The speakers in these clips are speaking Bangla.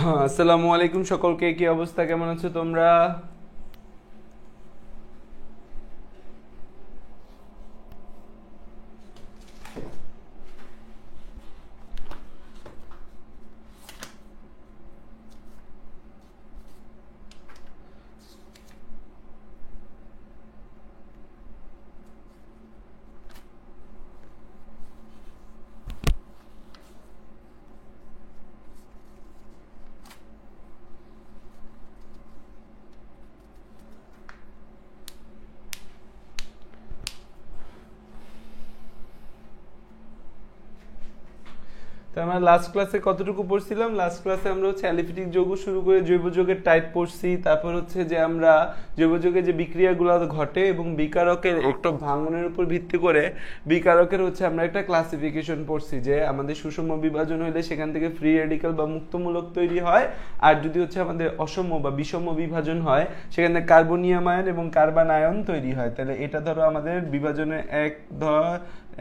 আসসালামু আলাইকুম সকলকে, কি অবস্থা, কেমন আছো তোমরা? তো আমরা লাস্ট ক্লাসে কতটুকু পড়ছিলাম? লাস্ট ক্লাসে আমরা হচ্ছে অ্যালিফিটিক যৌগ শুরু করে জৈব যৌগের টাইপ পড়ছি। তারপর হচ্ছে যে আমরা জৈব যৌগে যে বিক্রিয়াগুলো ঘটে এবং বিকারকের একটা ভাঙনের উপর ভিত্তি করে বিকারকের হচ্ছে আমরা একটা ক্লাসিফিকেশন পড়ছি, যে আমাদের সুষম বিভাজন হলে সেখান থেকে ফ্রি রেডিক্যাল বা মুক্তমূলক তৈরি হয়, আর যদি হচ্ছে আমাদের অসম বা বিষম বিভাজন হয় সেখান থেকে কার্বনিয়াম আয়ন এবং কার্বন আয়ন তৈরি হয়। তাহলে এটা ধরো আমাদের বিভাজনের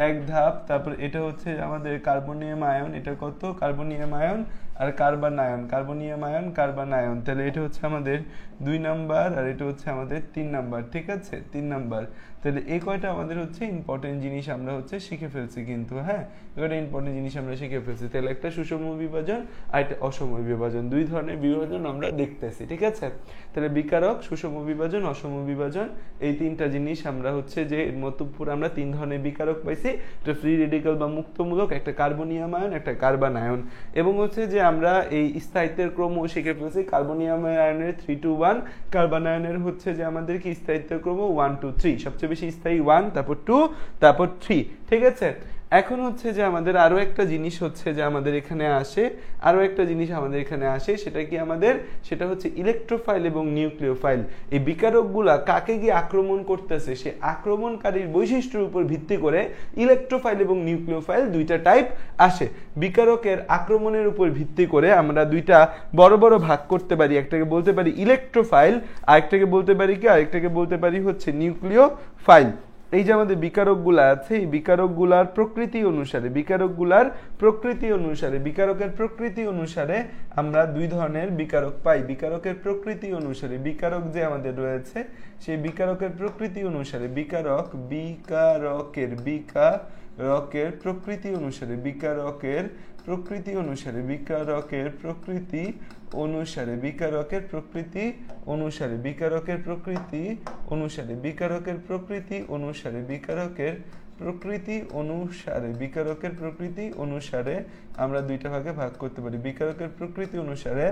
এক ধাপ। তারপর এটা হচ্ছে আমাদের কার্বনিয়াম আয়ন, এটা কত কার্বনিয়াম আয়ন আর carbon ion, carbonium ion carbon ion. তাহলে এটা হচ্ছে আমাদের 2 নাম্বার আর এটা হচ্ছে আমাদের 3 নাম্বার। ঠিক আছে, 3 নাম্বার। তাহলে এই কয়টা আমাদের হচ্ছে ইম্পর্টেন্ট জিনিস আমরা হচ্ছে শিখে ফেলছি, কিন্তু হ্যাঁ এগুলো ইম্পর্টেন্ট জিনিস আমরা শিখে ফেলছি। তাহলে একটা সুষম বিভাজন আর একটা অসম বিভাজন, দুই ধরনের বিভাজন আমরা দেখতেছি। ঠিক আছে, তাহলে বিকারক, সুষম বিভাজন, অসম বিভাজন, এই তিনটা জিনিস আমরা হচ্ছে যে এর মতো পুরো আমরা 3 ধরনের বিকারক পাইছি, একটা ফ্রি রেডিক্যাল বা মুক্তমূলক, একটা কার্বনিয়াম আয়ন, একটা কার্বন আয়ন। এবং হচ্ছে যে আমরা এই স্থায়িত্বের ক্রম শিখে ফেলছি। কার্বনিয়াম আয়নের 3 to 1, কার্বন আয়নের হচ্ছে যে আমাদের কি স্থায়িত্বের ক্রম 1 to 3, সবচেয়ে বেশি স্থায়ী 1, তারপর 2, তারপর 3। ঠিক আছে, এখন হচ্ছে যে আমাদের আরো একটা জিনিস হচ্ছে যে আমাদের এখানে আসে, সেটা কি আমাদের, সেটা হচ্ছে ইলেকট্রোফাইল এবং নিউক্লিওফাইল। এই বিকারকগুলা কাকে গিয়ে আক্রমণ করতেছে, সে আক্রমণকারীর বৈশিষ্ট্যের উপর ভিত্তি করে ইলেকট্রোফাইল এবং নিউক্লিওফাইল দুইটা টাইপ আসে। বিকারকের আক্রমণের উপর ভিত্তি করে আমরা দুইটা বড় বড় ভাগ করতে পারি, একটাকে বলতে পারি ইলেকট্রোফাইল, আরেকটাকে বলতে পারি কি, আরেকটাকে বলতে পারি হচ্ছে নিউক্লিওফাইল। এই যে আমাদের বিকারকগুলা আছে, এই বিকারকগুলার প্রকৃতি অনুসারে, বিকারকের প্রকৃতি অনুসারে আমরা দুই ধরনের বিকারক পাই। বিকারকের প্রকৃতি অনুসারে, বিকারক যে আমাদের রয়েছে সেই বিকারকের প্রকৃতি অনুসারে, বিকারকের প্রকৃতি অনুসারে, বিকারকের প্রকৃতি অনুসারে, বিকারকের প্রকৃতি অনুসারে, বিকারকের প্রকৃতি অনুসারে, বিকারকের প্রকৃতি অনুসারে, বিকারকের প্রকৃতি অনুসারে, বিকারকের প্রকৃতি অনুসারে, বিকারকের প্রকৃতি অনুসারে আমরা দুইটা ভাগে ভাগ করতে পারি। বিকারকের প্রকৃতি অনুসারে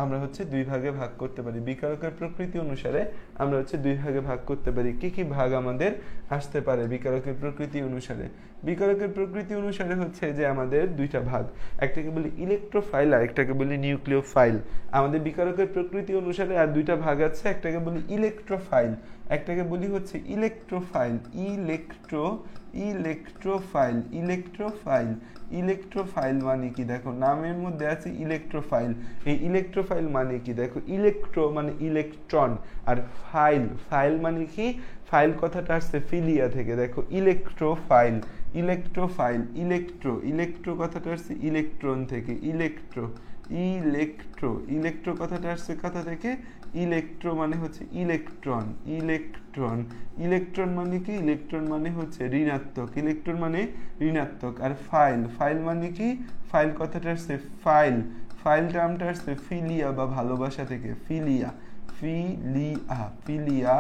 আমরা হচ্ছে দুই ভাগে ভাগ করতে পারি। বিকারকের প্রকৃতি অনুসারে আমরা হচ্ছে দুই ভাগে ভাগ করতে পারি। কি কি ভাগ আমাদের আসতে পারে বিকারকের প্রকৃতি অনুসারে? বিকারকের প্রকৃতি অনুসারে হচ্ছে যে আমাদের দুইটা ভাগ, একটাকে বলি ইলেকট্রোফাইল আর একটাকে বলি নিউক্লিওফাইল। আমাদের বিকারকের প্রকৃতি অনুসারে আর দুইটা ভাগ আছে, একটাকে বলি ইলেকট্রোফাইল, একটাকে বলি হচ্ছে ইলেকট্রোফাইল। ইলেকট্রোফাইল মানে কি দেখো, নামের মধ্যে আছে ইলেকট্রোফাইল। এই ইলেকট্রোফাইল মানে কি দেখো, ইলেকট্রো মানে ইলেকট্রন, আর ফাইল মানে কি, ফাইল কথাটা আসছে ফিলিয়া থেকে। দেখো ইলেকট্রোফাইল, ইলেকট্রো কথাটা আসছে ইলেকট্রন থেকে, ইলেকট্রো কথাটা আসছে কথা থেকে, ইলেকট্রো মানে হচ্ছে ইলেকট্রন, ইলেকট্রন মানে কি, ইলেকট্রন মানে হচ্ছে ঋণাত্মক, ইলেকট্রন মানে ঋণাত্মক। আর ফাইল মানে কি, ফাইল কথাটা আসছে ফাইল টার্মটা আসছে ফিলিয়া বা ভালোবাসা থেকে, ফিলিয়া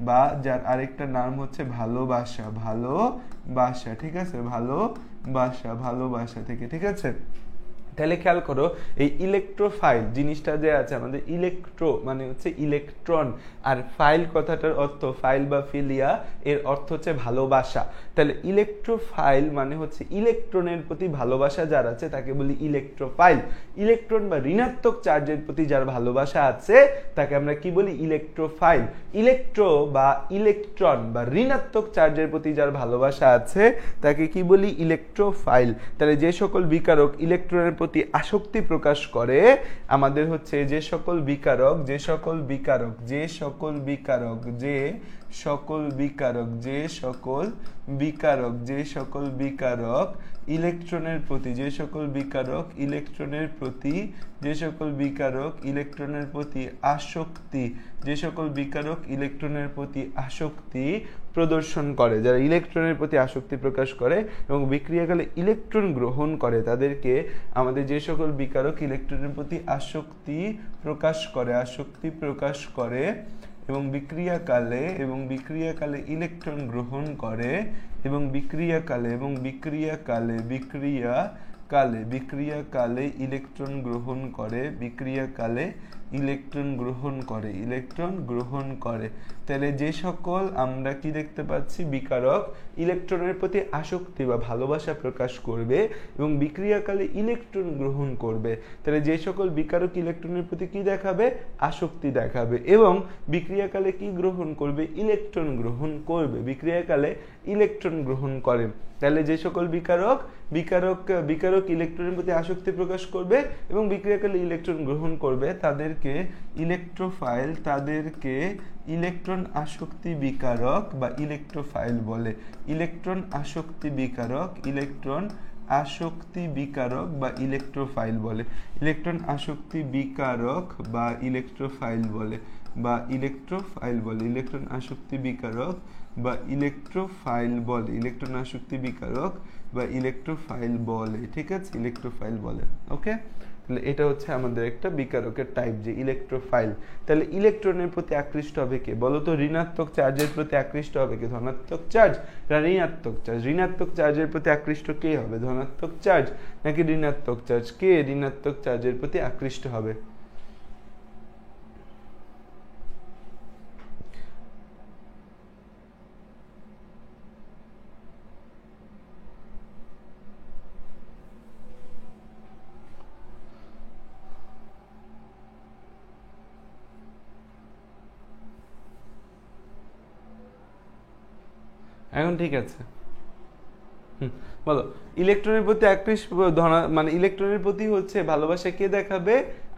বা যার আরেকটা নাম হচ্ছে ভালোবাসা। ঠিক আছে, ভালোবাসা থেকে। ঠিক আছে, তাহলে খেয়াল করো এই ইলেকট্রোফাইল জিনিসটা যে আছে আমাদের, ইলেকট্রো মানে হচ্ছে ইলেকট্রন, আর ফাইল কথাটার অর্থ, ফাইল বা ফিলিয়া এর অর্থ হচ্ছে ভালোবাসা। তাহলে ইলেকট্রোফাইল মানে হচ্ছে ইলেকট্রনের প্রতি ভালোবাসা যার আছে তাকে বলি ইলেকট্রোফাইল। ইলেকট্রন বা ঋণাত্মক চার্জের প্রতি যার ভালোবাসা আছে তাকে আমরা কি বলি, ইলেকট্রোফাইল। ইলেকট্রো বা ইলেকট্রন বা ঋণাত্মক চার্জের প্রতি যার ভালোবাসা আছে তাকে কি বলি, ইলেকট্রোফাইল। তাহলে যে সকল বিকারক ইলেকট্রনের প্রতি আসক্তি প্রকাশ করে, আমাদের হচ্ছে যে সকল বিকারক ইলেকট্রনের প্রতি যে সকল বিকারক ইলেকট্রনের প্রতি যে সকল বিকারক ইলেকট্রনের প্রতি আসক্তি যে সকল বিকারক ইলেকট্রনের প্রতি আসক্তি প্রদর্শন করে, যারা ইলেকট্রনের প্রতি আসক্তি প্রকাশ করে এবং বিক্রিয়াকালে ইলেকট্রন গ্রহণ করে, তাদেরকে আমাদের যে সকল বিকারক ইলেকট্রনের প্রতি আসক্তি প্রকাশ করে এবং বিক্রিয়াকালে ইলেকট্রন গ্রহণ করে এবং বিক্রিয়াকালে ইলেকট্রন গ্রহণ করে তাহলে যে সকল আমরা কি দেখতে পাচ্ছি বিকারক ইলেকট্রনের প্রতি আসক্তি বা ভালোবাসা প্রকাশ করবে এবং বিক্রিয়াকালে ইলেকট্রন গ্রহণ করবে, তাহলে যে সকল বিকারক ইলেকট্রনের প্রতি কি দেখাবে আসক্তি দেখাবে এবং বিক্রিয়াকালে কি গ্রহণ করবে ইলেকট্রন গ্রহণ করবে, বিক্রিয়াকালে ইলেকট্রন গ্রহণ করে, তাহলে যে সকল বিকারক ইলেকট্রনের প্রতি আসক্তি প্রকাশ করবে এবং বিক্রিয়াকালে ইলেকট্রন গ্রহণ করবে তাদেরকে ইলেকট্রোফাইল ইলেকট্রন আসক্তি বিকারক বা ইলেকট্রোফাইল বলে। ইলেকট্রন আসক্তি বিকারক বা ইলেকট্রোফাইল বলে। ইলেকট্রন আসক্তি বিকারক বা ইলেকট্রোফাইল বলে ইলেকট্রন আসক্তি বিকারক বা ইলেকট্রোফাইল বলে ইলেকট্রন আসক্তি বিকারক বা ইলেকট্রোফাইল বলে, ঠিক আছে, ইলেকট্রোফাইল বলে। ওকে, তাহলে এটা হচ্ছে আমাদের একটা বিকারকের টাইপ যে ইলেকট্রোফাইল। তাহলে ইলেকট্রনের প্রতি আকৃষ্ট হবে কে বলো তো? ঋণাত্মক চার্জের প্রতি আকৃষ্ট হবে কে? ধনাত্মক চার্জ না ঋণাত্মক চার্জ? ঋণাত্মক চার্জের প্রতি আকৃষ্ট কে হবে? ধনাত্মক চার্জ নাকি ঋণাত্মক চার্জ? কে ঋণাত্মক চার্জের প্রতি আকৃষ্ট হবে? এখন ঠিক আছে, বলো ইলেকট্রনের প্রতি আকৃষ্ট মানে ইলেকট্রনের প্রতি হচ্ছে ভালোবাসা কে দেখাবে?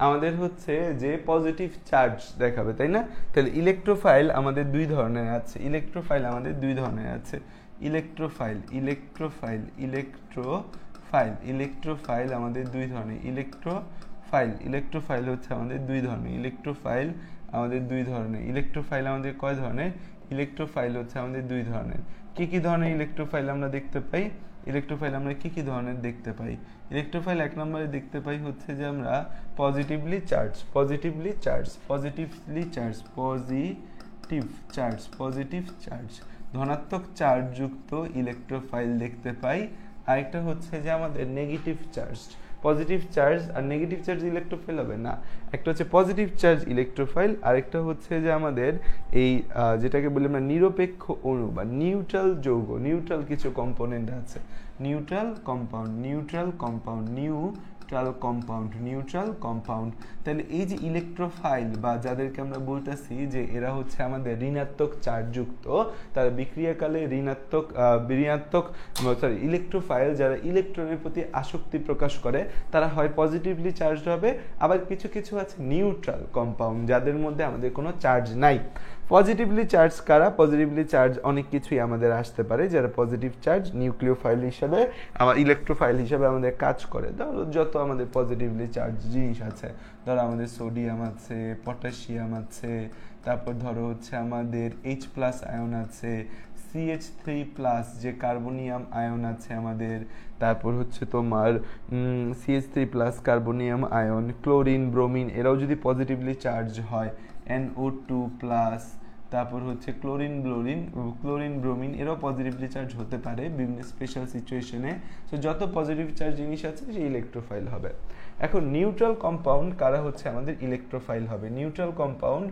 আমাদের হচ্ছে যে পজিটিভ চার্জ দেখাবে, তাই না? তাহলে ইলেকট্রোফাইল আমাদের দুই ধরনের আছে। ইলেকট্রোফাইল আমাদের দুই ধরনের। ইলেকট্রোফাইল হচ্ছে আমাদের দুই ধরনের। ইলেকট্রোফাইল আমাদের কয় ধরনের? ইলেকট্রোফাইল হচ্ছে আমাদের দুই ধরনের। কি কি ধরনের ইলেকট্রোফাইল আমরা দেখতে পাই? কি কি ধরনের দেখতে পাই? ইলেকট্রোফাইল এক নম্বরে দেখতে পাই হচ্ছে যে আমরা পজিটিভ চার্জ ধনাত্মক চার্জ যুক্ত ইলেকট্রোফাইল দেখতে পাই। আরেকটা হচ্ছে যে আমাদের নেগেটিভ চার্জ। পজিটিভ চার্জ আর নেগেটিভ চার্জ ইলেকট্রোফাইল হবে না, একটা হচ্ছে পজিটিভ চার্জ ইলেকট্রোফাইল, আরেকটা হচ্ছে যে আমাদের এই যেটাকে বলি আমরা নিরপেক্ষ অণু বা নিউট্রাল যৌগ, নিউট্রাল কিছু কম্পোনেন্ট আছে, নিউট্রাল কম্পাউন্ড। তাহলে এই যে ইলেকট্রোফাইল বা যাদেরকে আমরা বলতেছি যে এরা হচ্ছে আমাদের ঋণাত্মক চার্জ যুক্ত, তারা বিক্রিয়াকালে ইলেকট্রোফাইল যারা ইলেকট্রনের প্রতি আসক্তি প্রকাশ করে তারা হয় পজিটিভলি চার্জ হবে, আবার কিছু কিছু আছে নিউট্রাল কম্পাউন্ড যাদের মধ্যে আমাদের কোনো চার্জ নাই। পজিটিভলি চার্জ কারা? পজিটিভলি চার্জ অনেক কিছুই আমাদের আসতে পারে, যারা পজিটিভ চার্জ নিউক্লিওফাইল হিসাবে ইলেকট্রোফাইল হিসাবে আমাদের কাজ করে। ধরো যত আমাদের পজিটিভলি চার্জ জিনিস আছে, ধরো আমাদের সোডিয়াম আছে, পটাশিয়াম আছে, তারপর ধরো হচ্ছে আমাদের H+ আয়ন আছে, CH3+ যে কার্বনিয়াম আয়ন আছে আমাদের, তারপর হচ্ছে তোমার CH3+ carbonium ion, chlorine, bromine, এরাও যদি পজিটিভলি চার্জ হয়, NO2+, তারপর হচ্ছে ক্লোরিন, ব্রোমিন, এরাও পজিটিভলি চার্জ হতে পারে বিভিন্ন স্পেশাল সিচুয়েশনে। তো যত পজিটিভ চার্জ জিনিস আছে সে ইলেকট্রোফাইল হবে। এখন নিউট্রাল কম্পাউন্ড কারা হচ্ছে আমাদের ইলেকট্রোফাইল হবে? নিউট্রাল কম্পাউন্ড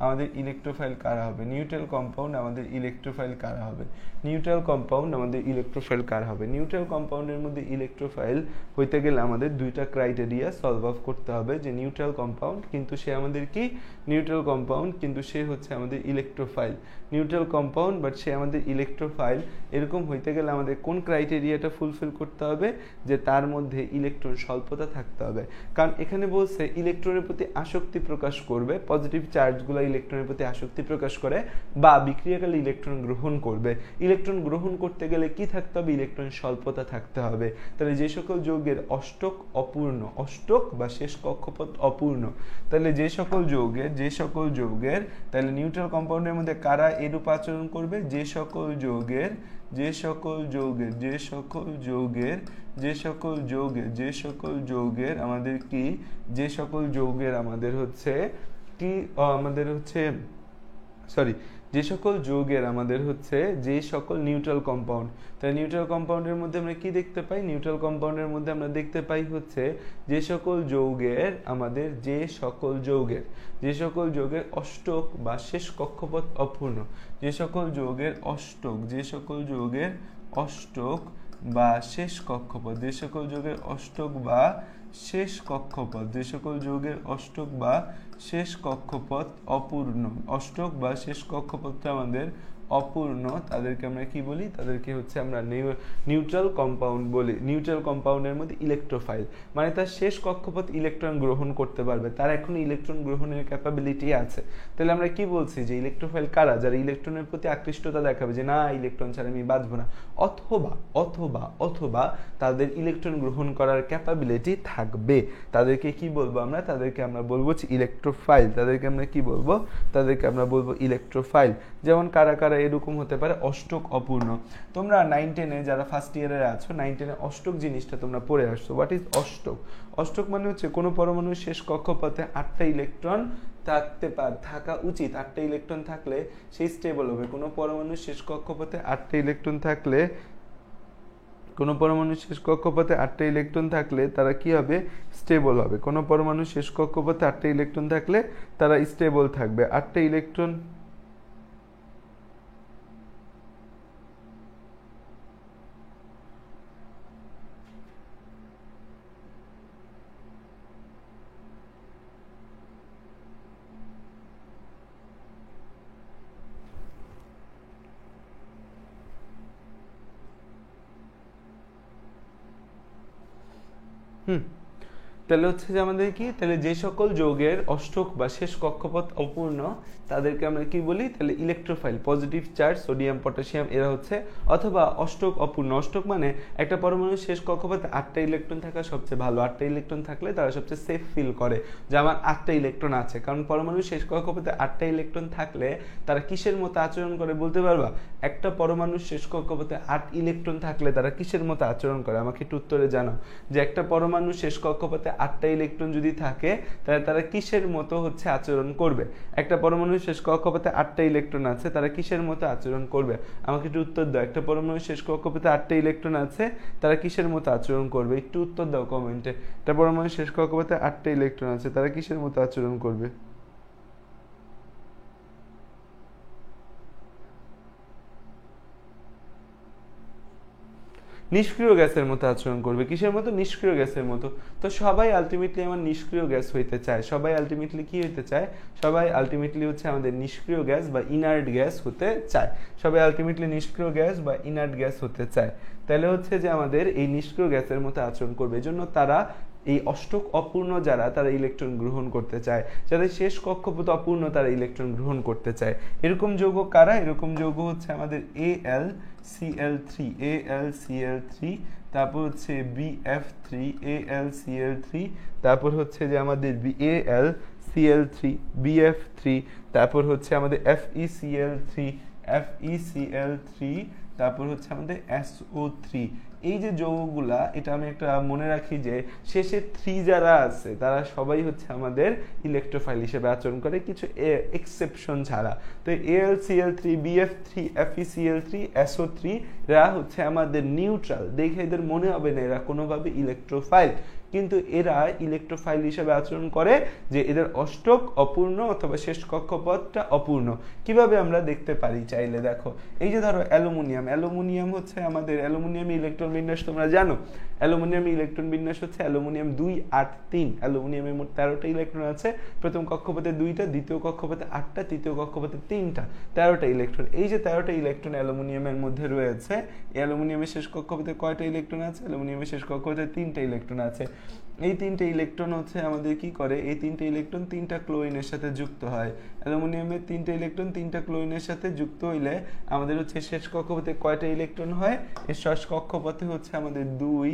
আমাদের ইলেকট্রোফাইল কারা হবে? নিউট্রাল কম্পাউন্ডের মধ্যে ইলেকট্রোফাইল হইতে গেলে আমাদের দুইটা ক্রাইটেরিয়া সলভ আপ করতে হবে, যে নিউট্রাল কম্পাউন্ড কিন্তু সে আমাদের কি? নিউট্রাল কম্পাউন্ড কিন্তু সে হচ্ছে আমাদের ইলেকট্রোফাইল। নিউট্রাল কম্পাউন্ড বাট সে আমাদের ইলেকট্রোফাইল, এরকম হইতে গেলে আমাদের কোন ক্রাইটেরিয়াটা ফুলফিল করতে হবে? হবে যে তার মধ্যে ইলেকট্রন স্বল্পতা থাকতে হবে, কারণ এখানে বলছে ইলেকট্রনের প্রতি আসক্তি প্রকাশ করবে, পজিটিভ চার্জগুলো ইলেকট্রনের প্রতি আসক্তি প্রকাশ করে বা বিক্রিয়াকালে ইলেকট্রন গ্রহণ করবে। ইলেকট্রন গ্রহণ করতে গেলে কি থাকতে হবে? ইলেকট্রন স্বল্পতা থাকতে হবে। তাহলে যে সকল যৌগের অষ্টক অপূর্ণ, অষ্টক বা শেষ কক্ষপথ অপূর্ণ, তাহলে যে সকল যৌগের তাহলে নিউট্রাল কম্পাউন্ডের মধ্যে কারা এরূপ আচরণ করবে? যে সকল যৌগের আমাদের কি, যে সকল যৌগের আমাদের হচ্ছে কি, যে সকল যৌগের আমাদের হচ্ছে যে সকল নিউট্রাল কম্পাউন্ড, তাই নিউট্রাল কম্পাউন্ডের মধ্যে আমরা কি দেখতে পাই? নিউট্রাল কম্পাউন্ডের মধ্যে আমরা দেখতে পাই হচ্ছে যে সকল যৌগের আমাদের যে সকল যৌগের অষ্টক বা শেষ কক্ষপথ অপূর্ণ, যে সকল যৌগের অষ্টক বা শেষ কক্ষপথ, যে সকল যৌগের অষ্টক বা শেষ কক্ষপথ অপূর্ণ, অষ্টক বা শেষ কক্ষপথটা আমাদের অপূর্ণ, তাদেরকে আমরা কি বলি? তাদেরকে হচ্ছে আমরা নিউট্রাল কম্পাউন্ড বলি। নিউট্রাল কম্পাউন্ডের মধ্যে ইলেকট্রোফাইল, মানে তার শেষ কক্ষপথ ইলেকট্রন গ্রহণ করতে পারবে, তার এখন ইলেকট্রন গ্রহণের ক্যাপাবিলিটি আছে। তাহলে আমরা কি বলছি যে ইলেকট্রোফাইল কারা? যারা ইলেকট্রনের প্রতি আকৃষ্টতা দেখাবে যে না, ইলেকট্রন ছাড়া আমি বাঁচবো না, অথবা তাদের ইলেকট্রন গ্রহণ করার ক্যাপাবিলিটি থাকবে, তাদেরকে কি বলবো আমরা? তাদেরকে আমরা বলবো ইলেকট্রোফাইল। তাদেরকে আমরা কি বলবো? তাদেরকে আমরা বলবো ইলেকট্রোফাইল। যেমন কারা কারা এরকম হতে পারে? অষ্টক অপূর্ণ। তোমরা 9-10-এ যারা ফার্স্ট ইয়ারে আছো, 9-10-এ অষ্টক জিনিসটা তোমরা পড়ে আসছো। What is অষ্টক? অষ্টক মানে হচ্ছে কোনো পরমাণুর শেষ কক্ষপথে 8টা ইলেকট্রন থাকা উচিত। 8টা ইলেকট্রন থাকলে সেই স্টেবল হবে। কোনো পরমাণুর শেষ কক্ষপথে 8টা ইলেকট্রন থাকলে তারা কি হবে? স্টেবল হবে। কোনো পরমাণুর শেষ কক্ষপথে 8টা ইলেকট্রন থাকলে তারা স্টেবল থাকবে। 8টা ইলেকট্রন তাহলে হচ্ছে যে আমাদের কি, তাহলে যে সকল যৌগের অষ্টক বা শেষ কক্ষপথ অপূর্ণ তাদেরকে আমরা কি বলি? তাহলে electrophile, positive charge sodium potassium এরা হচ্ছে, অথবা অষ্টক অপূর্ণ। অষ্টক মানে একটা পরমাণুর শেষ কক্ষপথে 8টা ইলেকট্রন থাকা সবচেয়ে ভালো। 8টা ইলেকট্রন থাকলে তারা সবচেয়ে সেফ ফিল করে যে আমার 8টা ইলেকট্রন আছে, কারণ পরমাণুর শেষ কক্ষপথে 8টা ইলেকট্রন থাকলে তারা কিসের মতো আচরণ করে বলতে পারবা? একটা পরমাণুর শেষ কক্ষপথে 8 ইলেকট্রন থাকলে তারা কিসের মতো আচরণ করে? আমাকে একটু উত্তরে জানাও যে একটা পরমাণুর শেষ কক্ষপথে 8টা ইলেকট্রন যদি থাকে তাহলে তারা কিসের মতো হচ্ছে আচরণ করবে? একটা পরমাণুর শেষ কক্ষপথে 8টা ইলেকট্রন আছে, তারা কিসের মতো আচরণ করবে? আমাকে একটু উত্তর দাও। একটা পরমাণুর শেষ কক্ষপথে 8টা ইলেকট্রন আছে, তারা কিসের মতো আচরণ করবে? একটু উত্তর দাও কমেন্টে। একটা পরমাণুর শেষ কক্ষপথে 8টা ইলেকট্রন আছে, তারা কিসের মতো আচরণ করবে? নিষ্ক্রিয় গ্যাসের মতো আচরণ করবে। কিসের মতো? নিষ্ক্রিয় গ্যাসের মতো। তো সবাই আলটিমেটলি আমার নিষ্ক্রিয় গ্যাস হইতে চায়। সবাই আলটিমেটলি কি হইতে চায়? সবাই আলটিমেটলি হচ্ছে আমাদের নিষ্ক্রিয় গ্যাস বা ইনার্ট গ্যাস হতে চায়। সবাই আলটিমেটলি নিষ্ক্রিয় গ্যাস বা ইনার্ট গ্যাস হতে চায়। তাহলে হচ্ছে যে আমাদের এই নিষ্ক্রিয় গ্যাসের মতো আচরণ করবে। এজন্য তারা এই অষ্টক অপূর্ণ যারা, তারা ইলেকট্রন গ্রহণ করতে চায়। যাদের শেষ কক্ষপথ অপূর্ণ তারা ইলেকট্রন গ্রহণ করতে চায়। এরকম যৌগ কারা? এরকম যৌগ হচ্ছে আমাদের AlCl3, তারপর হচ্ছে BF3, তারপর হচ্ছে যে আমাদের AlCl3, BF3, তারপর হচ্ছে আমাদের FeCl3, তারপর হচ্ছে আমাদের SO3। এই যে যৌগগুলা, এটা আমি একটা মনে রাখি যে শেষে 3 যারা আছে তারা সবাই হচ্ছে আমাদের ইলেকট্রোফাইল হিসেবে আচরণ করে, কিছু এক্সেপশন ছাড়া। তো AlCl3, BF3, FeCl3, SO3 এরা হচ্ছে আমাদের নিউট্রাল। দেখে এদের মনে হবে না এরা কোনোভাবে ইলেকট্রোফাইল, কিন্তু এরা ইলেকট্রোফাইল হিসেবে আচরণ করে যে এদের অষ্টক অপূর্ণ অথবা শেষ কক্ষপথটা অপূর্ণ। কিভাবে আমরা দেখতে পারি চাইলে দেখো, এই যে ধরো অ্যালুমিনিয়াম হচ্ছে আমাদের অ্যালুমিনিয়ামের ইলেকট্রন বিন্যাস তোমরা জানো। অ্যালুমিনিয়ামের ইলেকট্রন বিন্যাস হচ্ছে অ্যালুমিনিয়াম 2 8 3। অ্যালুমিনিয়ামের মোট 13টা ইলেকট্রন আছে, প্রথম কক্ষপথে 2টা, দ্বিতীয় কক্ষপথে 8টা, তৃতীয় কক্ষপথে 3টা, 13টা ইলেকট্রন। এই যে 13টা ইলেকট্রন অ্যালুমিনিয়ামের মধ্যে রয়েছে, অ্যালুমিনিয়ামের শেষ কক্ষপথে কয়টা ইলেকট্রন আছে? অ্যালুমিনিয়ামের শেষ কক্ষপথে 3টা ইলেকট্রন আছে। এই 3টে ইলেকট্রন হচ্ছে আমাদের কি করে, এই 3টে ইলেকট্রন 3টা ক্লোরিনের সাথে যুক্ত হয়। অ্যালুমিনিয়ামের 3টে ইলেকট্রন 3টা ক্লোরিনের সাথে যুক্ত হইলে আমাদের হচ্ছে শেষ কক্ষপথে কয়টা ইলেকট্রন হয়? এর শেষ কক্ষপথে হচ্ছে আমাদের 2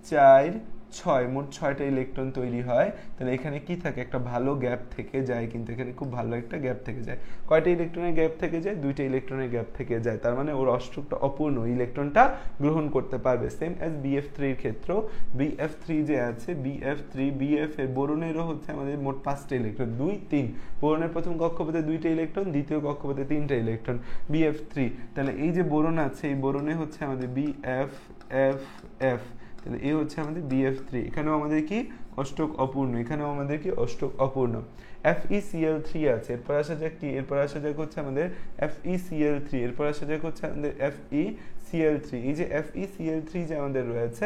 4 6, মোট 6টা ইলেকট্রন তৈরি হয়। তাহলে এখানে কি থাকে, একটা ভালো গ্যাপ থেকে যায়, কিন্তু এখানে খুব ভালো একটা গ্যাপ থেকে যায়। কয়টা ইলেকট্রনের গ্যাপ থেকে যায়? 2টা ইলেকট্রনের গ্যাপ থেকে যায়। তার মানে ওর অষ্টকটা অপূর্ণ, ইলেকট্রনটা গ্রহণ করতে পারবে। সেম অ্যাজ BF3 এর ক্ষেত্রেও BF3 যে আছে, BF এর বোরনেরও হচ্ছে আমাদের মোট 5টা ইলেকট্রন, 2 3। বোরনের প্রথম কক্ষপথে 2টা ইলেকট্রন, দ্বিতীয় কক্ষপথে 3টা ইলেকট্রন, BF3। তাহলে এই যে বোরন আছে, এই বোরনে হচ্ছে আমাদের BF তাহলে এই হচ্ছে আমাদের BF3। এখানেও আমাদের কি অষ্টক অপূর্ণ, এখানেও আমাদের কি অষ্টক অপূর্ণ। FeCl3 আছে, এরপর আসা যাক কি, এরপর আসা যাক হচ্ছে আমাদের FeCl3, এরপর আসা যাক হচ্ছে আমাদের FeCl3। এই যে FeCl3 যে আমাদের রয়েছে,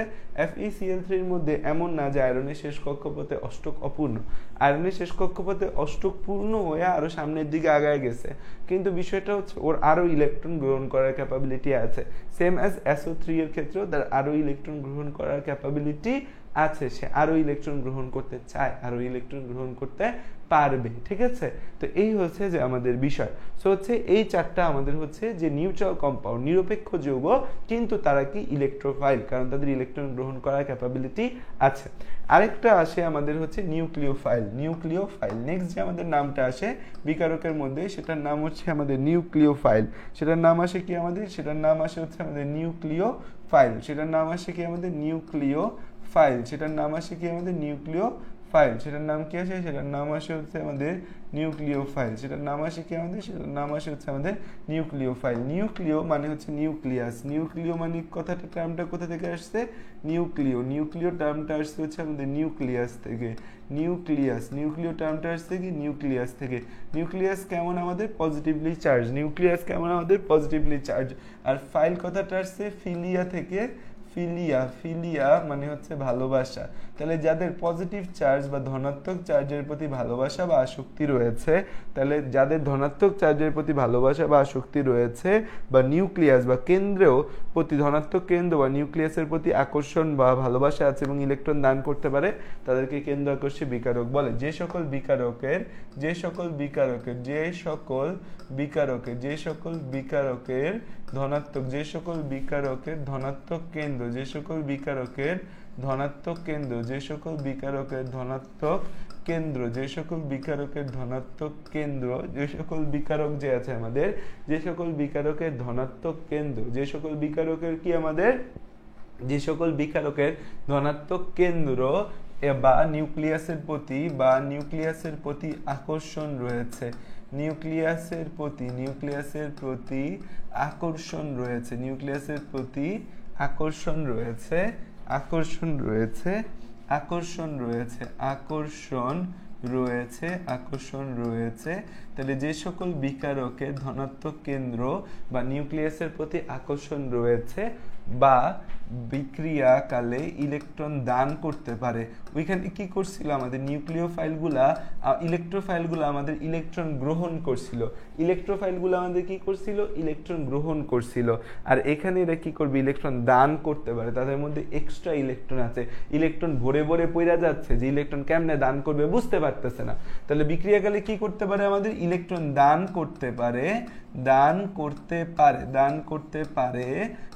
FeCl3 এর মধ্যে এমন না যে আয়রনের শেষ কক্ষপথে অষ্টক অপূর্ণ, আয়রনের শেষ কক্ষপথে অষ্টক পূর্ণ হয়ে আরো সামনের দিকে আগায় গেছে, কিন্তু বিষয়টা হচ্ছে ওর আরো ইলেকট্রন গ্রহণ করার ক্যাপাবিলিটি আছে। সেম অ্যাজ SO3 এর ক্ষেত্রেও তার আরো ইলেকট্রন গ্রহণ করার ক্যাপাবিলিটি আছে, সে আরো ইলেকট্রন গ্রহণ করতে চায়, আরো ইলেকট্রন গ্রহণ করতে পারবে। ঠিক আছে, তো এই হচ্ছে যে আমাদের বিষয়। সো হচ্ছে এই চারটা আমাদের হচ্ছে যে নিউট্রাল কম্পাউন্ড, নিরপেক্ষ যৌগ, কিন্তু তারা কি ইলেকট্রোফাইল, কারণ তাদের ইলেকট্রন গ্রহণ করার ক্যাপাবিলিটি আছে। আরেকটা আসে আমাদের হচ্ছে নিউক্লিওফাইল। নেক্সট যে আমাদের নামটা আসে বিকারকের মধ্যে, সেটার নাম হচ্ছে আমাদের নিউক্লিওফাইল। সেটার নাম আসে কি আমাদের, সেটার নাম আসে হচ্ছে আমাদের নিউক্লিওফাইল। সেটার নাম আসে কি আমাদের নিউক্লিওফাইল। সেটার নাম আসে কি আমাদের নিউক্লিওফাইল। সেটার নাম কি আসে, সেটার নাম আসে হচ্ছে আমাদের নিউক্লিওফাইল। সেটার নাম আসে কি আমাদের, সেটার নাম আসে হচ্ছে আমাদের নিউক্লিওফাইল। নিউক্লিও মানে হচ্ছে নিউক্লিয়াস, নিউক্লিও মানে কথাটা, টার্মটা কোথা থেকে আসছে? নিউক্লিও টার্মটা আসছে হচ্ছে আমাদের নিউক্লিয়াস থেকে। নিউক্লিও টার্মটা আসছে কি নিউক্লিয়াস থেকে। নিউক্লিয়াস কেমন আমাদের? Positively charge. নিউক্লিয়াস কেমন আমাদের? Positively charge. আর ফাইল কথাটা আসছে ফিলিয়া থেকে। ফিলিয়া মানে হচ্ছে ভালোবাসা। তাহলে যাদের পজিটিভ চার্জ বা ধনাত্মক চার্জের প্রতি ভালোবাসা বা আসক্তি রয়েছে, তাহলে যাদের ধনাত্মক চার্জের প্রতি ভালোবাসা বা আসক্তি রয়েছে, বা নিউক্লিয়াস বা কেন্দ্রেও প্রতি ধনাত্মক কেন্দ্র বা নিউক্লিয়াসের প্রতি আকর্ষণ বা ভালোবাসা আছে এবং ইলেকট্রন দান করতে পারে, তাদেরকে কেন্দ্র আকর্ষী বিকারক বলে। যে সকল বিকারকের ধনাত্মক কেন্দ্র, যে সকল বিকারকের ধনাত্মক কেন্দ্র, যে সকল বিকারক যে আছে আমাদের, যে সকল বিকারকের ধনাত্মক কেন্দ্র, যে সকল বিকারকের কি আমাদের, যে সকল বিকারকের ধনাত্মক কেন্দ্র বা নিউক্লিয়াসের প্রতি আকর্ষণ রয়েছে, নিউক্লিয়াসের প্রতি আকর্ষণ রয়েছে। তাহলে যে সকল বিকারকের ধনাত্মক কেন্দ্র বা নিউক্লিয়াসের প্রতি আকর্ষণ রয়েছে বা বিক্রিয়াকালে ইলেকট্রন দান করতে পারে, ওইখানে কি করছিল আমাদের নিউক্লিওফাইলগুলা, ইলেকট্রোফাইলগুলো আমাদের ইলেকট্রন গ্রহণ করছিল, ইলেকট্রন গ্রহণ করছিল। আর এখানে এরা কি করবে? ইলেকট্রন দান করতে পারে। তাদের মধ্যে এক্সট্রা ইলেকট্রন আছে, ইলেকট্রন ভরে পড়া যাচ্ছে, যে ইলেকট্রন কেমনে দান করবে বুঝতে পারতেছে না। তাহলে বিক্রিয়াকালে কি করতে পারে? আমাদের ইলেকট্রন দান করতে পারে।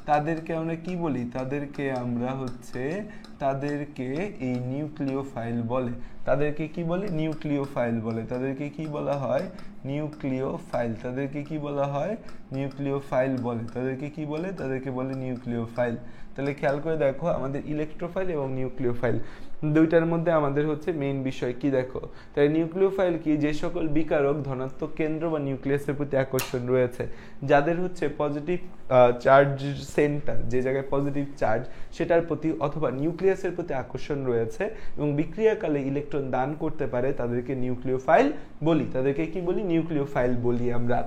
তাদেরকে আমরা কি বলি? তাদেরকে এই নিউক্লিওফাইল বলে। তাদেরকে কি বলে? নিউক্লিওফাইল বলে। তাদেরকে কি বলা হয়? নিউক্লিওফাইল। তাদেরকে কি বলা হয়? নিউক্লিওফাইল বলে। তাদেরকে কি বলে? তাদেরকে বলে নিউক্লিওফাইল। তাহলে খেয়াল করে দেখো, আমাদের ইলেকট্রোফাইল এবং নিউক্লিওফাইল দুইটার মধ্যে আমাদের হচ্ছে মেইন বিষয় কি দেখো। তাই নিউক্লিওফাইল কি? যে সকল বিকারক ধনাত্মক কেন্দ্র বা নিউক্লিয়াসের প্রতি আকর্ষণ রয়েছে, যাদের হচ্ছে পজিটিভ চার্জ সেন্টার, যে জায়গায় পজিটিভ চার্জ সেটার প্রতি, অথবা নিউক্লিয়াস নিউক্লিয়াসের প্রতি আকর্ষণ রয়েছে এবং বিক্রিয়াকালে ইলেকট্রন দান করতে পারে তাদেরকে নিউক্লিওফাইল বলি। তাদেরকে কি বলি? নিউক্লিওফাইল বলি আমরা।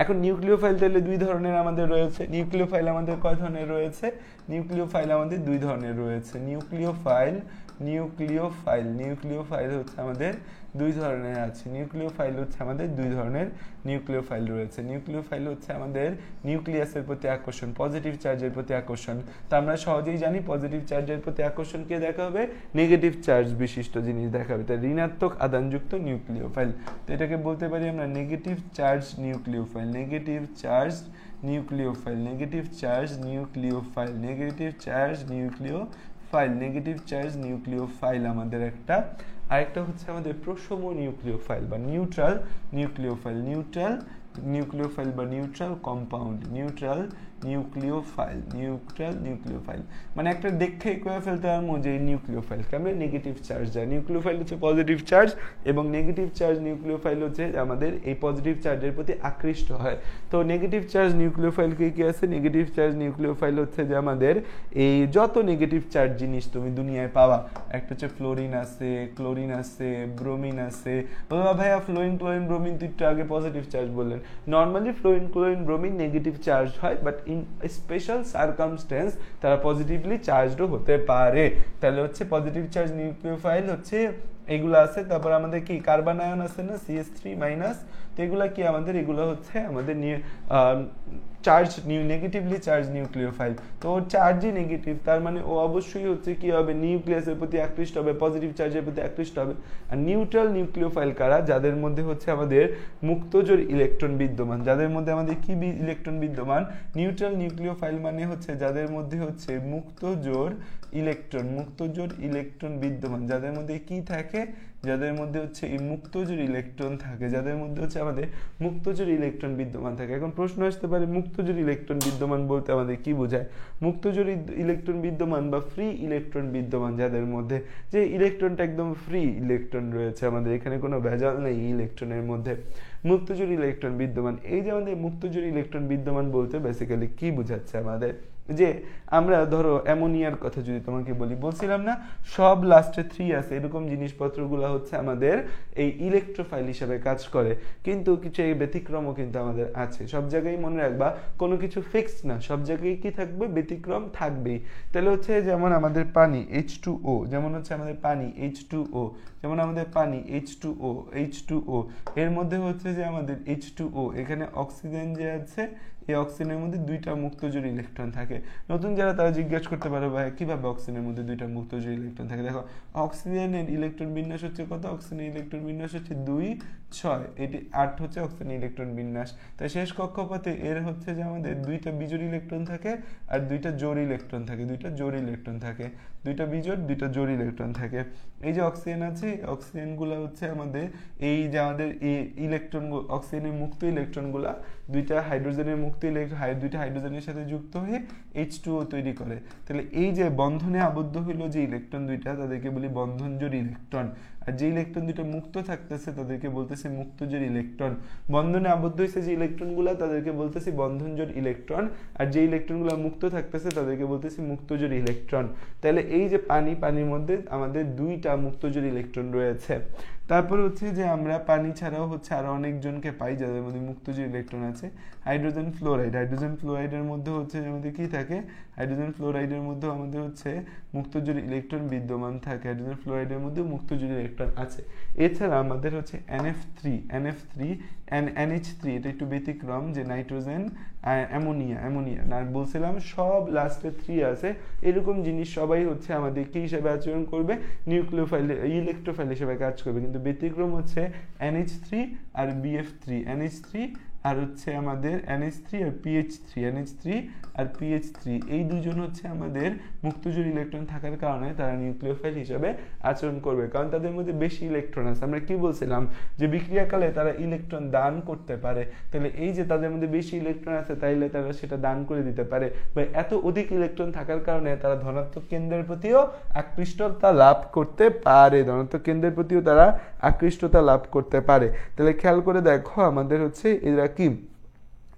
এখন নিউক্লিওফাইল তাহলে দুই ধরনের আমাদের রয়েছে। নিউক্লিওফাইল আমাদের কয় ধরনের রয়েছে? নিউক্লিওফাইল আমাদের দুই ধরনের রয়েছে। নিউক্লিওফাইল হচ্ছে আমাদের দুই ধরনের আছে। নিউক্লিওফাইল হচ্ছে আমাদের দুই ধরনের নিউক্লিওফাইল রয়েছে। নিউক্লিওফাইল হচ্ছে আমাদের নিউক্লিয়াসের প্রতি আকর্ষণ, পজিটিভ চার্জের প্রতি আকর্ষণ। তা আমরা সহজেই জানি পজিটিভ চার্জের প্রতি আকর্ষণকে দেখা হবে নেগেটিভ চার্জ বিশিষ্ট জিনিস দেখাবে, তাই ঋণাত্মক আধানযুক্ত নিউক্লিওফাইল। তো এটাকে বলতে পারি আমরা negative charge nucleophile, negative charge nucleophile, negative charge nucleophile, negative charge nucleophile, negative charge nucleophile আমাদের একটা। আরেকটা হচ্ছে আমাদের প্রশম নিউক্লিওফাইল বা নিউট্রাল নিউক্লিওফাইল, নিউট্রাল নিউক্লিওফাইল বা নিউট্রাল কম্পাউন্ড, নিউট্রাল নিউক্লিওফাইল। মানে একটা দেখেই করে ফেলতে পারবো যে নিউক্লিওফাইল আমরা নেগেটিভ চার্জ যায়। নিউক্লিওফাইল হচ্ছে পজিটিভ চার্জ এবং নেগেটিভ চার্জ নিউক্লিওফাইল হচ্ছে আমাদের এই পজিটিভ চার্জের প্রতি আকৃষ্ট হয়। তো নেগেটিভ চার্জ নিউক্লিওফাইল কি আছে? নেগেটিভ চার্জ নিউক্লিওফাইল হচ্ছে যে আমাদের এই যত নেগেটিভ চার্জ জিনিস তুমি দুনিয়ায় পাওয়া, একটা হচ্ছে ফ্লোরিন আছে, ক্লোরিন আছে, ব্রোমিন আছে। ভাইয়া ফ্লোরিন ক্লোরিন ব্রোমিন তো একটু আগে পজিটিভ চার্জ বললেন। Normally fluorine chlorine bromine negative charge হয়, বাট ইন স্পেশাল সার্কামস্টেন্স তারা পজিটিভলি চার্জডও হতে পারে। তাহলে হচ্ছে পজিটিভ চার্জ নিউক্লিওফাইল হচ্ছে এগুলো আছে। তারপর আমাদের কি কার্বন আয়ন আছে না, CH3-। তো এগুলা কি আমাদের? এগুলো হচ্ছে আমাদের চার্জ নেগেটিভলি চার্জ নিউক্লিওফাইল। তো ওর চার্জই নেগেটিভ, তার মানে ও অবশ্যই হচ্ছে কি হবে? নিউক্লিয়াসের প্রতি আকৃষ্ট হবে, পজিটিভ চার্জের প্রতি আকৃষ্ট হবে। আর নিউট্রাল নিউক্লিওফাইল কারা? যাদের মধ্যে হচ্ছে আমাদের মুক্তজোড় ইলেকট্রন বিদ্যমান, যাদের মধ্যে আমাদের কি ইলেকট্রন বিদ্যমান? নিউট্রাল নিউক্লিওফাইল মানে হচ্ছে যাদের মধ্যে হচ্ছে মুক্তজোড় ইলেকট্রন বিদ্যমান, যাদের মধ্যে কি থাকে? যাদের মধ্যে হচ্ছে এই মুক্তজোড় ইলেকট্রন থাকে, যাদের মধ্যে হচ্ছে আমাদের মুক্তজোড় ইলেকট্রন বিদ্যমান থাকে। এখন প্রশ্ন আসতে পারে মুক্তজোড় ইলেকট্রন বিদ্যমান বলতে আমাদের কি বোঝায়? মুক্তজোড় ইলেকট্রন বিদ্যমান বা ফ্রি ইলেকট্রন বিদ্যমান, যাদের মধ্যে যে ইলেকট্রনটা একদম ফ্রি ইলেকট্রন রয়েছে, আমাদের এখানে কোনো ভেজাল নেই ইলেকট্রনের মধ্যে, মুক্তজোড় ইলেকট্রন বিদ্যমান। এই যে আমাদের মুক্তজোড় ইলেকট্রন বিদ্যমান বলতে বেসিক্যালি কি বোঝাচ্ছে আমাদের? যে আমরা ধরো অ্যামোনিয়ার কথা যদি তোমাকে বলছিলাম না সব লাস্টে 3 আছে, এরকম জিনিসপত্রগুলো হচ্ছে আমাদের এই ইলেকট্রোফাইল হিসেবে কাজ করে। কিন্তু কিছু এই ব্যতিক্রমও কিন্তু আমাদের আছে। সব জায়গায় মনে রাখবা কোনো কিছু ফিক্সড না, সব জায়গায় কি থাকবে? ব্যতিক্রম থাকবেই। তাহলে হচ্ছে যেমন আমাদের পানি H2O, যেমন হচ্ছে আমাদের পানি H2O, যেমন আমাদের পানি H2O এর মধ্যে হচ্ছে যে আমাদের H2O এখানে অক্সিজেন যে আছে, এই অক্সিজেনের মধ্যে দুইটা মুক্তজোড় ইলেকট্রন থাকে। নতুন যারা তারা জিজ্ঞাসা করতে পারো ভাই কিভাবে অক্সিজেনের মধ্যে দুইটা মুক্তজোড় ইলেকট্রন থাকে। দেখো অক্সিজেনের ইলেকট্রন বিন্যাস হচ্ছে কত? অক্সিজেনের ইলেকট্রন বিন্যাস হচ্ছে 2, 6, এটি 8 হচ্ছে অক্সিজেনের ইলেকট্রন বিন্যাস। তাই শেষ কক্ষপথে এর হচ্ছে যে আমাদের দুইটা বিজোড় ইলেকট্রন থাকে আর দুইটা জোড় ইলেকট্রন থাকে, দুইটা বিজোড় দুইটা জোড় ইলেকট্রন থাকে। এই যে অক্সিজেন আছে, অক্সিজেনগুলো হচ্ছে আমাদের এই যে আমাদের এই ইলেকট্রন, অক্সিজেনের মুক্ত ইলেকট্রনগুলা দুইটা হাইড্রোজেনের মুক্ত ইলেকট্রন দুইটা হাইড্রোজেনের সাথে যুক্ত হয়ে H2O তৈরি করে। তাহলে এই যে বন্ধনে আবদ্ধ হইলো যে ইলেকট্রন দুইটা, তাদেরকে বলি বন্ধনজোড় ইলেকট্রন। আর যে ইলেকট্রন দুইটা মুক্ত থাকতেছে তাদেরকে বলতেছে মুক্তজোড় ইলেকট্রন। বন্ধনে আবদ্ধ হয়েছে যে ইলেকট্রনগুলো তাদেরকে বলতেছি বন্ধনজোড় ইলেকট্রন, আর যে ইলেকট্রনগুলো মুক্ত থাকতেছে তাদেরকে বলতেছি মুক্তজোড় ইলেকট্রন। তাহলে এই যে পানির মধ্যে আমাদের দুইটা মুক্তজোড় ইলেকট্রন রয়েছে। তারপর হচ্ছে যে আমরা পানি ছাড়াও হচ্ছে আরো অনেকজনকে পাই যাদের মধ্যে মুক্তজোড় ইলেকট্রন আছে। হাইড্রোজেন ফ্লোরাইডের মধ্যে হচ্ছে আমাদের কি থাকে? হাইড্রোজেন ফ্লোরাইডের মধ্যে আমাদের হচ্ছে মুক্তজোড় ইলেকট্রন বিদ্যমান থাকে, হাইড্রোজেন ফ্লোরাইডের মধ্যে মুক্তজোড় ইলেকট্রন আছে। এছাড়া আমাদের হচ্ছে NH3 এটা একটু ব্যতিক্রম, যে নাইট্রোজেন অ্যামোনিয়া না বলছিলাম সব লাস্টে 3 আছে, এরকম জিনিস সবাই হচ্ছে আমাদের কি হিসেবে আচরণ করবে? নিউক্লিওফাইল ইলেকট্রোফাইল হিসেবে কাজ করবে। কিন্তু ব্যতিক্রম হচ্ছে NH3 আর BF3, NH3 আর হচ্ছে আমাদের NH3 আর PH3 এই দুজন হচ্ছে আমাদের মুক্তজোড় ইলেকট্রন থাকার কারণে তারা নিউক্লিওফাইল হিসেবে আচরণ করবে, কারণ তাদের মধ্যে বেশি ইলেকট্রন আছে। আমরা কি বলছিলাম যে বিক্রিয়াকালে তারা ইলেকট্রন দান করতে পারে। তাহলে এই যে তাদের মধ্যে বেশি ইলেকট্রন আছে তাইলে তারা সেটা দান করে দিতে পারে, বা এত অধিক ইলেকট্রন থাকার কারণে তারা ধনাত্মক কেন্দ্রের প্রতিও আকৃষ্টতা লাভ করতে পারে, তাহলে খেয়াল করে দেখো আমাদের হচ্ছে এরা কি,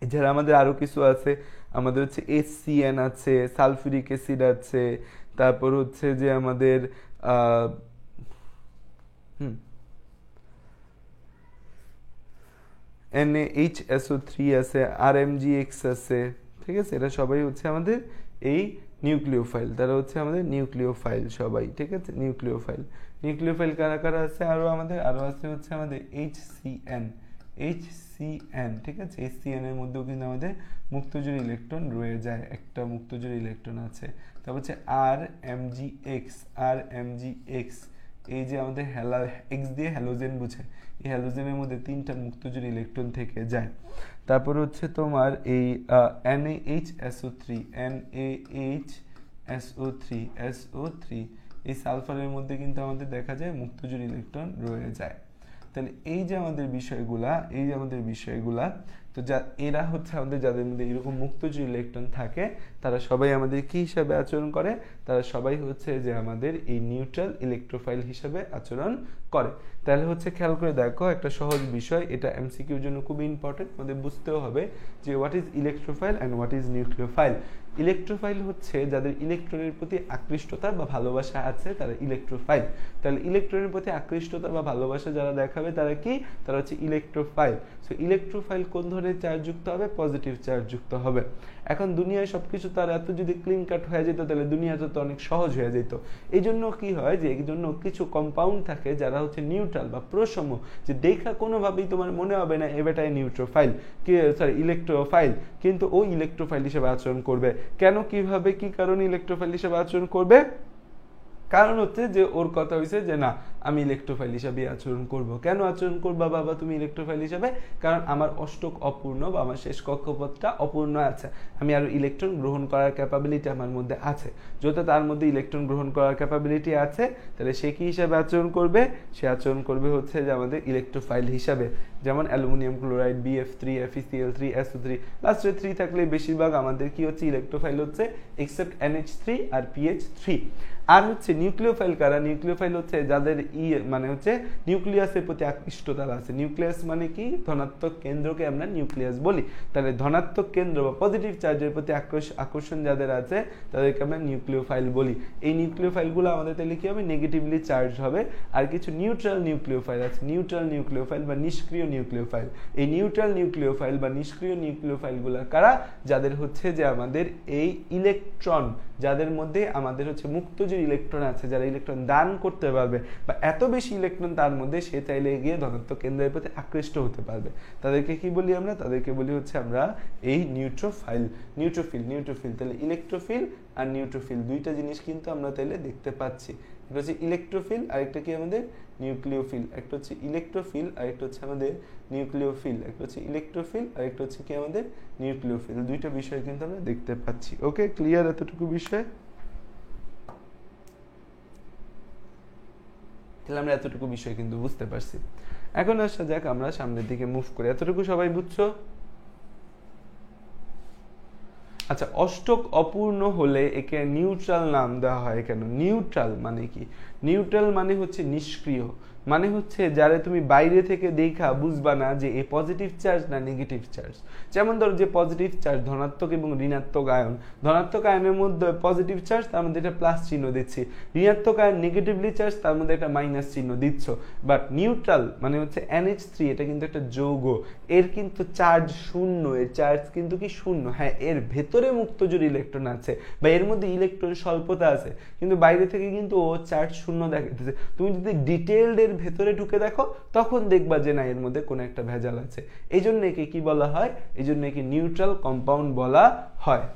এছাড়া আমাদের আরো কিছু আছে। আমাদের হচ্ছে HCN আছে, সালফিউরিক অ্যাসিড আছে, তারপর হচ্ছে যে আমাদের NaHSO3 আছে, RMGX আছে, ঠিক আছে, এটা সবাই হচ্ছে আমাদের এই নিউক্লিওফাইল, তারা হচ্ছে আমাদের নিউক্লিওফাইল সবাই, ঠিক আছে, নিউক্লিওফাইল। নিউক্লিওফাইল কারা কারা আছে আরো আছে হচ্ছে আমাদের HCN, ঠিক আছে, HCN এর মধ্যেও কিন্তু আমাদের মুক্তজোড় ইলেকট্রন রয়ে যায়, একটা মুক্তজোড় ইলেকট্রন আছে। তারপর হচ্ছে RMGX, এই যে আমাদের এক্স দিয়ে হ্যালোজেন বুঝে, এই হ্যালোজেনের মধ্যে 3টা মুক্তজোড় ইলেকট্রন থেকে যায়। তারপর হচ্ছে তোমার এই NaHSO3 এই সালফারের মধ্যে কিন্তু আমাদের দেখা যায় মুক্তজোড় ইলেকট্রন রয়ে যায়। তাহলে এই যে আমাদের বিষয়গুলা, তো এরা হচ্ছে আমাদের যাদের মধ্যে এরকম মুক্তজোড় ইলেকট্রন থাকে, তারা সবাই আমাদের কি হিসাবে আচরণ করে? তারা সবাই হচ্ছে যে আমাদের এই নিউট্রাল ইলেকট্রোফাইল হিসাবে আচরণ করে। তাহলে হচ্ছে খেয়াল করে দেখো, একটা সহজ বিষয়, এটা এমসিকিউর জন্য খুব ইম্পর্টেন্ট, আমাদের বুঝতেও হবে যে what is electrophile and what is nucleophile. Electrophile হচ্ছে যাদের ইলেকট্রনের প্রতি আকৃষ্টতা বা ভালোবাসা আছে, তারা ইলেকট্রোফাইল। তাহলে ইলেকট্রনের প্রতি আকৃষ্টতা বা ভালোবাসা যারা দেখাবে তারা কি? তারা হচ্ছে ইলেকট্রোফাইল। সো ইলেকট্রোফাইল কোন ধরনের চার্জ যুক্ত হবে? পজিটিভ চার্জ যুক্ত হবে। এখন দুনিয়ায় সবকিছু তার এত যদি ক্লিন কাট হয়ে যেত, তাহলে দুনিয়াটা তো অনেক সহজ হয়ে যেত। এই জন্য কি হয় যে এই জন্য কিছু কম্পাউন্ড থাকে যারা হচ্ছে নিউট্রাল বা প্রসম, যে দেখা কোনোভাবেই তোমার মনে হবে না এটাই নিউট্রোফাইল, ইলেকট্রোফাইল, কিন্তু ও ইলেকট্রোফাইল হিসেবে আচরণ করবে। কেন, কিভাবে, কি কারণে ইলেকট্রোফাইল হিসেবে আচরণ করবে? কারণ হচ্ছে যে ওর কথা হয়েছে যে না, আমি ইলেকট্রোফাইল হিসাবে আচরণ করব। কেন আচরণ করবা বাবা তুমি ইলেকট্রোফাইল হিসাবে? কারণ আমার অষ্টক অপূর্ণ বা আমার শেষ কক্ষপথটা অপূর্ণ আছে, আমি আরো ইলেকট্রন গ্রহণ করার ক্যাপাবিলিটি আমার মধ্যে আছে। যেহেতু তার মধ্যে ইলেকট্রন গ্রহণ করার ক্যাপাবিলিটি আছে, তাহলে সে কি হিসাবে আচরণ করবে? সে আচরণ করবে হচ্ছে যে আমাদের ইলেকট্রোফাইল হিসাবে। যেমন aluminium chloride, BF3, FeCl3, SO3, লাস্টে 3 থাকলে বেশিরভাগ আমাদের কি হচ্ছে? ইলেকট্রোফাইল হচ্ছে, এক্সেপ্ট NH3 আর PH3। আর হচ্ছে নিউক্লিওফাইল কারা? নিউক্লিওফাইল হচ্ছে যাদের মানে হচ্ছে নিউক্লিয়াসের প্রতি আকৃষ্টতা আছে। নিউক্লিয়াস মানে কি? ধনাত্মক কেন্দ্রকে আমরা নিউক্লিয়াস বলি। তাহলে ধনাত্মক কেন্দ্র বা পজিটিভ চার্জের প্রতি আকর্ষণ যাদের আছে তাদেরকে আমরা নিউক্লিওফাইল বলি। এই নিউক্লিওফাইলগুলো আমাদের তাহলে কি হবে? নেগেটিভলি চার্জ হবে। আর কিছু নিউট্রাল নিউক্লিওফাইল আছে, নিউট্রাল নিউক্লিওফাইল বা নিষ্ক্রিয় নিউক্লিওফাইল। এই নিউট্রাল নিউক্লিওফাইল বা নিষ্ক্রিয় নিউক্লিওফাইলগুলো কারা? যাদের হচ্ছে যে আমাদের এই ইলেকট্রন, যাদের মধ্যে আমাদের হচ্ছে মুক্ত যে ইলেকট্রন আছে, যারা ইলেকট্রন দান করতে পারবে বা এত বেশি ইলেকট্রন তার মধ্যে, সে চাইলে গিয়ে ধনাত্মক কেন্দ্রের প্রতি আকৃষ্ট হতে পারবে। তাদেরকে কি বলি আমরা? তাদেরকে বলি হচ্ছে আমরা এই নিউট্রোফিল। তাহলে ইলেকট্রোফিল আর নিউট্রোফিল দুইটা জিনিস কিন্তু আমরা তাইলে দেখতে পাচ্ছি। একটা হচ্ছে ইলেকট্রোফিল, আরেকটা কি আমাদের নিউক্লিওফিল। একটা হচ্ছে ইলেকট্রোফিল, আরেকটা হচ্ছে আমাদের নিউক্লিওফিল। একটা হচ্ছে ইলেকট্রোফিল, আরেকটা হচ্ছে কি আমাদের নিউক্লিওফিল। দুইটা বিষয় কিন্তু আমরা দেখতে পাচ্ছি। ওকে, ক্লিয়ার এতটুকু বিষয়? তাহলে আমরা এতটুকু বিষয় কিন্তু বুঝতে পারছি। এখন আসা যাক আমরা সামনের দিকে মুভ করি। এতটুকু সবাই বুঝছো? আচ্ছা, অষ্টক অপূর্ণ হলে একে নিউট্রাল নাম দেওয়া হয় কেন? নিউট্রাল মানে কি? নিউট্রাল মানে হচ্ছে নিষ্ক্রিয়, মানে হচ্ছে যারা তুমি বাইরে থেকে দেখা বুঝবা না যে এ পজিটিভ চার্জ না নেগেটিভ চার্জ। যেমন ধরো যে পজিটিভ চার্জ, ধনাত্মক এবং ঋণাত্মক আয়ন, ধনাত্মক আয়নের মধ্যে পজিটিভ চার্জ, তার মধ্যে একটা প্লাস চিহ্ন দিচ্ছি। ঋণাত্মক আয়ন নেগেটিভলি চার্জ, তার মধ্যে একটা মাইনাস চিহ্ন দিচ্ছ। বাট নিউট্রাল মানে হচ্ছে NH3, এটা কিন্তু একটা যৌগ, এর কিন্তু চার্জ শূন্য, এর চার্জ কিন্তু কি শূন্য। হ্যাঁ, এর ভেতরে মুক্তজোড় ইলেকট্রন আছে বা এর মধ্যে ইলেকট্রন স্বল্পতা আছে, কিন্তু বাইরে থেকে কিন্তু ও চার্জ শূন্য দেখাইতেছে। তুমি যদি ডিটেইলড এর ভেতরে ঢুকে দেখো, তখন দেখবা যে না, এর মধ্যে কোনো একটা ভেজাল আছে। এই জন্য একে কি বলা হয়? এই জন্য একে নিউট্রাল কম্পাউন্ড বলা হয়।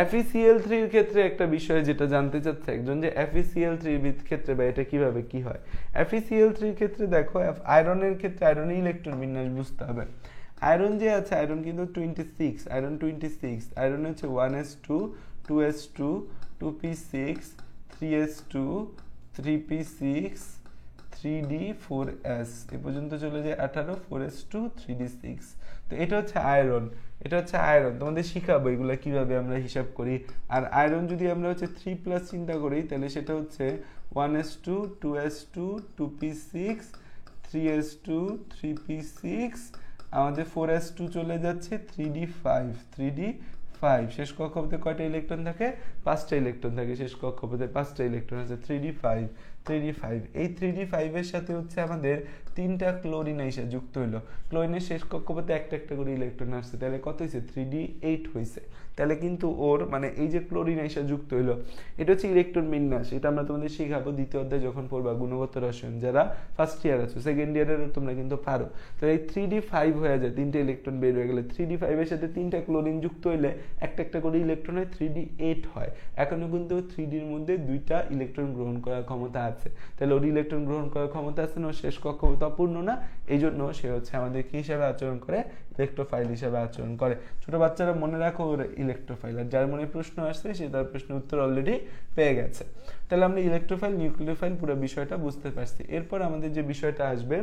FeCl3 এর ক্ষেত্রে একটা বিষয় যেটা জানতে চাচ্ছে একজন, যে FeCl3 এর ক্ষেত্রে বা এটা কিভাবে কি হয়। FeCl3 এর ক্ষেত্রে দেখো, আয়রনের ক্ষেত্রে আয়রনের ইলেকট্রন বিন্যাস বুঝতে হবে। আয়রন যে আছে, আয়রন কিন্তু 26, আয়রন 26, আয়রন হচ্ছে 1s2 2s2 2p6 3s2 3p6 3d4s, এ পর্যন্ত চলে যায় 18 4s2 3d6। তো এটা হচ্ছে আয়রন, এটা হচ্ছে আয়রন। তোমাদের শিখাবো এগুলা কিভাবে আমরা হিসাব করি। আর আয়রন যদি আমরা হচ্ছে 3+ চিন্তা করি, তাহলে সেটা হচ্ছে 1s2 2s2 2p6 3s2 3p6 আমাদের 4s2 চলে যাচ্ছে 3d5 শেষ কক্ষপথে কয়টা ইলেকট্রন থাকে? 5টা ইলেকট্রন থাকে শেষ কক্ষপথে, 5টা ইলেকট্রন আছে 3d5 এই 3d5 এর সাথে হচ্ছে আমাদের 3টা ক্লোরিন এসে যুক্ত হইলো। ক্লোরিনের শেষ কক্ষপথে একটা একটা করে ইলেকট্রন আসছে, তাহলে কত হয়েছে? 3d8 হয়েছে। তাহলে কিন্তু ওর মানে এই যে ক্লোরিন এসে যুক্ত হইলো, এটা হচ্ছে ইলেকট্রন বিন্যাস। এটা আমরা তোমাদের শেখাবো দ্বিতীয় অধ্যায় যখন পড়বা গুণগত রসায়ন, যারা ফার্স্ট ইয়ার আছো। সেকেন্ড ইয়ারেরও তোমরা কিন্তু পারো। তো এই 3d5 হয়ে যায়, 3টে ইলেকট্রন বের হয়ে গেলে 3d5 এর সাথে 3টা ক্লোরিন যুক্ত হইলে একটা একটা করে ইলেকট্রন হয়, 3d8 হয়। এখনো কিন্তু 3dর মধ্যে 2টা ইলেকট্রন গ্রহণ করার ক্ষমতা আছে। তাহলে ওর ইলেকট্রন গ্রহণ করার ক্ষমতা আছে না, শেষ কক্ষপথ অপূর্ণ না, এই জন্য সে হচ্ছে আমাদের কি হিসাবে আচরণ করে? ইলেকট্রোফাইল হিসাবে আচরণ করে। ছোট বাচ্চারা মনে রাখো ওর ইলেকট্রোফাইল, আর যার মনে প্রশ্ন আসছে সে তার প্রশ্নের উত্তর অলরেডি পেয়ে গেছে। তাহলে আমরা ইলেকট্রোফাইল নিউক্লিওফাইল পুরো বিষয়টা বুঝতে পারছি। এরপর আমাদের যে বিষয়টা আসবে,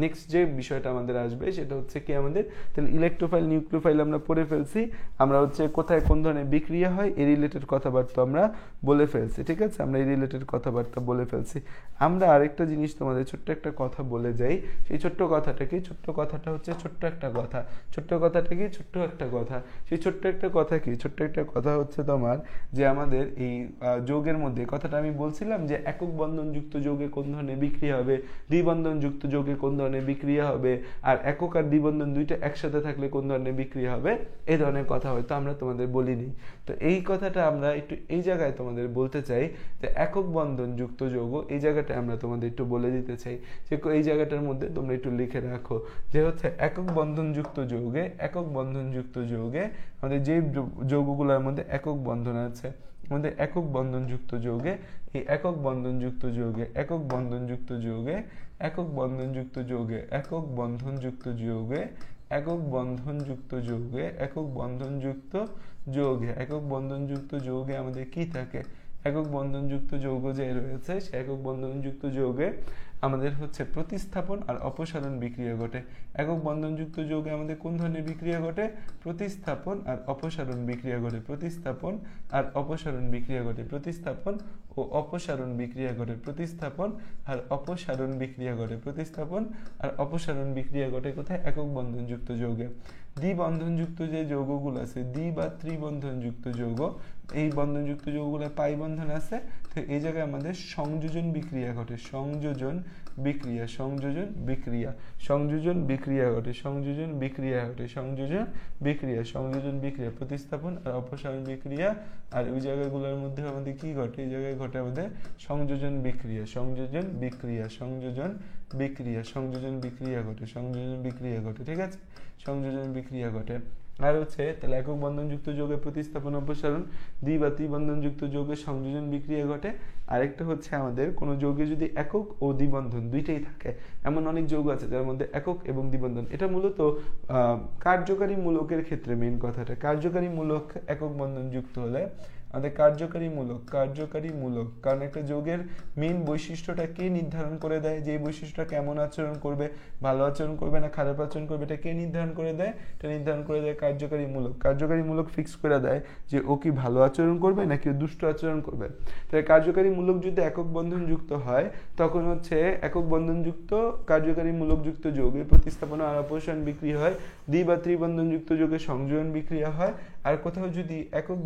নেক্সট যে বিষয়টা আমাদের আসবে সেটা হচ্ছে কি আমাদের, তাহলে ইলেকট্রোফাইল নিউক্লিওফাইল আমরা পড়ে ফেলছি। আমরা হচ্ছে কোথায় কোন ধরনের বিক্রিয়া হয় এই রিলেটেড কথাবার্তা আমরা বলে ফেলছি, ঠিক আছে? আমরা এই রিলেটেড কথাবার্তা বলে ফেলছি। আমরা আরেকটা জিনিস তোমাদের ছোট্ট একটা কথা বলে যাই। সেই ছোট্ট কথাটা কি? ছোট্ট কথাটা হচ্ছে ছোট্ট একটা কথা। ছোট্ট কথাটা কি? ছোট্ট একটা কথা। সেই ছোট্ট একটা কথা কি? ছোট্ট একটা কথা হচ্ছে তোমার যে আমাদের এই যৌগের মধ্যে, কথাটা আমি বলছিলাম যে একক বন্ধনযুক্ত যৌগে কোন ধরনের বিক্রিয়া হবে, দ্বিবন্ধনযুক্ত যৌগে কোন ধরনের বিক্রিয়া হবে, আর একক আর দ্বিবন্ধন দুইটা একসাথে থাকলে কোন ধরনের বিক্রিয়া হবে, এই ধরনের কথা হয়তো আমরা তোমাদের বলিনি। তো এই কথাটা আমরা একটু এই জায়গায় তোমাদের বলতে চাই যে একক বন্ধনযুক্ত যৌগ, এই জায়গাটা আমরা তোমাদের একটু বলে দিতে চাই যে এই জায়গাটার মধ্যে তোমরা একটু লিখে রাখো যে হচ্ছে একক বন্ধনযুক্ত যৌগে আমাদের যে যৌগগুলোর মধ্যে একক বন্ধন আছে, আমাদের একক বন্ধনযুক্ত যৌগে, এই একক বন্ধনযুক্ত যৌগে আমাদের কি থাকে? একক বন্ধনযুক্ত যৌগ যে রয়েছে সে একক বন্ধনযুক্ত যৌগে আমাদের হচ্ছে প্রতিস্থাপন আর অপসারণ বিক্রিয়া ঘটে। একক বন্ধনযুক্ত যৌগে আমাদের কোন ধরনের বিক্রিয়া ঘটে? প্রতিস্থাপন আর অপসারণ বিক্রিয়া ঘটে। প্রতিস্থাপন আর অপসারণ বিক্রিয়া ঘটে। প্রতিস্থাপন ও অপসারণ বিক্রিয়া ঘটে। প্রতিস্থাপন আর অপসারণ বিক্রিয়া ঘটে। প্রতিস্থাপন আর অপসারণ বিক্রিয়া ঘটে কোথায়? একক বন্ধনযুক্ত যৌগে। দ্বিবন্ধনযুক্ত যে যৌগগুলো আছে, দ্বি বা ত্রিবন্ধনযুক্ত যৌগ, এই বন্ধনযুক্ত যৌগগুলো পাই বন্ধন আছে, তো এই জায়গায় আমাদের সংযোজন বিক্রিয়া ঘটে। সংযোজন বিক্রিয়া প্রতিস্থাপন আর অপসারণ বিক্রিয়া। আর ওই জায়গাগুলোর মধ্যে আমাদের কি ঘটে? এই জায়গায় ঘটে আমাদের সংযোজন বিক্রিয়া ঘটে, ঠিক আছে? সংযোজন বিক্রিয়া ঘটে। আর হচ্ছে তাহলে একক বন্ধনযুক্ত যৌগে প্রতিস্থাপন অপসারণ, দ্বি বা ত্রিবন্ধনযুক্ত যৌগে সংযোজন বিক্রিয়া ঘটে। আরেকটা হচ্ছে আমাদের কোনো যৌগে যদি একক ও দ্বিবন্ধন দুইটাই থাকে, এমন অনেক যৌগ আছে যার মধ্যে একক এবং দ্বিবন্ধন। এটা মূলত কার্যকারী মূলকের ক্ষেত্রে মেইন কথাটা, কার্যকারী মূলক একক বন্ধনযুক্ত হলে আমাদের কার্যকারী মূলক, কারণ একটা যৌগের মেইন বৈশিষ্ট্যটা কে নির্ধারণ করে দেয়? যে বৈশিষ্ট্যটা কেমন আচরণ করবে, ভালো আচরণ করবে না খারাপ আচরণ করবে, এটা কে নির্ধারণ করে দেয়? এটা নির্ধারণ করে দেয় কার্যকারী মূলক। কার্যকারী মূলক ফিক্স করে দেয় যে ও কি ভালো আচরণ করবে নাকি ও দুষ্ট আচরণ করবে। তাহলে কার্যকারী মূলক যদি একক বন্ধনযুক্ত হয়, তখন হচ্ছে একক বন্ধনযুক্ত কার্যকারী মূলকযুক্ত যৌগে প্রতিস্থাপন আর অপসারণ বিক্রিয়া হয়, দ্বি বা ত্রিবন্ধনযুক্ত যৌগে সংযোজন বিক্রিয়া হয়। আর কোথাও যদি একক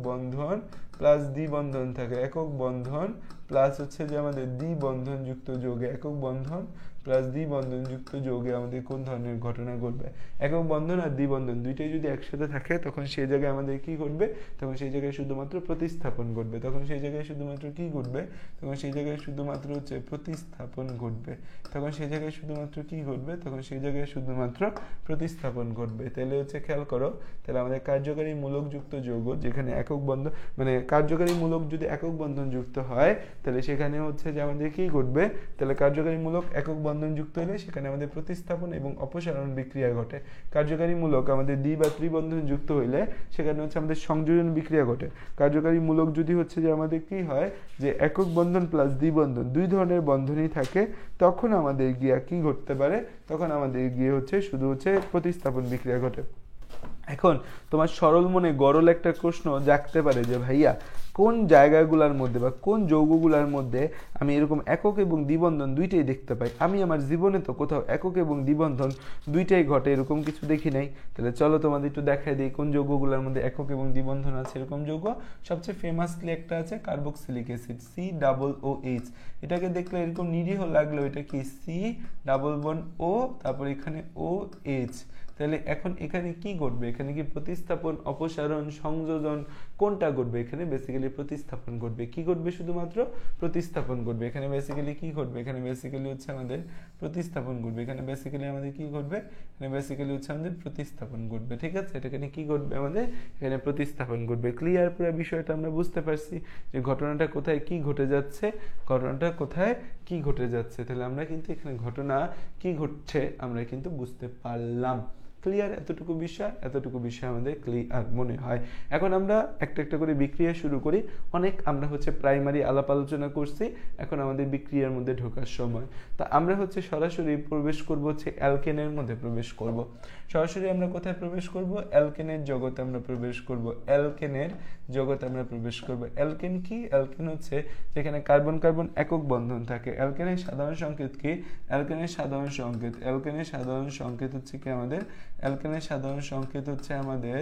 বন্ধন প্লাস দ্বিবন্ধন থাকে, একক বন্ধন প্লাস হচ্ছে যে আমাদের দ্বিবন্ধনযুক্ত যৌগে, একক বন্ধন প্লাস দ্বিবন্ধনযুক্ত যৌগে আমাদের কোন ধরনের ঘটনা ঘটবে? একক বন্ধন আর দ্বিবন্ধন দুইটাই যদি একসাথে থাকে, তখন সেই জায়গায় আমাদের কি ঘটবে? তখন সেই জায়গায় শুধুমাত্র প্রতিস্থাপন ঘটবে। তখন সেই জায়গায় শুধুমাত্র প্রতিস্থাপন ঘটবে। তাহলে হচ্ছে খেয়াল করো, তাহলে আমাদের কার্যকারী মূলকযুক্ত যৌগ যেখানে একক বন্ধন, মানে কার্যকারী মূলক যদি একক বন্ধন যুক্ত হয়, তাহলে সেখানে হচ্ছে যে আমাদের কি ঘটবে? তাহলে কার্যকারী মূলক একক বন্ধন যুক্ত হলে সেখানে আমাদের প্রতিস্থাপন এবং অপসারণ বিক্রিয়া ঘটে। কার্যকারী মূলক আমাদের দ্বি বা ত্রিবন্ধন যুক্ত হইলে সেখানে হচ্ছে আমাদের সংযোজন বিক্রিয়া ঘটে। কার্যকারী মূলক যদি হচ্ছে যে আমাদের কি হয়, যে একক বন্ধন প্লাস দ্বিবন্ধন দুই ধরনের বন্ধনই থাকে, তখন আমাদের গিয়া কি ঘটতে পারে? তখন আমাদের গিয়ে হচ্ছে শুধু হচ্ছে প্রতিস্থাপন বিক্রিয়া ঘটে। এখন তোমার সরল মনে গরল একটা প্রশ্ন জাগতে পারে যে ভাইয়া কোন জায়গাগুলোর মধ্যে বা কোন যৌগগুলোর মধ্যে আমি এরকম একক এবং দ্বিবন্ধন দুইটাই দেখতে পাই? আমি আমার জীবনে তো কোথাও একক এবং দ্বিবন্ধন দুইটাই ঘটে এরকম কিছু দেখি নাই। তাহলে চলো তোমাদের একটু দেখাই দিই কোন যৌগগুলোর মধ্যে একক এবং দ্বিবন্ধন আছে এরকম যৌগ। সবচেয়ে ফেমাসলি একটা আছে কার্বক্সিলিক অ্যাসিড, COOH। এটাকে দেখলে এরকম নিরীহ লাগলো, এটা কি C≡O, তারপর এখানে OH। তাহলে এখন এখানে কি ঘটবে? এখানে কি প্রতিস্থাপন, অপসারণ, সংযোজন কোনটা ঘটবে? এখানে বেসিক্যালি প্রতিস্থাপন ঘটবে। কি ঘটবে? শুধুমাত্র প্রতিস্থাপন ঘটবে। এখানে বেসিক্যালি কি ঘটবে? এখানে বেসিক্যালি হচ্ছে আমাদের প্রতিস্থাপন ঘটবে। এখানে বেসিক্যালি আমাদের কি ঘটবে? এখানে বেসিক্যালি হচ্ছে আমাদের প্রতিস্থাপন ঘটবে। ঠিক আছে, এটা এখানে কি ঘটবে? আমাদের এখানে প্রতিস্থাপন ঘটবে। ক্লিয়ার পুরো বিষয়টা আমরা বুঝতে পারছি যে ঘটনাটা কোথায় কি ঘটে যাচ্ছে, ঘটনাটা কোথায় কি ঘটে যাচ্ছে। তাহলে আমরা কিন্তু এখানে ঘটনা কি ঘটছে আমরা কিন্তু বুঝতে পারলাম। ক্লিয়ার? এতটুকু বিষয় আমাদের ক্লিয়ার মনে হয়। এখন আমরা একটা একটা করে বিক্রিয়া শুরু করি। অনেক আমরা হচ্ছে প্রাইমারি আলাপ আলোচনা করছি, এখন আমাদের বিক্রিয়ার মধ্যে ঢোকার সময়। তা আমরা হচ্ছে সরাসরি প্রবেশ করব হচ্ছে অ্যালকেনের মধ্যে প্রবেশ করব। সরাসরি আমরা কোথায় প্রবেশ করব? অ্যালকেনের জগতে আমরা প্রবেশ করব। অ্যালকেনের জগতে আমরা প্রবেশ করব। অ্যালকেন কি? অ্যালকেন হচ্ছে যেখানে কার্বন কার্বন একক বন্ধন থাকে। অ্যালকেনের সাধারণ সংকেত কি? অ্যালকেনের সাধারণ সংকেত হচ্ছে কি আমাদের? অ্যালকেনের সাধারণ সংকেত হচ্ছে আমাদের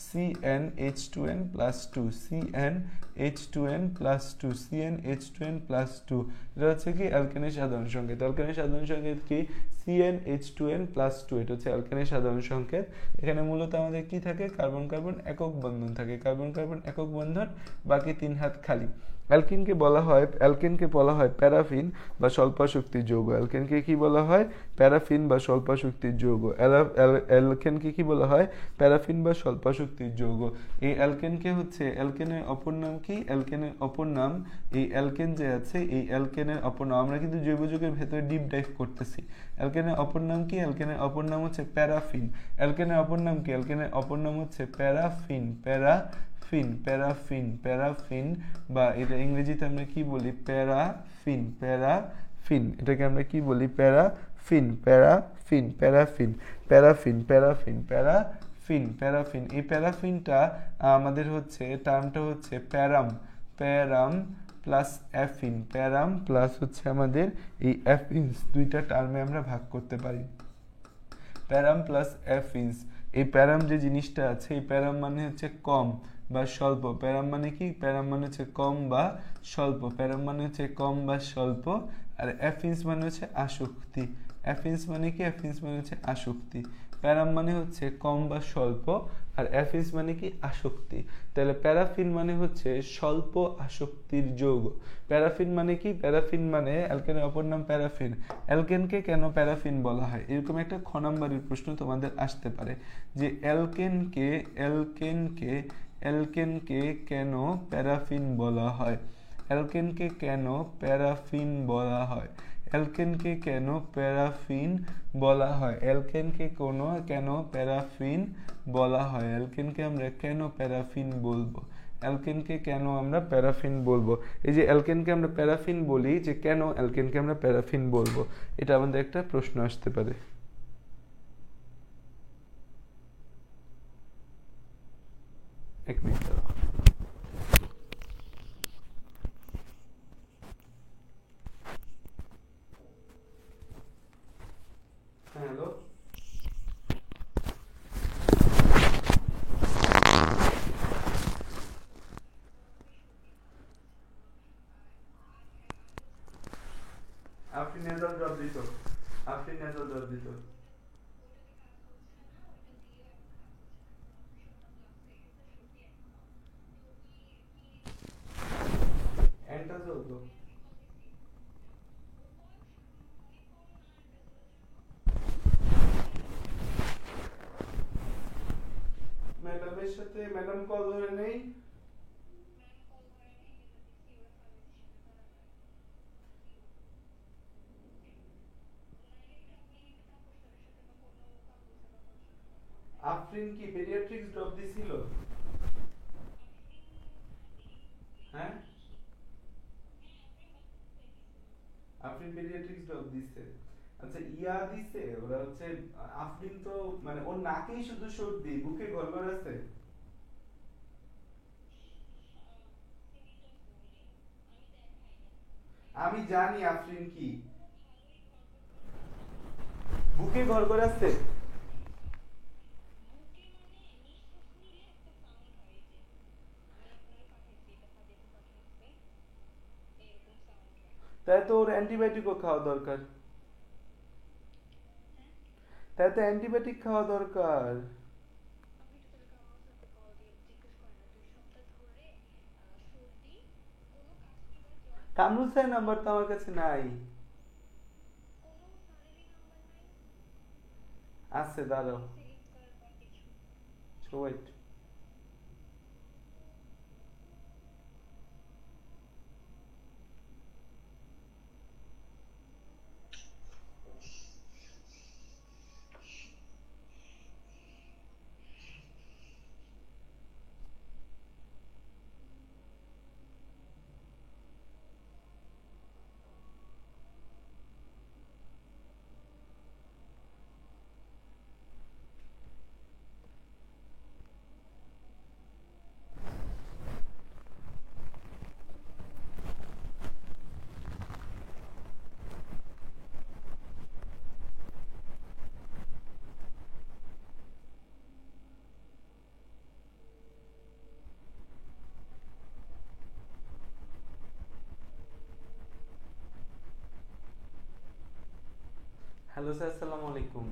CnH2n+2, CnH2n+2। এটা হচ্ছে কি অ্যালকেনের সাধারণ সংকেত। অ্যালকেনের সাধারণ সংকেত কি? CnH2n+2। এটা হচ্ছে অ্যালকেনের সাধারণ সংকেত। এখানে মূলত আমাদের কি থাকে? কার্বন কার্বন একক বন্ধন থাকে। কার্বন কার্বন একক বন্ধন, বাকি 3 হাত খালি। অ্যালকেনকে বলা হয় প্যারাফিন বা স্বল্পাশক্তির যৌগ। অ্যালকেনকে কি বলা হয়? প্যারাফিন বা স্বল্পাশক্তির যৌগ। অ্যালকেনকে কি বলা হয়? প্যারাফিন বা স্বল্পাশক্তির যৌগ। এই অ্যালকেনকে হচ্ছে, অ্যালকেনের অপর নাম কি? অ্যালকেনের অপর নাম, এই অ্যালকেন যে আছে এই অ্যালকেনের অপর নাম, আমরা কিন্তু জৈব যৌগের ভেতরে ডিপ ডাইভ করতেছি। অ্যালকেনের অপর নাম কি? অ্যালকেনের অপর নাম হচ্ছে প্যারাফিন। অ্যালকেনের অপর নাম কি? অ্যালকেনের অপর নাম হচ্ছে প্যারাফিন। প্যারাফিন বা এটা ইংরেজিতে আমরা কি বলি? প্যারাফিন। এটাকে আমরা কি বলি? প্যারাফিন। এই প্যারাফিনটা আমাদের হচ্ছে টার্মটা হচ্ছে প্যারাম প্লাস অ্যাফিন। প্যারাম প্লাস হচ্ছে আমাদের এই অ্যাফিনস, দুইটা টার্মে আমরা ভাগ করতে পারি। প্যারাম প্লাস অ্যাফিনস। এই প্যারাম যে জিনিসটা আছে, এই প্যারাম মানে হচ্ছে কম বা স্বল্প। প্যারাম মানে কি? প্যারাম মানে হচ্ছে কম বা স্বল্প। প্যারাম মানে হচ্ছে কম বা স্বল্প। আর অ্যাফিনস মানে হচ্ছে আসক্তি। অ্যাফিনস মানে কি? অ্যাফিনস মানে হচ্ছে আসক্তি। প্যারাম মানে হচ্ছে কম বা স্বল্প, আর অ্যাফিনস মানে কি? আসক্তি। তাহলে প্যারাফিন মানে হচ্ছে স্বল্প আসক্তির যৌগ। প্যারাফিন মানে কি? প্যারাফিন মানে অ্যালকেনের অপর নাম প্যারাফিন। অ্যালকেনকে কেন প্যারাফিন বলা হয়? এরকম একটা খ নাম্বারের প্রশ্ন তোমাদের আসতে পারে যে অ্যালকেনকে কেন প্যারাফিন বলা হয়? অ্যালকেনকে কেন প্যারাফিন বলা হয়? অ্যালকেনকে কেন প্যারাফিন বলা হয়? অ্যালকেনকে কেন প্যারাফিন বলা হয়? অ্যালকেনকে আমরা কেন প্যারাফিন বলবো? অ্যালকেনকে কেন আমরা প্যারাফিন বলবো? এই যে অ্যালকেনকে আমরা প্যারাফিন বলি, যে কেন অ্যালকেনকে আমরা প্যারাফিন বলবো, এটা আমাদের একটা প্রশ্ন আসতে পারে। এক মিনিট। হ্যালো, আপনি নেজাল জব দিত, অ্যান্টাজল তো। ম্যাডামের সাথে, ম্যাডাম কল ধরে নেই। আফরিন কি পেডিয়াট্রিক্স ড্রপ দিছিল? হ্যাঁ, আফরিন পেডিয়াট্রিক্স ড্রপ দিছে। আচ্ছা, ইয়া দিছে ওরা হচ্ছে, আফরিন তো মানে ওর নাকেই শুধু সর্দি, বুকে গলগল আছে। আমি জানি আফরিন কি বুকে ঘর করে আছে। তাই তো ওর অ্যান্টিবায়োটিকও খাওয়া দরকার। তাই তো অ্যান্টিবায়োটিক খাওয়া দরকার। কামরুল স্যার নাম্বার তো আমার কাছে নাই। আছে, দাঁড়াও। ওয়েট। হ্যালো স্যার, আসসালামু আলাইকুম।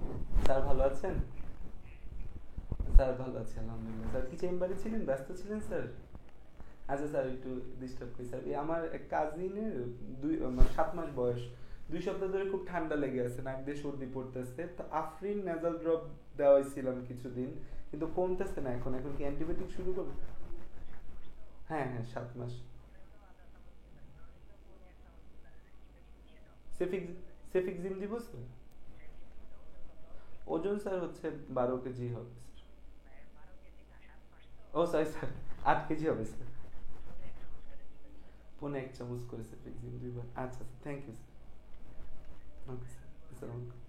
স্যার ভালো আছেন? স্যার ভালো আছি আলহামদুলিল্লাহ। স্যার কি চেম্বারে ছিলেন, ব্যস্ত ছিলেন স্যার? আচ্ছা স্যার, একটু ডিস্টার্ব করি স্যার। এই আমার এক কাজিনের 7 মাস বয়স, 2 সপ্তাহ ধরে খুব ঠান্ডা লেগে আছে, নাক দিয়ে সর্দি পড়তেছে। তো আফরিন নেজাল ড্রপ দেওয়াইছিলাম কিছুদিন, কিন্তু কমতেছে না। এখন এখন কি অ্যান্টিবায়োটিক শুরু করব? হ্যাঁ হ্যাঁ, 7 মাস। সেফিক সেফিক্সিম দিব স্যার? ওজন স্যার হচ্ছে 12 কেজি হবে স্যার। ও সরি স্যার, 8 কেজি হবে স্যার। 1.25 চামচ করে সেফিক্সিম 2 বার। আচ্ছা sir, thank you sir. Okay sir, আসসালামু আলাইকুম।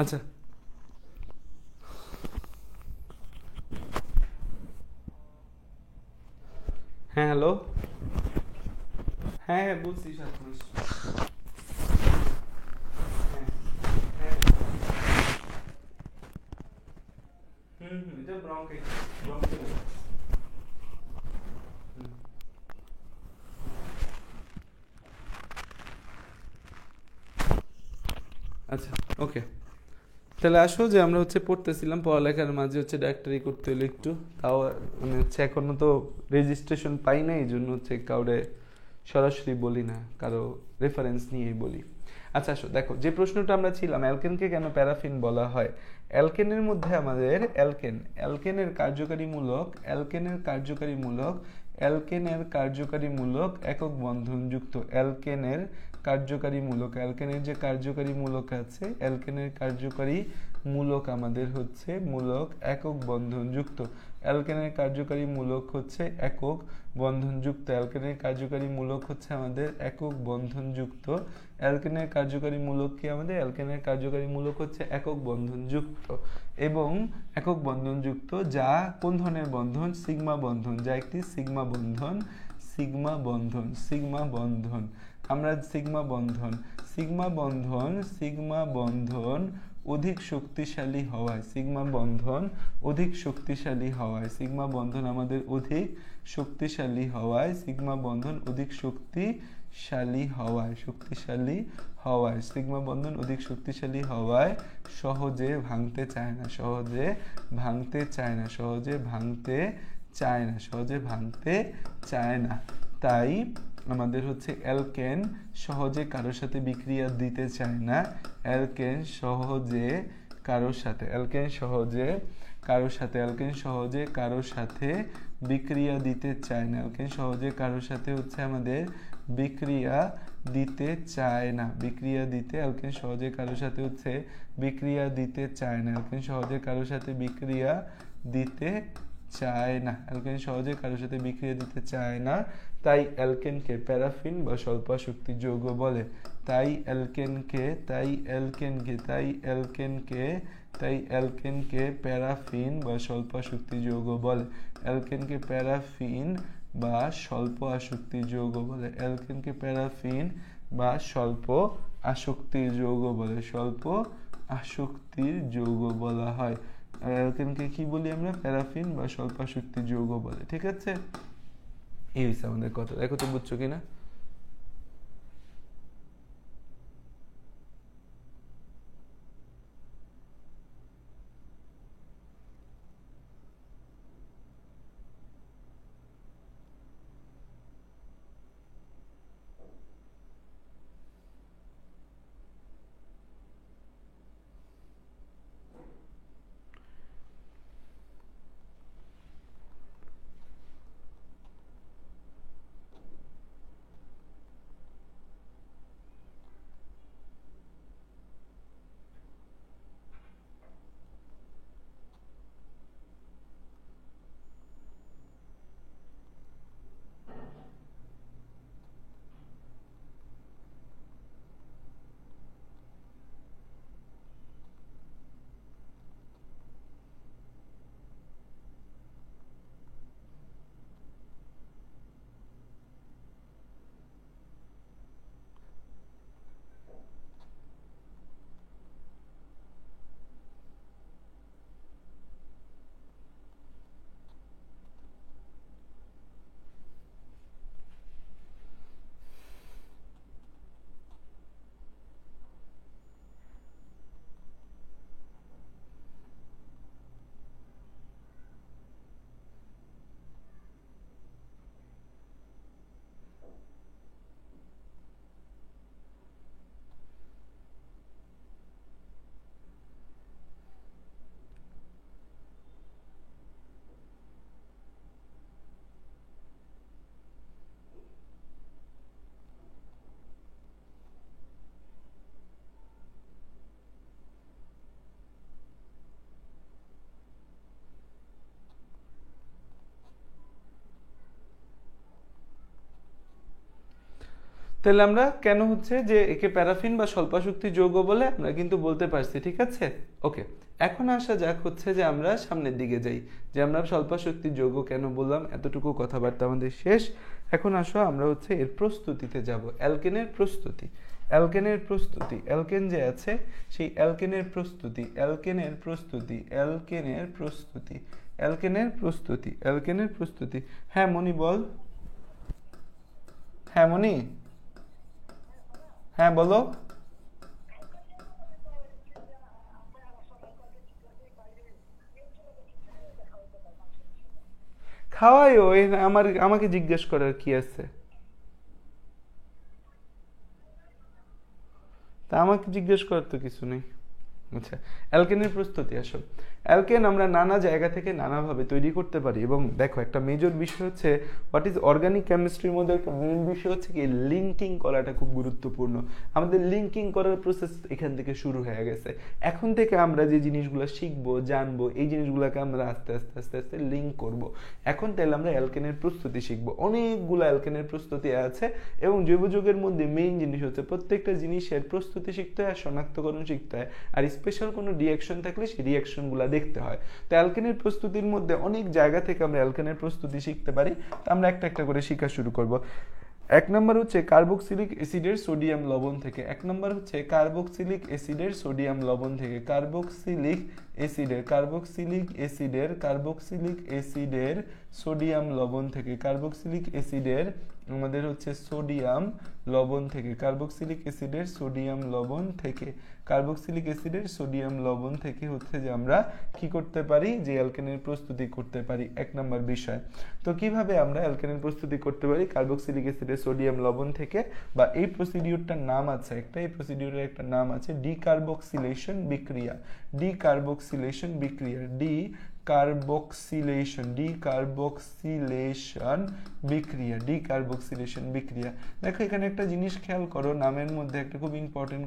আচ্ছা। হ্যাঁ হ্যালো। হ্যাঁ হ্যাঁ, বলছি 7 মাস। হ্যাঁ হ্যাঁ। এটা ব্রঙ্কাইটিস, ব্রঙ্কিয়াল। হুম। আচ্ছা, ওকে। তাহলে আসো, যে আমরা হচ্ছে পড়তেছিলাম, পড়ালেখার মাঝে হচ্ছে ডাক্তারি করতে হলো একটু, তাও মানে হচ্ছে এখনো তো রেজিস্ট্রেশন পাই না, এই জন্য হচ্ছে কাউরে সরাসরি বলি না, কারো রেফারেন্স নিয়েই বলি। আচ্ছা আসো, দেখো যে প্রশ্নটা আমরা ছিলাম, অ্যালকেনকে কেন প্যারাফিন বলা হয়। অ্যালকেনের মধ্যে আমাদের অ্যালকেনের কার্যকারীমূলক, অ্যালকেনের কার্যকারীমূলক একক বন্ধনযুক্ত, অ্যালকেনের যে কার্যকারী মূলক আছে, অ্যালকেনের কার্যকারী মূলক আমাদের হচ্ছে মূলক একক বন্ধনযুক্ত। অ্যালকেনের কার্যকারী মূলক হচ্ছে একক বন্ধনযুক্ত। অ্যালকেনের কার্যকারী মূলক হচ্ছে আমাদের একক বন্ধনযুক্ত। অ্যালকেনের কার্যকারী মূলক কি আমাদের? অ্যালকেনের কার্যকারী মূলক হচ্ছে একক বন্ধনযুক্ত, এবং একক বন্ধনযুক্ত যা কোন ধরনের বন্ধন? সিগমা বন্ধন, যা একটি সিগমা বন্ধন। আমরা সিগমা বন্ধন অধিক শক্তিশালী হওয়ায়, সিগমা বন্ধন আমাদের অধিক শক্তিশালী হওয়ায়, সিগমা বন্ধন অধিক শক্তিশালী হওয়ায় সহজে ভাঙতে চায় না, সহজে ভাঙতে চায় না। তাই আমাদের হচ্ছে অ্যালকেন সহজে কারোর সাথে বিক্রিয়া দিতে চায় না। অ্যালকেন সহজে কারোর সাথে, অ্যালকেন সহজে কারোর সাথে, অ্যালকেন সহজে কারোর সাথে বিক্রিয়া দিতে চায় না। অ্যালকেন সহজে কারোর সাথে হচ্ছে আমাদের বিক্রিয়া দিতে চায় না। বিক্রিয়া দিতে, অ্যালকেন সহজে কারোর সাথে হচ্ছে বিক্রিয়া দিতে চায় না। অ্যালকেন সহজে কারোর সাথে বিক্রিয়া দিতে চায় না। অ্যালকেন সহজে কারোর সাথে বিক্রিয়া দিতে চায় না। তাই অ্যালকেনকে প্যারাফিন বা স্বল্প আসক্তি যৌগ বলে। তাই অ্যালকেনকে প্যারাফিন বা স্বল্প আসক্তি যৌগ বলে। অ্যালকেনকে প্যারাফিন বা স্বল্প আসক্তি যৌগ বলে। অ্যালকেনকে প্যারাফিন বা স্বল্প আসক্তির যৌগ বলে। স্বল্প আসক্তির যৌগ বলা হয়। আর অ্যালকেনকে কি বলি আমরা? প্যারাফিন বা স্বল্প আসক্তির যৌগ বলে। ঠিক আছে, এই হচ্ছে আমাদের কথা। দেখো তো বুঝছো কিনা। তাহলে আমরা কেন হচ্ছে যে একে প্যারাফিন বা স্বল্পাশক্তি যৌগ বলে আমরা কিন্তু বলতে পারছি। ঠিক আছে, ওকে। এখন আসা যাক হচ্ছে যে আমরা সামনের দিকে যাই, যে আমরা স্বল্পাশক্তি যৌগ কেন বললাম, এতটুকু কথাবার্তা আমাদের শেষ। এখন আসো আমরা হচ্ছে এর প্রস্তুতিতে যাব। অ্যালকেনের প্রস্তুতি, অ্যালকেনের প্রস্তুতি, অ্যালকেন যে আছে সেই অ্যালকেনের প্রস্তুতি, অ্যালকেনের প্রস্তুতি, অ্যালকেনের প্রস্তুতি, অ্যালকেনের প্রস্তুতি, অ্যালকেনের প্রস্তুতি। হ্যাঁ মনি বল। হ্যাঁ মনি, হ্যাঁ বলো। খাওয়াইও, আমাকে জিজ্ঞেস করার কি আছে? তা আমাকে জিজ্ঞেস করার তো কিছু নেই। আচ্ছা, অ্যালকেনের প্রস্তুতি আসো। অ্যালকেন আমরা নানা জায়গা থেকে নানাভাবে তৈরি করতে পারি। এবং দেখো একটা মেজর বিষয় হচ্ছে হোয়াট ইজ অর্গানিক কেমিস্ট্রির মধ্যে একটা মেন বিষয় হচ্ছে কি লিঙ্কিং করাটা খুব গুরুত্বপূর্ণ। আমাদের লিঙ্কিং করার প্রসেস এখান থেকে শুরু হয়ে গেছে। এখন থেকে আমরা যে জিনিসগুলো শিখবো, জানবো, এই জিনিসগুলোকে আমরা আস্তে আস্তে আস্তে আস্তে লিঙ্ক করব। এখন তাহলে আমরা অ্যালকেনের প্রস্তুতি শিখবো। অনেকগুলো অ্যালকেনের প্রস্তুতি আছে এবং জৈব যৌগের মধ্যে মেইন জিনিস হচ্ছে প্রত্যেকটা জিনিসের প্রস্তুতি শিখতে হয়, শনাক্তকরণ শিখতে হয়, আর স্পেশাল কোনো রিঅ্যাকশন থাকলে সেই রিঅ্যাকশনগুলো দেখতে হয়। তো অ্যালকেনের প্রস্তুতির মধ্যে অনেক জায়গা থেকে আমরা অ্যালকেনের প্রস্তুতি শিখতে পারি। তো আমরা একটা একটা করে শেখা শুরু করব। এক নম্বর হচ্ছে কার্বক্সিলিক অ্যাসিডের সোডিয়াম লবণ থেকে। এক নম্বর হচ্ছে কার্বক্সিলিক অ্যাসিডের সোডিয়াম লবণ থেকে। কার্বক্সিলিক অ্যাসিডের কার্বক্সিলিক অ্যাসিডের সোডিয়াম লবণ থেকে কার্বক্সিলিক অ্যাসিডের আমাদের হচ্ছে সোডিয়াম লবণ থেকে কার্বক্সিলিক অ্যাসিডের সোডিয়াম লবণ থেকে কার্বক্সিলিক অ্যাসিডের সোডিয়াম লবণ থেকে হচ্ছে যে আমরা কি করতে পারি যে অ্যালকেনের প্রস্তুতি করতে পারি 1 নম্বর বিষয়। তো কিভাবে আমরা অ্যালকেনের প্রস্তুতি করতে পারি কার্বক্সিলিক অ্যাসিডের সোডিয়াম লবণ থেকে, বা এই প্রসিডিউরটার নাম আছে এই প্রসিডিউরের একটা নাম আছে ডিকার্বক্সিলেশন বিক্রিয়া। ডিকার্বক্সিলেশন বিক্রিয়া দেখো এখানে একটা জিনিস খেয়াল করো, নামের মধ্যে একটা খুব ইম্পর্টেন্ট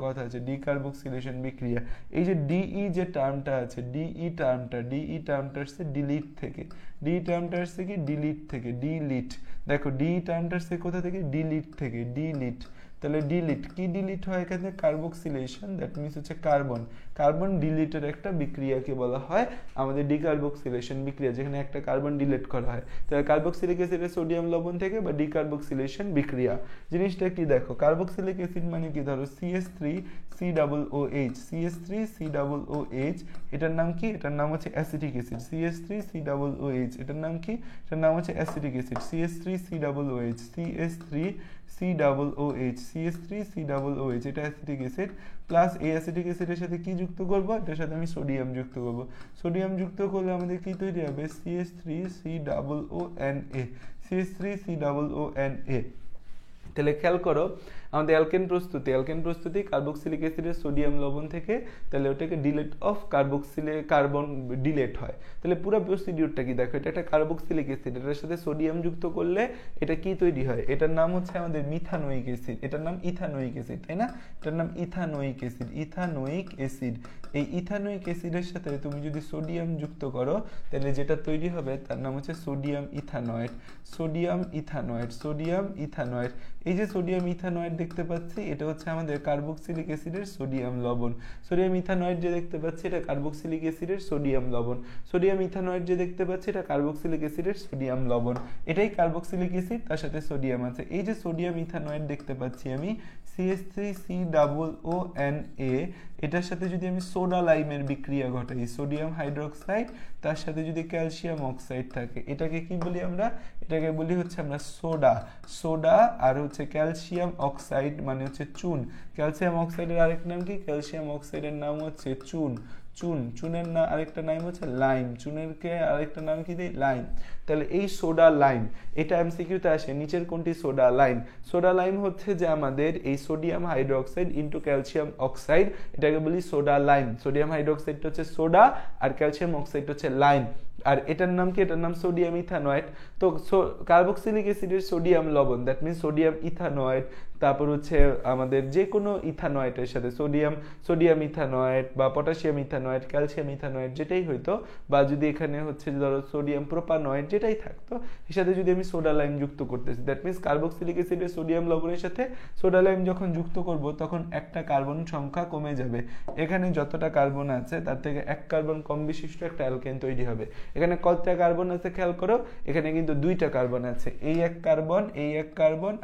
কথা আছে, ডিকার্বক্সিলেশন বিক্রিয়া। এই যে ডিই যে টার্মটা আছে, ডিই টার্মটা আসছে ডিলিট থেকে, ডিলিট। দেখো ডি টার্মটা আসছে কোথা থেকে, ডিলিট থেকে, ডিলিট। তাহলে ডিলিট কি ডিলিট হয় এখানে, কার্বক্সিলেশন, দ্যাট মিন্স হচ্ছে কার্বন ডিলিটের একটা বিক্রিয়াকে বলা হয় আমাদের ডিকার্বক্সিলেশন বিক্রিয়া, যেখানে একটা কার্বন ডিলিট করা হয়। তাহলে কার্বক্সিলিক অ্যাসিডের সোডিয়াম লবণ থেকে বা ডিকার্বক্সিলেশন বিক্রিয়া জিনিসটা কি দেখো, কার্বক্সিলিক অ্যাসিড মানে কি, ধরো CH3COOH, এটার নাম কি, এটার নাম হচ্ছে অ্যাসিটিক অ্যাসিড। CH3COOH এটার নাম কি, এটার নাম হচ্ছে অ্যাসিটিক অ্যাসিড। CH3COOH এটা অ্যাসিটিক অ্যাসিড, প্লাস এই অ্যাসিটিক অ্যাসিডের সাথে কি যুক্ত করব, এটার সাথে আমি সোডিয়াম যুক্ত করব। সোডিয়াম যুক্ত করলে আমাদের কি তৈরি হবে, CH3COONA। তাহলে খেয়াল করো আমাদের অ্যালকেন প্রস্তুতি কার্বক্সিলিক অ্যাসিডের সোডিয়াম লবণ থেকে, তাহলে ওটাকে ডিলেট অফ কার্বন ডিলেট হয়। তাহলে পুরো প্রসিডিউরটা কি দেখো, এটা একটা কার্বক্সিলিক অ্যাসিড, এটার সাথে সোডিয়াম যুক্ত করলে এটা কি তৈরি হয়, এটার নাম হচ্ছে আমাদের মিথানোয়িক অ্যাসিড, এটার নাম ইথানোয়িক অ্যাসিড, তাই না, এটার নাম ইথানোয়িক অ্যাসিড। এই ইথানোয়িক অ্যাসিডের সাথে তুমি যদি সোডিয়াম যুক্ত করো তাহলে যেটা তৈরি হবে তার নাম হচ্ছে সোডিয়াম ইথানয়েড। এই যে সোডিয়াম ইথানয়েড দেখতে পাচ্ছি, এটা হচ্ছে আমাদের কার্বক্সিলিক অ্যাসিডের সোডিয়াম লবণ। সোডিয়াম ইথানয়েড যে দেখতে পাচ্ছি, এটা কার্বক্সিলিক অ্যাসিডের সোডিয়াম লবণ। সোডিয়াম ইথানয়েড যে দেখতে পাচ্ছি, এটা কার্বক্সিলিক অ্যাসিডের সোডিয়াম লবণ। এটাই কার্বক্সিলিক অ্যাসিড, তার সাথে সোডিয়াম আছে। এই যে সোডিয়াম ইথানয়েড দেখতে পাচ্ছি আমি, CH3COONA, এটার সাথে যদি আমি সোডা লাইমের বিক্রিয়া ঘটাই, সোডিয়াম হাইড্রোক্সাইড তার সাথে যদি ক্যালসিয়াম অক্সাইড থাকে, এটাকে কি বলি আমরা, এটাকে বলি হচ্ছে আমরা সোডা আর হচ্ছে ক্যালসিয়াম অক্সাইড মানে হচ্ছে চুন। ক্যালসিয়াম অক্সাইডের আরেক নাম কি, ক্যালসিয়াম অক্সাইডের নাম হচ্ছে চুনের না আরেকটা নাম হচ্ছে লাইম, চুনেরকে আরেকটা নাম কি দেই, লাইম। তাহলে এই সোডা লাইম, এটা এমসিকিউতে আসে, নিচের কোনটি সোডা লাইম হচ্ছে যে আমাদের এই sodium hydroxide into calcium oxide, এটাকে বলি সোডা লাইম। সোডিয়াম হাইড্রোক্সাইড হচ্ছে সোডা আর ক্যালসিয়াম অক্সাইড হচ্ছে লাইম, আর এটার নাম কি, এটার নাম সোডিয়াম ইথানয়েড। তো কার্বক্সিলিক অ্যাসিডের সোডিয়াম লবণ, দ্যাট মিন্স সোডিয়াম ইথানয়েড, তারপর হচ্ছে আমাদের যে কোনো ইথানয়েডের সাথে সোডিয়াম ইথানয়েড বা পটাশিয়াম ইথানয়েড, ক্যালসিয়াম ইথানয়েড যেটাই হইতো, বা যদি এখানে হচ্ছে ধরো সোডিয়াম প্রোপানয়েড যেটাই থাকতো, এর সাথে যদি আমি সোডা লাইম যুক্ত করতেছি, দ্যাট মিন্স কার্বক্সিলিক অ্যাসিডের সোডিয়াম লবণের সাথে সোডা লাইম যখন যুক্ত করব তখন একটা কার্বন সংখ্যা কমে যাবে। এখানে যতটা কার্বন আছে তার থেকে এক কার্বন কম বিশিষ্ট একটা অ্যালকেন তৈরি হবে। এখানে কতটা কার্বন আছে খেয়াল করো, এখানে কিন্তু দুইটা কার্বন আছে, এই এক কার্বন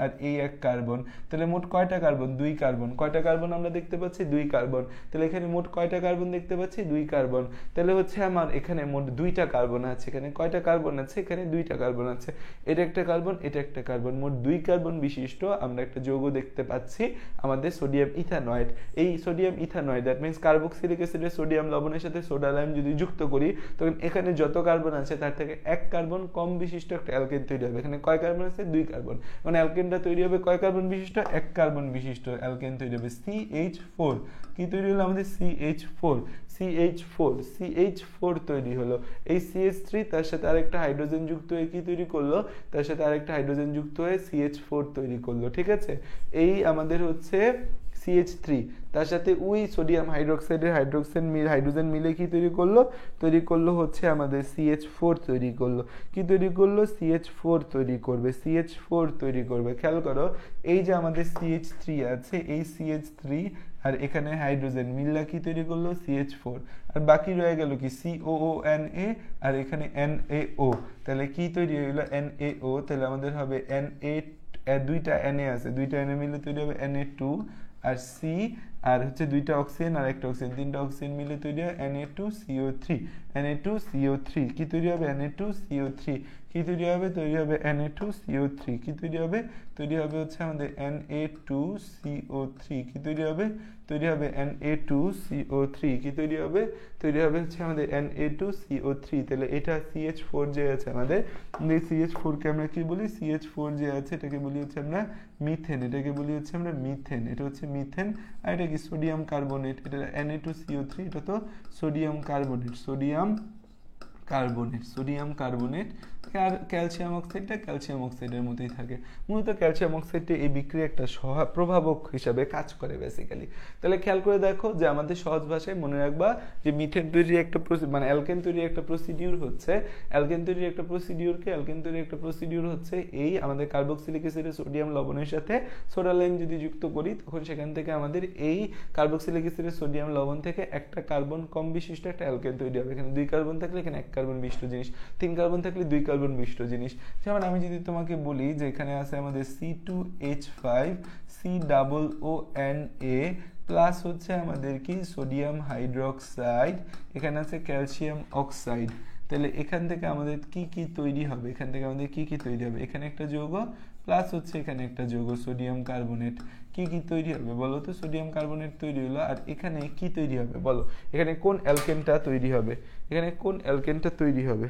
আর এই এক কার্বন। তাহলে মোট কয়টা কার্বন, 2 কার্বন। কয়টা কার্বন আমরা দেখতে পাচ্ছি, 2 কার্বন। তাহলে এখানে মোট কয়টা কার্বন দেখতে পাচ্ছি, 2 কার্বন। তাহলে হচ্ছে আমার এখানে মোট 2টা কার্বন আছে। এখানে কয়টা কার্বন আছে, এখানে 2টা কার্বন আছে, এটা একটা কার্বন, এটা একটা কার্বন, মোট 2 কার্বন বিশিষ্ট আমরা একটা যৌগ দেখতে পাচ্ছি আমাদের সোডিয়াম ইথানয়েড। এই সোডিয়াম ইথানয়েড দ্যাট মিন্স কার্বক্সিলিক অ্যাসিডের সোডিয়াম লবণের সাথে সোডা লাইম যদি যুক্ত করি, তখন এখানে যত কার্বন আছে তার থেকে 1 কার্বন কম বিশিষ্ট একটা অ্যালকেন তৈরি হবে। এখানে কয় কার্বন আছে, 2 কার্বন, মানে অ্যালকেনটা তৈরি হবে কয় কার্বন বিশিষ্ট, 1 কার্বন বিশিষ্ট অ্যালকেন তৈরি হবে, CH4। কি তৈরি হলো আমাদের, CH4 তৈরি হলো। এই CH3 তার সাথে আরেকটা হাইড্রোজেন যুক্ত হয়ে কি তৈরি করলো, তার সাথে আরেকটা হাইড্রোজেন যুক্ত হয়ে CH4 তৈরি করলো, ঠিক আছে। এই আমাদের হচ্ছে CH3 তার সাথে ওই সোডিয়াম হাইড্রোক্সাইডের হাইড্রোজেন মিলে কি তৈরি করলো হচ্ছে আমাদের CH4 তৈরি করলো। কি তৈরি করলো, CH4 তৈরি করবে। খেয়াল করো এই যে আমাদের CH3 আছে, এই CH3 আর এখানে হাইড্রোজেন মিললা কি তৈরি করলো, CH4, আর বাকি রয়ে গেল কি COONA আর এখানে NaO। তাহলে কি তৈরি হইলো, NaO। তাহলে আমাদের হবে দুইটা Na আছে, দুইটা Na মিলে তৈরি হবে Na2 আর C, আর হচ্ছে দুইটা অক্সিজেন আর একটা অক্সিজেন, তিনটা অক্সিজেন মিলে তৈরি হয় Na2CO3। Na2CO3 কি তৈরি হবে? Na2CO3 কি তৈরি হবে? তৈরি হবে Na2CO3 কি তৈরি হবে? তৈরি হবে হচ্ছে আমাদের Na2CO3 কি তৈরি হবে? তৈরি হবে Na2CO3 কি তৈরি হবে? তৈরি হবে হচ্ছে আমাদের Na2CO3। তাহলে এটা CH4 যে আছে আমাদের, এই CH4 কে আমরা কি বলি? CH4 যে আছে এটাকে বলি হচ্ছে আমরা মিথেন, এটাকে বলি হচ্ছে আমরা মিথেন, এটা হচ্ছে মিথেন। আর এটা কি? Sodium carbonate. এটা Na2CO3, এটা তো sodium carbonate, sodium carbonate, sodium carbonate. আর ক্যালসিয়াম অক্সাইডটা ক্যালসিয়াম অক্সাইডের মতোই থাকে। মূলত ক্যালসিয়াম অক্সাইডটি এই বিক্রিয়া একটা প্রভাবক হিসাবে কাজ করে বেসিক্যালি। তাহলে খেয়াল করে দেখো যে আমাদের সহজ ভাষায় মনে রাখবা যে মিথেন তৈরির একটা মানে অ্যালকেন তৈরির একটা প্রসিডিউর হচ্ছে, অ্যালকেন তৈরির একটা প্রসিডিউরকে, অ্যালকেন তৈরির একটা প্রসিডিউর হচ্ছে এই আমাদের কার্বক্সিলিক অ্যাসিডের সোডিয়াম লবণের সাথে সোডা লাইম যদি যুক্ত করি, তখন সেখান থেকে আমাদের এই কার্বক্সিলিক অ্যাসিডের সোডিয়াম লবণ থেকে একটা কার্বন কম বিশিষ্ট একটা অ্যালকেন তৈরি হবে। এখানে 2 কার্বন থাকলে এখানে 1 কার্বন বিশিষ্ট জিনিস, 3 কার্বন থাকলে 2 কার্বন বিশিষ্ট জিনিস। যেমন আমি যদি তোমাকে বলি যে এখানে আছে আমাদের C2H5 COONA প্লাস হচ্ছে আমাদের কি সোডিয়াম হাইড্রোক্সাইড, এখানে আছে ক্যালসিয়াম অক্সাইড। তাহলে এখান থেকে আমাদের কি কি তৈরি হবে? এখান থেকে আমাদের কি কি তৈরি হবে? এখানে একটা যৌগ প্লাস হচ্ছে এখানে একটা যৌগ সোডিয়াম কার্বনেট। কি কি তৈরি হবে বলো তো? সোডিয়াম কার্বনেট তৈরি হলো। আর এখানে কি তৈরি হবে বলো? এখানে কোন অ্যালকেনটা তৈরি হবে? এখানে কোন অ্যালকেনটা তৈরি হবে?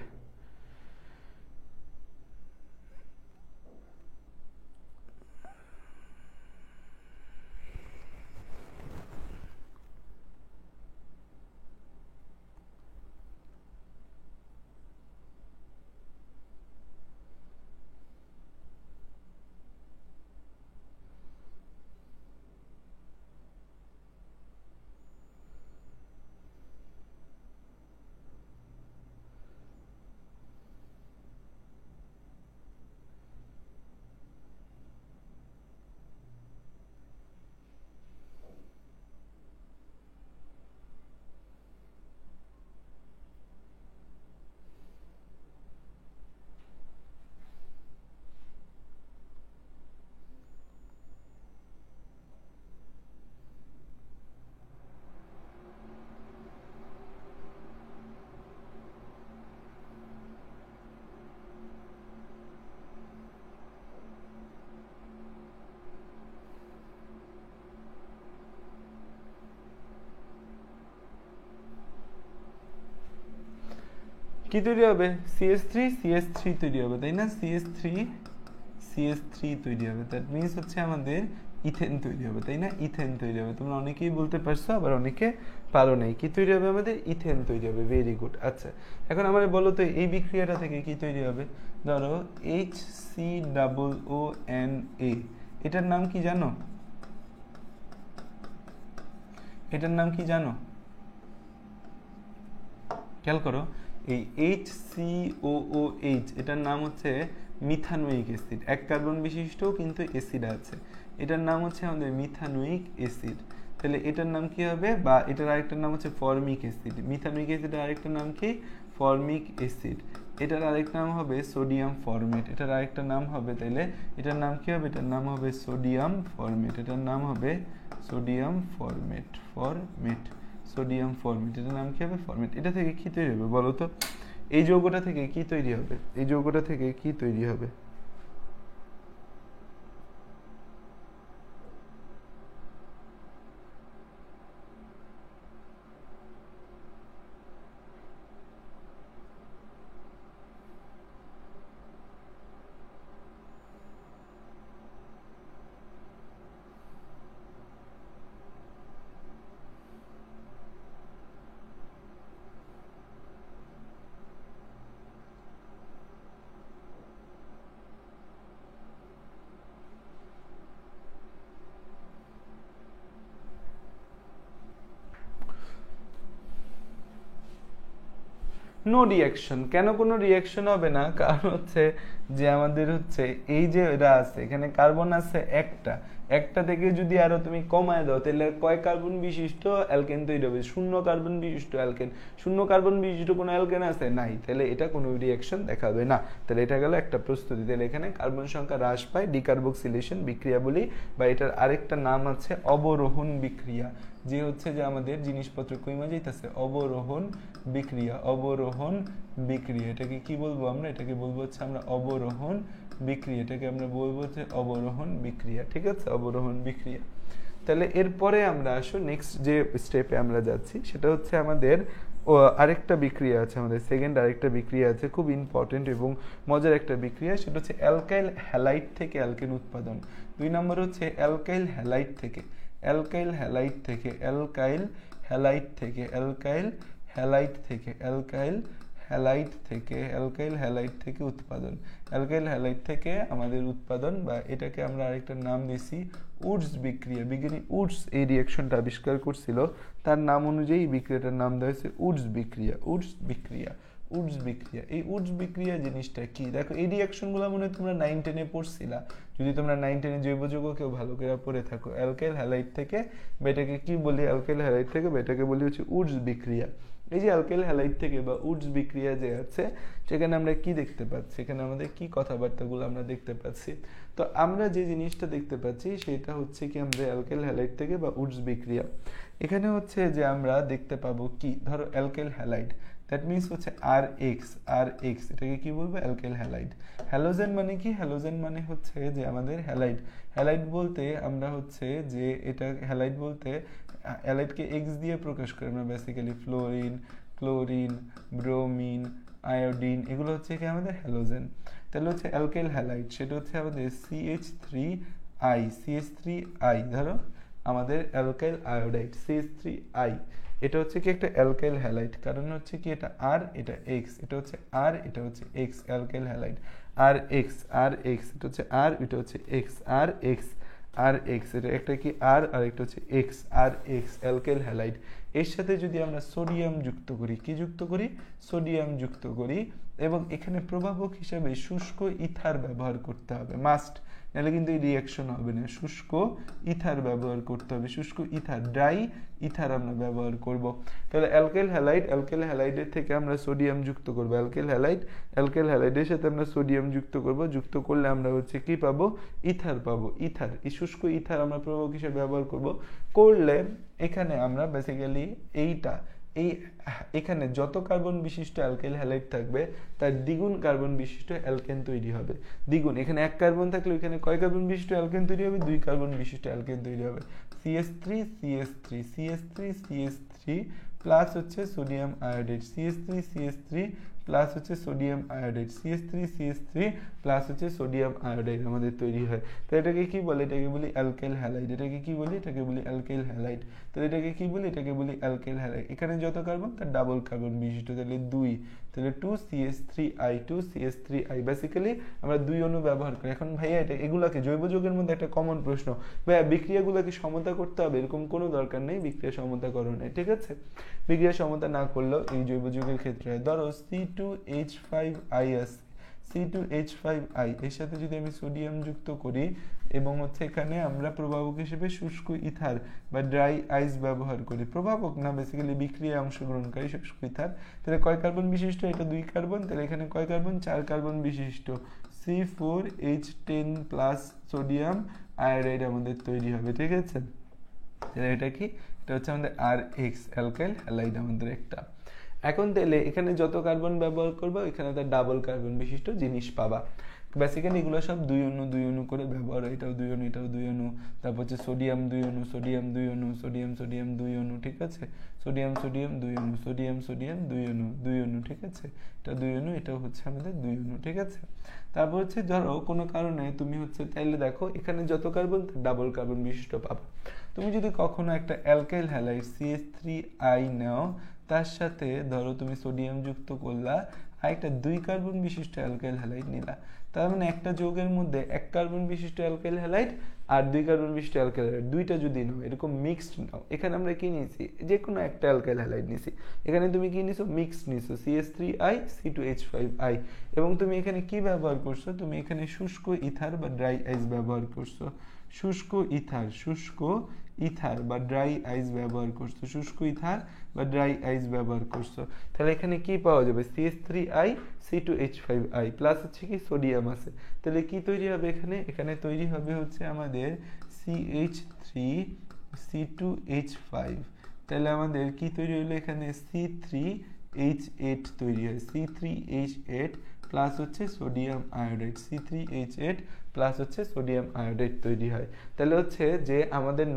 কি তৈরি হবে? CH3 তৈরি হবে, তাই না? CH3 তৈরি হবে। দ্যাট মিন্স হচ্ছে আমাদের ইথেন তৈরি হবে, তাই না? ইথেন তৈরি হবে। তোমরা অনেকেই বলতে পারছো, আবার অনেকে পারো নাই। কি তৈরি হবে আমাদের? ইথেন তৈরি হবে। Very good. আচ্ছা, এখন আমার বলো তো এই বিক্রিয়াটা থেকে কি তৈরি হবে? ধরো HCOONA, এটার নাম কি জানো? এটার নাম কি জানো? খেয়াল করো, এই HCOOH এটার নাম হচ্ছে মিথানোয়িক অ্যাসিড। 1 কার্বন বিশিষ্ট কিন্তু অ্যাসিড আছে, এটার নাম হচ্ছে আমাদের মিথানোয়িক অ্যাসিড। তাহলে এটার নাম কি হবে? বা এটার আরেকটা নাম হচ্ছে ফর্মিক অ্যাসিড। মিথানোয়িক অ্যাসিডের আরেকটা নাম কি? Formic acid. এটার আরেকটা নাম হবে সোডিয়াম ফরমেট। এটার আরেকটা নাম হবে, তাইলে এটার নাম কি হবে? এটার নাম হবে সোডিয়াম ফরমেট। এটার নাম হবে সোডিয়াম ফরমেট। সোডিয়াম ফরমেট, এটার নাম কি হবে? ফরমেট। এটা থেকে কি তৈরি হবে বলো তো? এই যৌগটা থেকে কি তৈরি হবে? এই যৌগটা থেকে কি তৈরি হবে? No reaction. কেন কোনো রিয়াকশন হবে না? কারণ হচ্ছে যে আমাদের হচ্ছে এই যে এরা আছে, এখানে কার্বন আছে একটা থেকে যদি আরো তুমি কমায় দাও তাহলে কয় কার্বন বিশিষ্ট অ্যালকেন তৈরি হবে? 0 কার্বন বিশিষ্ট অ্যালকেন। 0 কার্বন বিশিষ্ট কোনো অ্যালকেন আছে? নাই। তাহলে এটা কোনো রিয়াকশন দেখাবে না। তাহলে এটা গেল একটা প্রস্তুতি। তাহলে এখানে কার্বন সংখ্যা হ্রাস পায়, ডিকার্বক্সিলেশন বিক্রিয়া বলি, বা এটার আরেকটা নাম আছে অবরোহণ বিক্রিয়া, যে হচ্ছে যে আমাদের জিনিসপত্র কইমা যাইতেছে অবরোহণ বিক্রিয়া। অবরোহণ বিক্রিয়া এটাকে কি বলবো আমরা? এটাকে বলবো হচ্ছে আমরা অবরোহণ বিক্রিয়া। এটাকে আমরা বলবো হচ্ছে অবরোহণ বিক্রিয়া। ঠিক আছে, অবরোহণ বিক্রিয়া। তাহলে এরপরে আমরা আসো নেক্সট যে স্টেপে আমরা যাচ্ছি, সেটা হচ্ছে আমাদের আরেকটা বিক্রিয়া আছে, আমাদের সেকেন্ড আরেকটা বিক্রিয়া আছে, খুব ইম্পর্টেন্ট এবং মজার একটা বিক্রিয়া। সেটা হচ্ছে অ্যালকাইল হ্যালাইড থেকে অ্যালকেন উৎপাদন। 2 নম্বর হচ্ছে অ্যালকাইল হ্যালাইড থেকে, অ্যালকাইল হ্যালাইড থেকে, অ্যালকাইল হ্যালাইড থেকে, অ্যালকাইল হ্যালাইড থেকে, অ্যালকাইল হ্যালাইড থেকে, অ্যালকাইল হ্যালাইড থেকে উৎপাদন। অ্যালকাইল হ্যালাইড থেকে আমাদের উৎপাদন, বা এটাকে আমরা আরেকটা নাম দিছি উডস বিক্রিয়া। বিজ্ঞানী উডস এই রিঅ্যাকশনটা আবিষ্কার করছিল, তার নাম অনুযায়ী বিক্রিয়াটার নাম দেওয়া হয়েছে উডস বিক্রিয়া। উডস বিক্রিয়া, উডস বিক্রিয়া। এই উডস বিক্রিয়া জিনিসটা কি? দেখো এই রিঅ্যাকশনগুলো মনে হয় তোমরা 9-10-এ পড়ছিলা, যদি তোমরা 9-10-এ জৈব যৌগ কেউ ভালো করে পড়ে থাকো। অ্যালকাইল হ্যালাইড থেকে, বা এটাকে কি বলি? অ্যালকাইল হ্যালাইড থেকে, বা এটাকে বলি হচ্ছে উডস বিক্রিয়া। এই যে অ্যালকাইল হ্যালাইড থেকে বা উডস বিক্রিয়া যে আছে, সেখানে আমরা কি দেখতে পাচ্ছি? এখানে আমাদের কি কথাবার্তাগুলো আমরা দেখতে পাচ্ছি? তো আমরা যে জিনিসটা দেখতে পাচ্ছি সেটা হচ্ছে কি, আমরা অ্যালকাইল হ্যালাইড থেকে বা উডস বিক্রিয়া, এখানে হচ্ছে যে আমরা দেখতে পাবো কি, ধরো অ্যালকাইল হ্যালাইড, দ্যাট মিনস হচ্ছে আর এক্স, এটাকে কি বলবো? Alkyl halide. হ্যালোজেন মানে কি? হ্যালোজেন মানে হচ্ছে যে আমাদের হ্যালাইড। হ্যালাইড বলতে আমরা হচ্ছে যে এটা হ্যালাইড বলতে হ্যালাইডকে এক্স দিয়ে প্রকাশ করি আমরা basically. Fluorine, chlorine, bromine, iodine, এগুলো হচ্ছে কি আমাদের হ্যালোজেন। তাহলে হচ্ছে অ্যালকাইল হ্যালাইড, সেটা হচ্ছে আমাদের CH3I, CH3I, ধরো আমাদের অ্যালকাইল আয়োডাইড CH3I, এটা হচ্ছে কি একটা অ্যালকাইল হ্যালাইড। কারণ হচ্ছে কি এটা আর, এটা এক্স, এটা হচ্ছে আর, এটা হচ্ছে এক্স, অ্যালকাইল হ্যালাইড। আর এক্স, এটা হচ্ছে আর, এটা হচ্ছে এক্স, আর এক্স, এটা একটা কি আর একটা হচ্ছে এক্স, আর এক্স, অ্যালকাইল হ্যালাইড। এর সাথে যদি আমরা সোডিয়াম যুক্ত করি, কি যুক্ত করি? সোডিয়াম যুক্ত করি, এবং এখানে প্রভাবক হিসেবে শুষ্ক ইথার ব্যবহার করতে হবে, মাস্ট, নাহলে কিন্তু এই রিঅ্যাকশন হবে না। শুষ্ক ইথার ব্যবহার করতে হবে, শুষ্ক ইথার, ড্রাই ইথার আমরা ব্যবহার করব। তাহলে অ্যালকাইল হ্যালাইডের থেকে আমরা সোডিয়াম যুক্ত করব, অ্যালকাইল হ্যালাইডের সাথে আমরা সোডিয়াম যুক্ত করব। যুক্ত করলে আমরা হচ্ছে কি পাবো? ইথার পাবো। ইথার, এই শুষ্ক ইথার আমরা প্রভাবক হিসেবে ব্যবহার করব। করলে এখানে আমরা বেসিক্যালি এখানে যত কার্বন বিশিষ্ট অ্যালকাইল হ্যালাইড থাকবে তার দ্বিগুণ কার্বন বিশিষ্ট অ্যালকেন তৈরি হবে। দ্বিগুণ, এখানে 1 কার্বন থাকলে এখানে কয় কার্বন বিশিষ্ট অ্যালকেন তৈরি হবে? 2 কার্বন বিশিষ্ট অ্যালকেন তৈরি হবে। CH3 প্লাস হচ্ছে সোডিয়াম আয়োডাইড, CH3 প্লাস হচ্ছে সোডিয়াম আয়োডাইড, CH3 প্লাস হচ্ছে সোডিয়াম আয়োডাইড আমাদের তৈরি হয়। তো এটাকে কি বলে? এটাকে বলি অ্যালকাইল হ্যালাইড। এটাকে কি বলি? এটাকে বলি অ্যালকাইল হ্যালাইড। তো এটাকে কি বলি? এটাকে বলি অ্যালকাইল হ্যালাইড। এখানে যত কার্বন তার ডাবল কার্বন বিশিষ্ট, তাহলে 2, তাহলে 2CH3I বেসিক্যালি আমরা 2 অণু ব্যবহার করি। এখন ভাইয়া এটা এগুলাকে জৈব যৌগের মধ্যে একটা কমন প্রশ্ন, ভাইয়া বিক্রিয়াগুলোকে সমতা করতে হবে? এরকম কোনো দরকার নেই বিক্রিয়া সমতাকরণে, ঠিক আছে? বিক্রিয়া সমতা না করলেও এই জৈব যৌগের ক্ষেত্রে হয়। ধরো C2H5I আছে, C2H5I, এর সাথে যদি আমি সোডিয়াম যুক্ত করি এবং হচ্ছে এখানে আমরা প্রভাবক হিসেবে শুষ্ক ইথার বা ড্রাই আইস ব্যবহার করি, প্রভাবক না বেসিক্যালি বিক্রিয়ায় অংশগ্রহণকারী শুষ্ক ইথার, তাহলে কয় কার্বন বিশিষ্ট? এটা 2 কার্বন, তাহলে এখানে কয় কার্বন? 4 কার্বন বিশিষ্ট C4H10 প্লাস সোডিয়াম আয়োডাইড আমাদের তৈরি হবে, ঠিক আছে? তাহলে এটা কি? এটা হচ্ছে আমাদের আর এক্স, অ্যালকাইল হ্যালাইড আমাদের একটা। এখন তাহলে এখানে যত কার্বন ব্যবহার করবো এখানে তার ডাবল কার্বন বিশিষ্ট জিনিস পাবা। বেসিক্যালি এগুলো সব 2 অণু করে ব্যবহার হয়, এটাও 2 অণু, এটাও 2 অণু, তারপর হচ্ছে সোডিয়াম 2 অণু, সোডিয়াম 2 অণু, সোডিয়াম 2 অণু, ঠিক আছে? সোডিয়াম 2 অণু, সোডিয়াম 2 অণু, ঠিক আছে? এটা 2 অণু, এটাও হচ্ছে আমাদের 2 অণু, ঠিক আছে? তারপর হচ্ছে ধরো কোনো কারণে তুমি হচ্ছে তাইলে দেখো এখানে যত কার্বন তার ডাবল কার্বন বিশিষ্ট পাবা। তুমি যদি কখনো একটা অ্যালকাইল হ্যালাইড CH3I নাও, তার সাথে ধরো তুমি সোডিয়াম যুক্ত করলা, আর একটা 2 কার্বন বিশিষ্ট অ্যালকাইল হ্যালাইড নিলা। তার মানে একটা যৌগের মধ্যে 1 কার্বন বিশিষ্ট অ্যালকাইল হ্যালাইড আর 2 কার্বন বিশিষ্ট অ্যালকাইল হ্যালাইড, দুইটা যদি নাও, এরকম মিক্সড নাও। এখানে আমরা কি নিয়েছি, যে কোনো একটা অ্যালকাইল হ্যালাইড নিয়েছি। এখানে তুমি কি নিছো, মিক্সড নিছো, CH3I C2H5I। এবং তুমি এখানে কি ব্যবহার করছো, তুমি এখানে শুষ্ক ইথার বা ড্রাই আইস ব্যবহার করছো। শুষ্ক ইথার বা ড্রাই আইস ব্যবহার করছো, শুষ্ক ইথার বা ড্রাই আইস ব্যবহার করছো। তাহলে এখানে কি পাওয়া যাবে, CH3I C2H5I প্লাস হচ্ছে কি সোডিয়াম আছে। তাহলে কি তৈরি হবে এখানে তৈরি হবে হচ্ছে আমাদের CH3C2H5। তাহলে আমাদের কি তৈরি হলো, এখানে C3H8 তৈরি হয়, C3H8 প্লাস হচ্ছে সোডিয়াম আয়োডাইড, C3H8 প্লাস হচ্ছে সোডিয়াম আয়োডাইড তৈরি হয়। তাহলে হচ্ছে যে আমাদের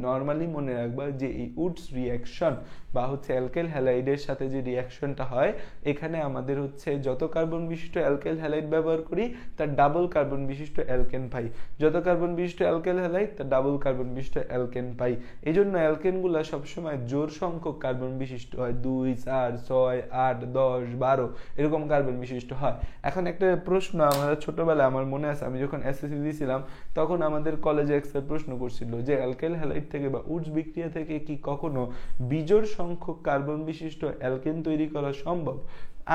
নর্মালি মনে রাখবা যে এই উডস রিঅ্যাকশন বা হচ্ছে অ্যালকাইল হ্যালাইডের সাথে যে রিঅ্যাকশনটা হয়, এখানে আমাদের হচ্ছে যত কার্বন বিশিষ্ট অ্যালকাইল হ্যালাইড ব্যবহার করি তার ডাবল কার্বন বিশিষ্ট অ্যালকেন পাই, যত কার্বন বিশিষ্ট অ্যালকাইল হ্যালাইড তার ডাবল কার্বন বিশিষ্ট অ্যালকেন পাই। এই জন্য অ্যালকেনগুলো সবসময় জোড় সংখ্যক কার্বন বিশিষ্ট হয়, 2 4 6 8 10 12 এরকম কার্বন বিশিষ্ট হয়। এখন একটা প্রশ্ন আমরা ছোটবেলায়, আমার মনে আছে আমি যখন এসএসসি দিয়েছিলাম তখন আমাদের কলেজে এক স্যার প্রশ্ন করছিল যে অ্যালকাইল হ্যালাইড থেকে বা উডস বিক্রিয়া থেকে কি কখনো বিজোড় সংখ্যক কার্বন বিশিষ্ট অ্যালকেন তৈরি করা সম্ভব।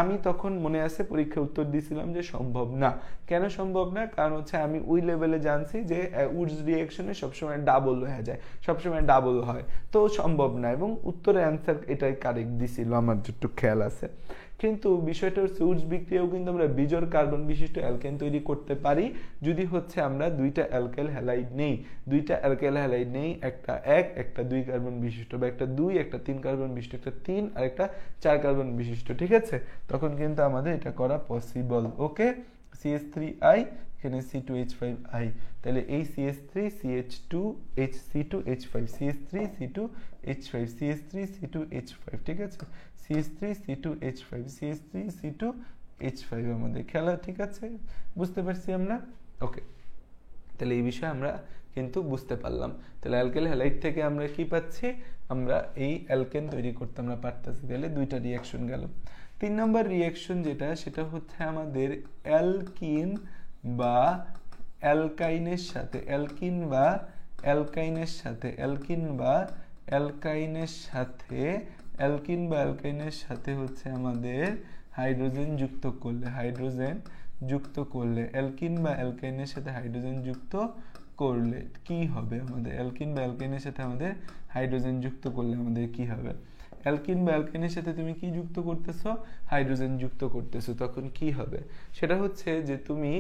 আমি তখন মনে আছে পরীক্ষায় উত্তর দিয়েছিলাম যে সম্ভব না। কেন সম্ভব না, কারণ হচ্ছে আমি ওই লেভেলে জানছি যে উডস রিঅ্যাকশনে সবসময় ডাবল হয়ে যায়, সবসময় ডাবল হয়, তো সম্ভব না। এবং উত্তরের অ্যান্সার এটাই কারেক্ট দিছিল আমার যেটুকু খেয়াল আছে। কিন্তু বিষয়টা হচ্ছে উডস বিক্রিয়াও কিন্তু আমরা বিজোড় কার্বন বিশিষ্ট অ্যালকেন তৈরি করতে পারি যদি হচ্ছে আমরা দুইটা অ্যালকাইল হ্যালাইড নেই, একটা 1 একটা 2 কার্বন বিশিষ্ট, বা একটা 2 একটা 3 কার্বন বিশিষ্ট, একটা 3 আর একটা 4 কার্বন বিশিষ্ট, ঠিক আছে? তখন কিন্তু আমাদের এটা করা পসিবল। ওকে, CH3I এখানে C2H5I, তাহলে এই CH3 CH2HC2H5 CH3 C2H5 CH3 C2H5, ঠিক আছে? CH3 C2H5 CH3 C2H5 আমাদের খেলা, ঠিক আছে? বুঝতে পারছি আমরা? ওকে, তাহলে এই বিষয়ে আমরা কিন্তু বুঝতে পারলাম। তাহলে অ্যালকাইল হ্যালাইড থেকে আমরা কি পাচ্ছি, আমরা এই অ্যালকেন তৈরি করতে আমরা পারতেছি। তাহলে দুইটা রিঅ্যাকশন গেল। 3 নম্বর রিঅ্যাকশন যেটা, সেটা হচ্ছে আমাদের অ্যালকিন বা অ্যালকাইনের সাথে, অ্যালকিন বা অ্যালকাইনের সাথে হচ্ছে আমাদের হাইড্রোজেন যুক্ত করলে, অ্যালকিন বা অ্যালকাইনের সাথে হাইড্রোজেন যুক্ত করলে কি হবে আমাদের, অ্যালকিন বা অ্যালকাইনের সাথে আমাদের হাইড্রোজেন যুক্ত করলে আমাদের কি হবে? অ্যালকিন বা অ্যালকাইনের সাথে তুমি কি যুক্ত করতেছো, হাইড্রোজেন যুক্ত করতেছো, তখন কি হবে সেটা হচ্ছে যে তুমি,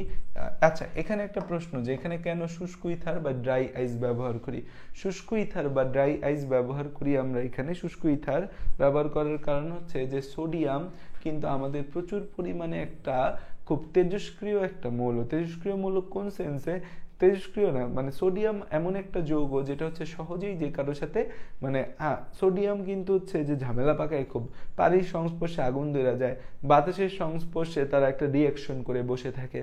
আচ্ছা এখানে একটা প্রশ্ন যে এখানে কেন শুষ্ক ইথার বা ড্রাই আইস ব্যবহার করি। শুষ্ক ইথার বা ড্রাই আইস ব্যবহার করি আমরা এখানে, শুষ্ক ইথার ব্যবহার করার কারণ হচ্ছে যে সোডিয়াম কিন্তু আমাদের প্রচুর পরিমাণে একটা খুব তেজস্ক্রিয় একটা মৌল। তেজস্ক্রিয় মৌল কোন সেন্সে, তেজস্ক্রিয় না, মানে সোডিয়াম এমন একটা যৌগ যেটা হচ্ছে সহজেই যে কারোর সাথে, মানে সোডিয়াম কিন্তু হচ্ছে যে ঝামেলা পাকায় খুব, পানির সংস্পর্শে আগুন ধরে যায়, বাতাসের সংস্পর্শে তারা একটা রিঅ্যাকশন করে বসে থাকে।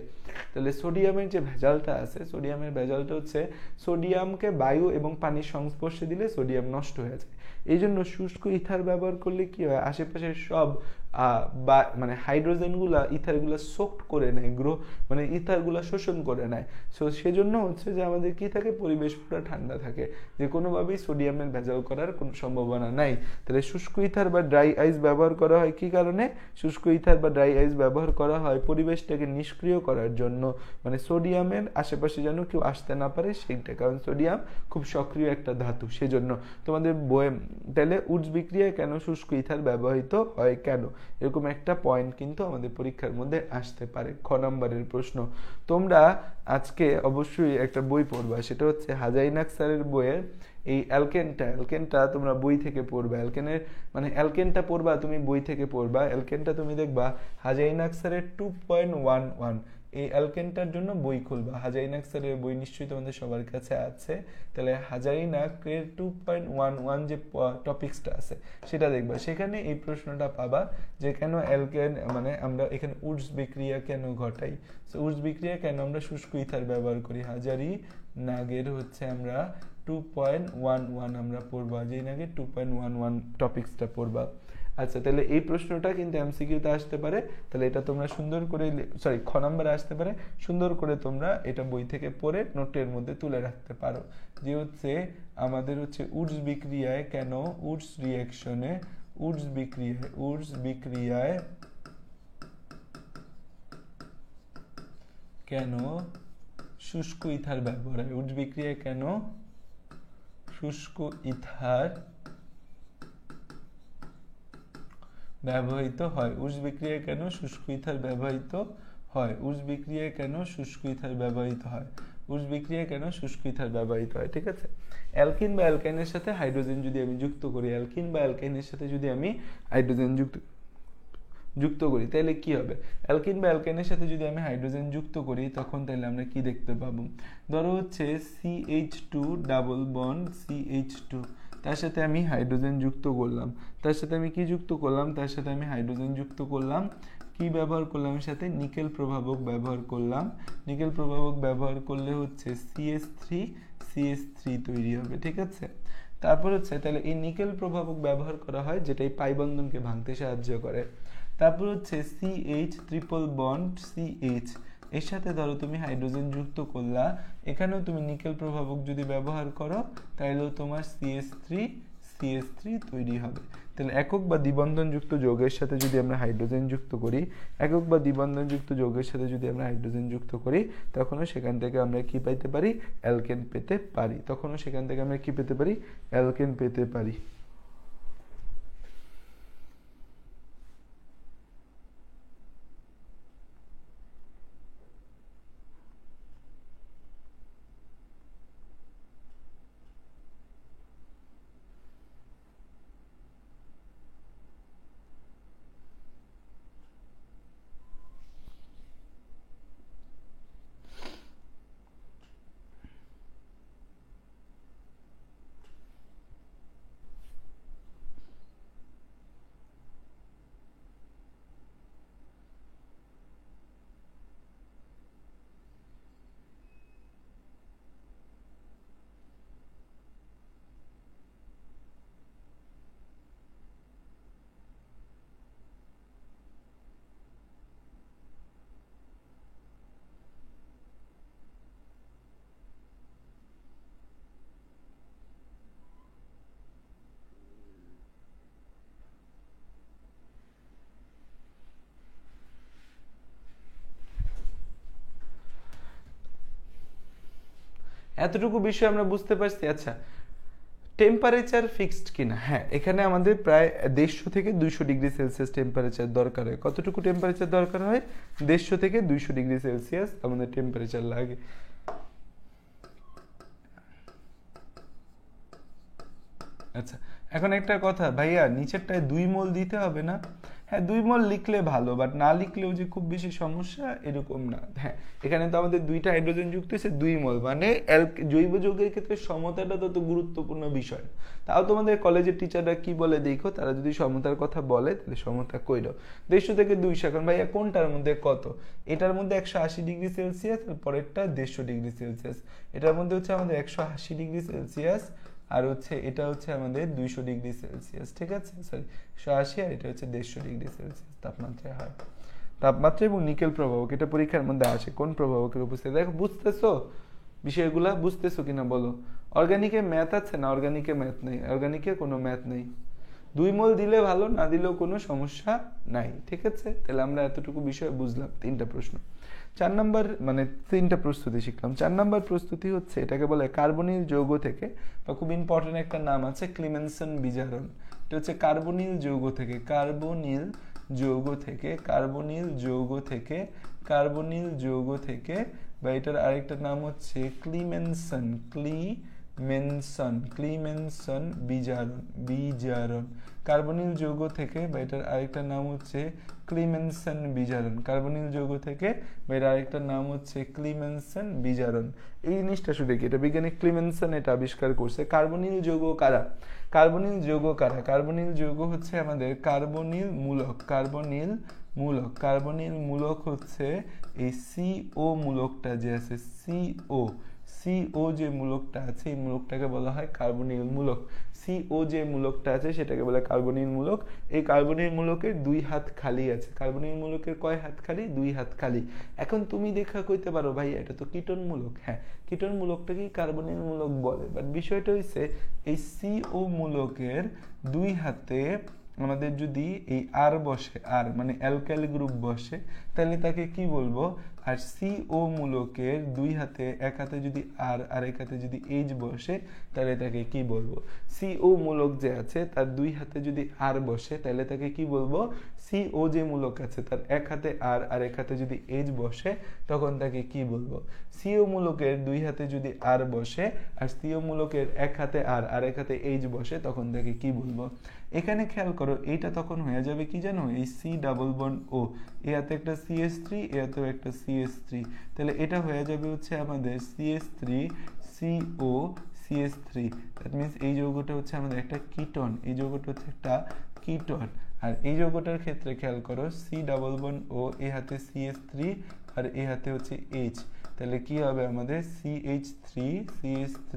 তাহলে সোডিয়ামের যে ভেজালটা আছে, সোডিয়ামের ভেজালটা হচ্ছে সোডিয়ামকে বায়ু এবং পানির সংস্পর্শে দিলে সোডিয়াম নষ্ট হয়ে যায়। এই জন্য শুষ্ক ইথার ব্যবহার করলে কি হয়, আশেপাশের সব বা মানে হাইড্রোজেনগুলা ইথারগুলা সোকড করে নেয়, মানে ইথারগুলা শোষণ করে নেয়। সো সেজন্য হচ্ছে যে আমাদের কি থাকে, পরিবেশ পুরো ঠান্ডা থাকে, যে কোনোভাবেই সোডিয়ামের ভেজাল করার কোনো সম্ভাবনা নাই। তাহলে শুষ্ক ইথার বা ড্রাই আইস ব্যবহার করা হয় কি কারণে, শুষ্ক ইথার বা ড্রাই আইস ব্যবহার করা হয় পরিবেশটাকে নিষ্ক্রিয় করার জন্য, মানে সোডিয়ামের আশেপাশে যেন কেউ আসতে না পারে সেইটা, কারণ সোডিয়াম খুব সক্রিয় একটা ধাতু, সেজন্য তোমাদের বইয়ে। তাহলে উডস বিক্রিয়ায় কেন শুষ্ক ইথার ব্যবহৃত হয় কেন, এরকম একটা পয়েন্ট কিন্তু আমাদের পরীক্ষার মধ্যে আসতে পারে, খ নম্বরের প্রশ্ন। তোমরা আজকে অবশ্যই একটা বই পড়বা, সেটা হচ্ছে হাজাইনাক স্যারের বইয়ের এই অ্যালকেনটা তোমরা বই থেকে পড়বা। অ্যালকেনটা পড়বা তুমি বই থেকে পড়বা। অ্যালকেনটা তুমি দেখবা হাজাইনাক স্যারের 2.11, এই অ্যালকেনটার জন্য বই খুলবা। হাজাইনাক স্যারের বই নিশ্চয়ই তোমাদের সবার কাছে আছে। তাহলে হাজাইনাকের 2.11 যে টপিক্সটা আছে সেটা দেখবা, সেখানে এই প্রশ্নটা পাবা যে কেন অ্যালকেন, মানে আমরা এখানে উডস বিক্রিয়া কেন ঘটাই, উডস বিক্রিয়া কেন আমরা শুষ্ক ইথার ব্যবহার করি। হাজারিনাগের হচ্ছে আমরা 2.11 আমরা পড়বা, হাজারিনাগের 2.11 টপিক্সটা পড়বা। আচ্ছা, তাহলে এই প্রশ্নটা কিন্তু এমসিকিউতে আসতে পারে, তাহলে এটা তোমরা সুন্দর করে, সরি খ নম্বরে আসতে পারে, সুন্দর করে তোমরা এটা বই থেকে পড়ে নোটের মধ্যে তুলে রাখতে পারো, যে হচ্ছে আমাদের হচ্ছে উডস বিক্রিয়ায় কেন উডস রিঅ্যাকশনে উডস বিক্রিয়ায় কেন শুষ্ক ইথার ব্যবহার হয়, উডস বিক্রিয়ায় কেন শুষ্ক ইথার ব্যবহৃত হয়, উডস বিক্রিয়ায় কেন শুষ্ক ইথার ব্যবহৃত হয়, উডস বিক্রিয়ায় কেন শুষ্ক ইথার ব্যবহৃত হয়, উডস বিক্রিয়ায় কেন শুষ্ক ইথার ব্যবহৃত হয়। ঠিক আছে, অ্যালকিন বা অ্যালকাইনের সাথে হাইড্রোজেন যদি আমি যুক্ত করি, অ্যালকিন বা অ্যালকাইনের সাথে যদি আমি হাইড্রোজেন যুক্ত করি তাহলে কি হবে, অ্যালকিন বা অ্যালকাইনের সাথে যদি আমি হাইড্রোজেন যুক্ত করি তখন তাহলে আমরা কি দেখতে পাবো, ধরো হচ্ছে CH2 ডাবল বন্ড CH2, তার সাথে আমি হাইড্রোজেন যুক্ত করলাম, তার সাথে আমি কি যুক্ত করলাম, তার সাথে আমি হাইড্রোজেন যুক্ত করলাম, কি ব্যবহার করলাম, এর সাথে নিকেল প্রভাবক ব্যবহার করলাম, নিকেল প্রভাবক ব্যবহার করলে হচ্ছে CH3 তৈরি হবে। ঠিক আছে, তারপর হচ্ছে তাহলে এই নিকেল প্রভাবক ব্যবহার করা হয় যেটা এই পাই বন্ধনকে ভাঙতে সাহায্য করে। তারপর হচ্ছে CH ট্রিপল বন্ড CH, এর সাথে ধরো তুমি হাইড্রোজেন যুক্ত করলা, এখানেও তুমি নিকেল প্রভাবক যদি ব্যবহার করো তাহলেও তোমার CH3 তৈরি হবে। তাহলে একক বা দ্বিবন্ধনযুক্ত যৌগের সাথে যদি আমরা হাইড্রোজেন যুক্ত করি, একক বা দ্বিবন্ধনযুক্ত যৌগের সাথে যদি আমরা হাইড্রোজেন যুক্ত করি তখনও সেখান থেকে আমরা কি পেতে পারি, অ্যালকেন পেতে পারি, তখনও সেখান থেকে আমরা কি পেতে পারি, অ্যালকেন পেতে পারি। এতটুকু বিষয় আমরা বুঝতে পারছি। আচ্ছা, টেম্পারেচার ফিক্সড কিনা, হ্যাঁ এখানে আমাদের প্রায় 150 থেকে 200 ডিগ্রি সেলসিয়াস টেম্পারেচার দরকার হয়। কতটুকু টেম্পারেচার দরকার হয়, 150 থেকে 200 ডিগ্রি সেলসিয়াস আমাদের টেম্পারেচার লাগে। আচ্ছা, এখন একটা কথা ভাইয়া, নিচেরটায় 2 মোল দিতে হবে না? হ্যাঁ 2 মোল লিখলে ভালো, বাট না লিখলেও যে খুব বেশি সমস্যা এরকম না। হ্যাঁ, এখানে তো আমাদের 2টা হাইড্রোজেন যুক্ত হয়েছে 2 মোল, মানে জৈব যৌগের ক্ষেত্রে সমতাটা তত গুরুত্বপূর্ণ বিষয়। তাও তোমাদের কলেজের টিচাররা কি বলে দেখো, তারা যদি সমতার কথা বলে তাহলে সমতা কইরো। 150 থেকে 200, এখন ভাইয়া কোনটার মধ্যে কত, এটার মধ্যে 180 ডিগ্রি সেলসিয়াস আর পরেরটা 150 ডিগ্রি সেলসিয়াস, এটার মধ্যে হচ্ছে আমাদের 180 ডিগ্রি সেলসিয়াস আর হচ্ছে এটা হচ্ছে আমাদের 200 ডিগ্রি সেলসিয়াস। ঠিক আছে, সরি 180, আর এটা হচ্ছে 150 ডিগ্রি সেলসিয়াস তাপমাত্রায় হয়। তাপমাত্রা এবং নিকেল প্রভাবক, এটা পরীক্ষার মধ্যে আসে, কোন প্রভাবকের উপস্থিতি। দেখো বুঝতেছো বিষয়গুলা, বুঝতেছো কিনা বলো। অর্গানিকে ম্যাথ আছে না, অর্গানিকে ম্যাথ নেই, অর্গানিকে কোনো ম্যাথ নেই। 2 মোল দিলে ভালো, না দিলেও কোনো সমস্যা নাই। ঠিক আছে, তাহলে আমরা এতটুকু বিষয় বুঝলাম। 3টা প্রশ্ন, 4 নম্বর মানে 3টা প্রস্তুতি শিখলাম। 4 নম্বর প্রস্তুতি হচ্ছে, এটাকে বলে কার্বনিল যৌগ থেকে, বা খুব ইম্পর্টেন্ট একটা নাম আছে ক্লিমেনসন বিজারণ। এটা হচ্ছে কার্বনিল যৌগ থেকে, কার্বনিল যৌগ থেকে, কার্বনিল যৌগ থেকে, কার্বনিল যৌগ থেকে, বা এটার আরেকটা নাম হচ্ছে ক্লিমেনসন, ক্লিমেনসন বিজারণ, কার্বনিল যৌগ থেকে, বা এটার আরেকটা নাম হচ্ছে ক্লিমেনসন বিজারণ, কার্বনিল যৌগ থেকে, বা এর আরেকটা নাম হচ্ছে ক্লিমেনসন বিজারণ। এই জিনিসটা শুধু কি, এটা বিজ্ঞানী ক্লিমেনসন এটা আবিষ্কার করছে। কার্বনিল যৌগ কারা, কার্বনিল যৌগ কারা, কার্বনিল যৌগ হচ্ছে আমাদের কার্বনিল মূলক, কার্বনিল মূলক, কার্বনিল মূলক হচ্ছে এই CO মূলকটা যে আছে, CO যে মূলকটা আছে এই মূলকটাকে বলা হয় কার্বনিল মূলক। CO যে মূলকটা আছে সেটাকে বলে কার্বনিল মূলক। এই কার্বনিল মূলকের 2 হাত খালি আছে। কার্বনিল মূলকের কয় হাত খালি? 2 হাত খালি। এখন তুমি দেখা কইতে পারো ভাই এটা তো কীটন মূলক। হ্যাঁ, কীটন মূলকটাকেই কার্বনিল মূলক বলে, বাট বিষয়টা হচ্ছে এই CO মূলকের 2 হাতে আমাদের যদি এই আর বসে, আর মানে অ্যালকাইল গ্রুপ বসে, তাহলে তাকে কি বলবো? আর CO মূলকের 2 হাতে, এক হাতে যদি আর আর এক হাতে যদি H বসে, তাহলে তাকে কি বলবো? CO মূলক যে আছে তার 2 হাতে যদি আর বসে, তাহলে তাকে কি বলবো? CO যে মূলক আছে তার এক হাতে আর আর এক হাতে যদি H বসে, তখন তাকে কি বলবো? CO মূলকের 2 হাতে যদি আর বসে আর CO মূলকের এক হাতে আর আর এক হাতে H বসে, তখন তাকে কি বলবো? এখানে খেয়াল করো, এইটা তখন হয়ে যাবে কি জানো? এই C ডাবল বন্ড O, এ হাতে একটা CH3, এ হাতেও একটা CH3, তাহলে এটা হয়ে যাবে হচ্ছে আমাদের CH3 CO CH3। That means এই যৌগটা হচ্ছে আমাদের একটা কিটোন, এই যৌগটা হচ্ছে একটা কিটোন। আর এই যৌগটার ক্ষেত্রে খেয়াল করো, C ডাবল বন্ড O, এ হাতে CH3 আর এ হাতে হচ্ছে H, তাহলে কি হবে আমাদের? CH3 CH3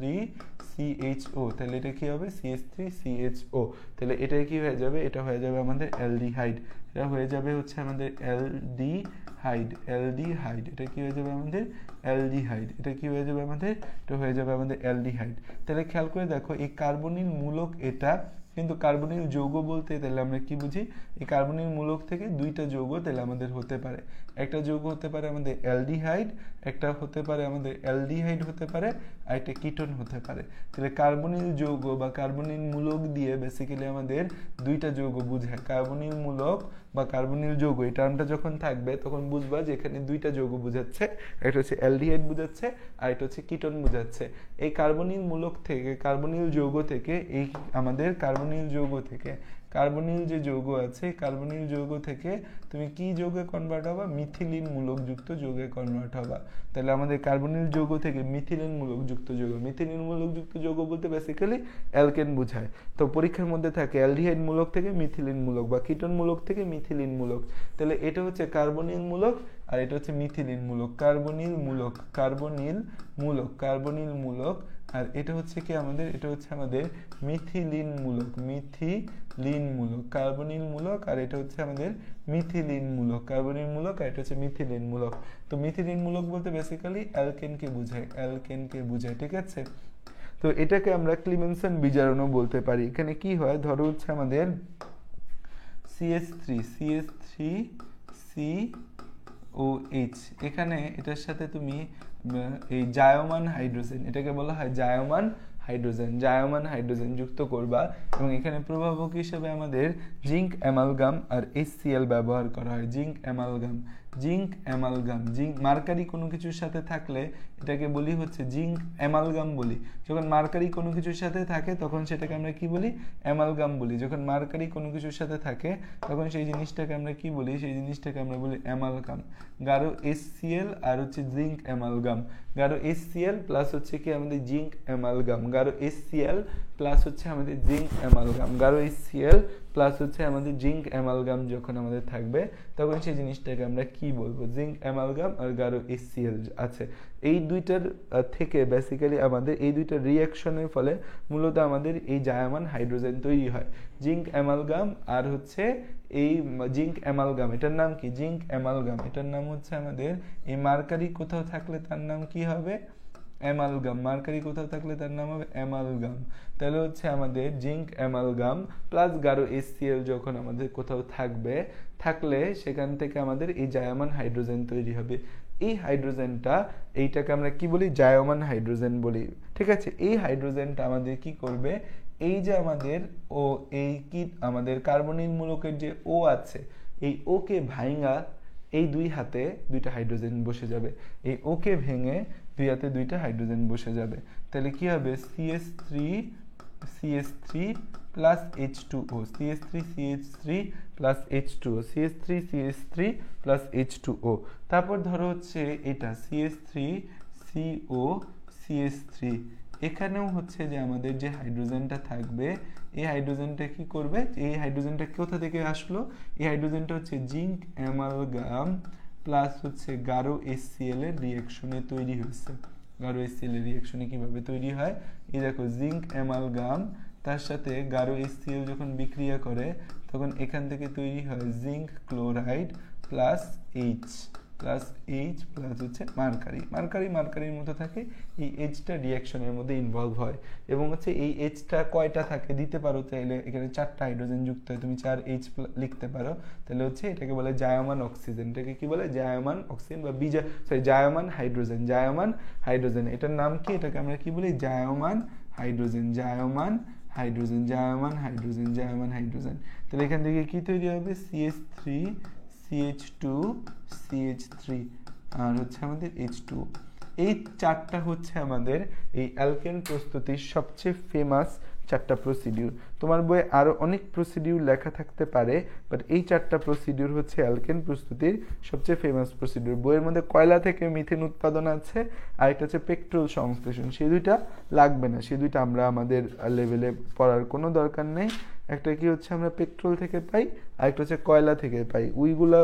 CHO, তাহলে এটা কি হবে? CH3 CHO, তাহলে এটা কি হয়ে যাবে? এটা হয়ে যাবে আমাদের অ্যালডিহাইড। এটা হয়ে যাবে হচ্ছে আমাদের অ্যালডিহাইড। অ্যালডিহাইড, এটা কি হয়ে যাবে আমাদের? অ্যালডিহাইড। এটা কি হয়ে যাবে আমাদের? এটা হয়ে যাবে আমাদের অ্যালডিহাইড। তাহলে খেয়াল করে দেখো, এই কার্বনিল মূলক এটা, কিন্তু কার্বনিল যৌগ বলতে তাহলে আমরা কি বুঝি? এই কার্বনিল মূলক থেকে 2টা যৌগ তাহলে আমাদের হতে পারে। একটা যৌগ হতে পারে আমাদের অ্যালডিহাইড, একটা হতে পারে আমাদের অ্যালডিহাইড হতে পারে, আর একটা কিটোন হতে পারে। তাহলে কার্বনিল যৌগ বা কার্বনিল মূলক দিয়ে বেসিক্যালি আমাদের 2টা যৌগ বুঝায়। কার্বনিল মূলক বা কার্বনিল যৌগ এই টার্মটা যখন থাকবে তখন বুঝবা যে এখানে 2টা যৌগ বুঝাচ্ছে, একটা হচ্ছে অ্যালডিহাইড বুঝাচ্ছে আর একটা হচ্ছে কিটোন বুঝাচ্ছে। এই কার্বনিল মূলক থেকে, কার্বনিল যৌগ থেকে, এই আমাদের কার্বনিল যৌগ থেকে, কার্বনিল যে যৌগ আছে, কার্বনিল যৌগ থেকে তুমি কি যৌগে কনভার্ট হবা? মিথিলিন মূলকযুক্ত যৌগে কনভার্ট হবা। তাহলে আমাদের কার্বনিল যৌগ থেকে মিথিলিন মূলকযুক্ত যৌগ, মিথিলিন মূলকযুক্ত যৌগ বলতে বেসিক্যালি অ্যালকেন বোঝায়। তো পরীক্ষার মধ্যে থাকে অ্যালডিহাইড মূলক থেকে মিথিলিন মূলক বা কিটোন মূলক থেকে মিথিলিন মূলক। তাহলে এটা হচ্ছে কার্বনিল মূলক আর এটা হচ্ছে মিথিলিন মূলক। কার্বনিল মূলক, কার্বনিল মূলক, কার্বনিল মূলক, আর এটা হচ্ছে কি আমাদের? এটা হচ্ছে আমাদের মিথিলিন মূলক, মিথিলিন মূলক। কার্বনিল মূলক আর এটা হচ্ছে আমাদের মিথিলিন মূলক। কার্বনিল মূলক আর এটা হচ্ছে মিথিলিন মূলক। তো মিথিলিন মূলক বলতে বেসিক্যালি অ্যালকেনকে বোঝায়, অ্যালকেনকে বোঝায়, ঠিক আছে? তো এটাকে আমরা ক্লিমেনসন বিজারণও বলতে পারি। এখানে কি হয়? ধরো হচ্ছে আমাদের CH3CH3COH, এখানে এটার সাথে তুমি এই জায়মান হাইড্রোজেন, এটাকে বলা হয় জায়মান হাইড্রোজেন, জায়মান হাইড্রোজেন যুক্ত করবা এবং এখানে প্রভাবক হিসেবে আমাদের জিঙ্ক অ্যামালগাম আর HCl ব্যবহার করা হয়। Zinc amalgam, zinc amalgam, zinc mercury কোনো কিছুর সাথে থাকলে এটাকে বলি হচ্ছে জিঙ্ক অ্যামালগাম বলি। যখন মার্কারি কোনো কিছুর সাথে থাকে তখন সেটাকে আমরা কি বলি? অ্যামালগাম বলি। যখন মার্কারি কোনো কিছুর সাথে থাকে তখন সেই জিনিসটাকে আমরা কি বলি? সেই জিনিসটাকে আমরা বলি অ্যামালগাম। গাঢ় HCl আর হচ্ছে জিঙ্ক অ্যামালগাম, গাঢ় HCl প্লাস হচ্ছে কি আমাদের জিঙ্ক অ্যামালগাম, গাঢ় HCl প্লাস হচ্ছে আমাদের জিঙ্ক অ্যামালগাম, গাঢ় HCl প্লাস হচ্ছে আমাদের জিঙ্ক অ্যামালগাম যখন আমাদের থাকবে তখন সেই জিনিসটাকে আমরা কি বলবো? জিঙ্ক অ্যামালগাম আর গাঢ় HCl আছে। এই দুইটার থেকে বেসিক্যালি আমাদের এই দুইটা রিঅ্যাকশনের ফলে মূলত আমাদের এই জায়মান হাইড্রোজেন তৈরি হয়। জিঙ্ক অ্যামালগাম আর হচ্ছে এই জিঙ্ক অ্যামালগাম, এটার নাম কি? Zinc amalgam. এটার নাম হচ্ছে আমাদের, এই মার্কারি কোথাও থাকলে তার নাম কি হবে? অ্যামালগাম। মার্কারি কোথাও থাকলে তার নাম হবে অ্যামালগাম। তাহলে হচ্ছে আমাদের জিঙ্ক অ্যামালগাম প্লাস গাঢ় HCl যখন আমাদের কোথাও থাকলে সেখান থেকে আমাদের এই জায়মান হাইড্রোজেন তৈরি হবে। এই হাইড্রোজেনটা, এইটাকে আমরা কি বলি? জায়মান হাইড্রোজেন বলি, ঠিক আছে? এই হাইড্রোজেনটা আমাদের কি করবে? এই যে আমাদের এই কি আমাদের কার্বনিল মূলকের যে O আছে, এই O কে ভাঙা এই 2 হাতে 2টা হাইড্রোজেন বসে যাবে। এই O কে ভেঙে 2 হাতে 2টা হাইড্রোজেন বসে যাবে। তাহলে কি হবে? CH3 plus H2O, CH3 plus H2O, CH3 plus H2O। তারপর ধরো হচ্ছে এটা CH3COCH3, এখানেও হচ্ছে যে আমাদের যে হাইড্রোজেনটা থাকবে এই হাইড্রোজেনটা কি করবে? এই হাইড্রোজেনটা কোথা থেকে আসলো? এই হাইড্রোজেনটা হচ্ছে জিঙ্ক অ্যামালগাম প্লাস হচ্ছে গাঢ় HCl এর রিঅ্যাকশনে তৈরি হয়েছে। গাঢ় HCl এর রিঅ্যাকশনে কিভাবে তৈরি হয়, এই দেখো জিঙ্ক অ্যামালগাম তার সাথে গাঢ় HCl যখন বিক্রিয়া করে তখন এখান থেকে তৈরি হয় zinc chloride plus H plus হচ্ছে মার্কারির মতো থাকে, এই এইচটা রিঅ্যাকশনের মধ্যে ইনভলভ হয় এবং হচ্ছে এই এইচটা কয়টা থাকে দিতে পারো চাইলে, এখানে 4টা হাইড্রোজেন যুক্ত হয়, তুমি 4H লিখতে পারো, তাহলে হচ্ছে এটাকে বলে জায়মান অক্সিজেন, এটাকে কি বলে জায়মান অক্সিজেন বা জায়মান হাইড্রোজেন, এটার নাম কি, এটাকে আমরা কি বলি জায়মান হাইড্রোজেন। তাহলে এখান থেকে কি তৈরি হবে CH3 CH2 CH3 আর হচ্ছে আমাদের H2। এই 4টা হচ্ছে আমাদের এই অ্যালকেন প্রস্তুতির সবচেয়ে ফেমাস 4টা প্রসিডিউর। তোমার বইয়ে আরো অনেক প্রসিডিউর লেখা থাকতে পারে, বাট এই 4টা প্রসিডিউর হচ্ছে অ্যালকেন প্রস্তুতির সবচেয়ে ফেমাস প্রসিডিউর। বইয়ের মধ্যে কয়লা থেকে মিথেন উৎপাদন আছে আর একটা হচ্ছে পেট্রোল সংশ্লেষণ, সেই দুইটা লাগবে না, সেই দুইটা আমরা আমাদের লেভেলে পড়ার কোনো দরকার নেই। একটা কি হচ্ছে আমরা পেট্রোল থেকে পাই আর একটা হচ্ছে কয়লা থেকে পাই,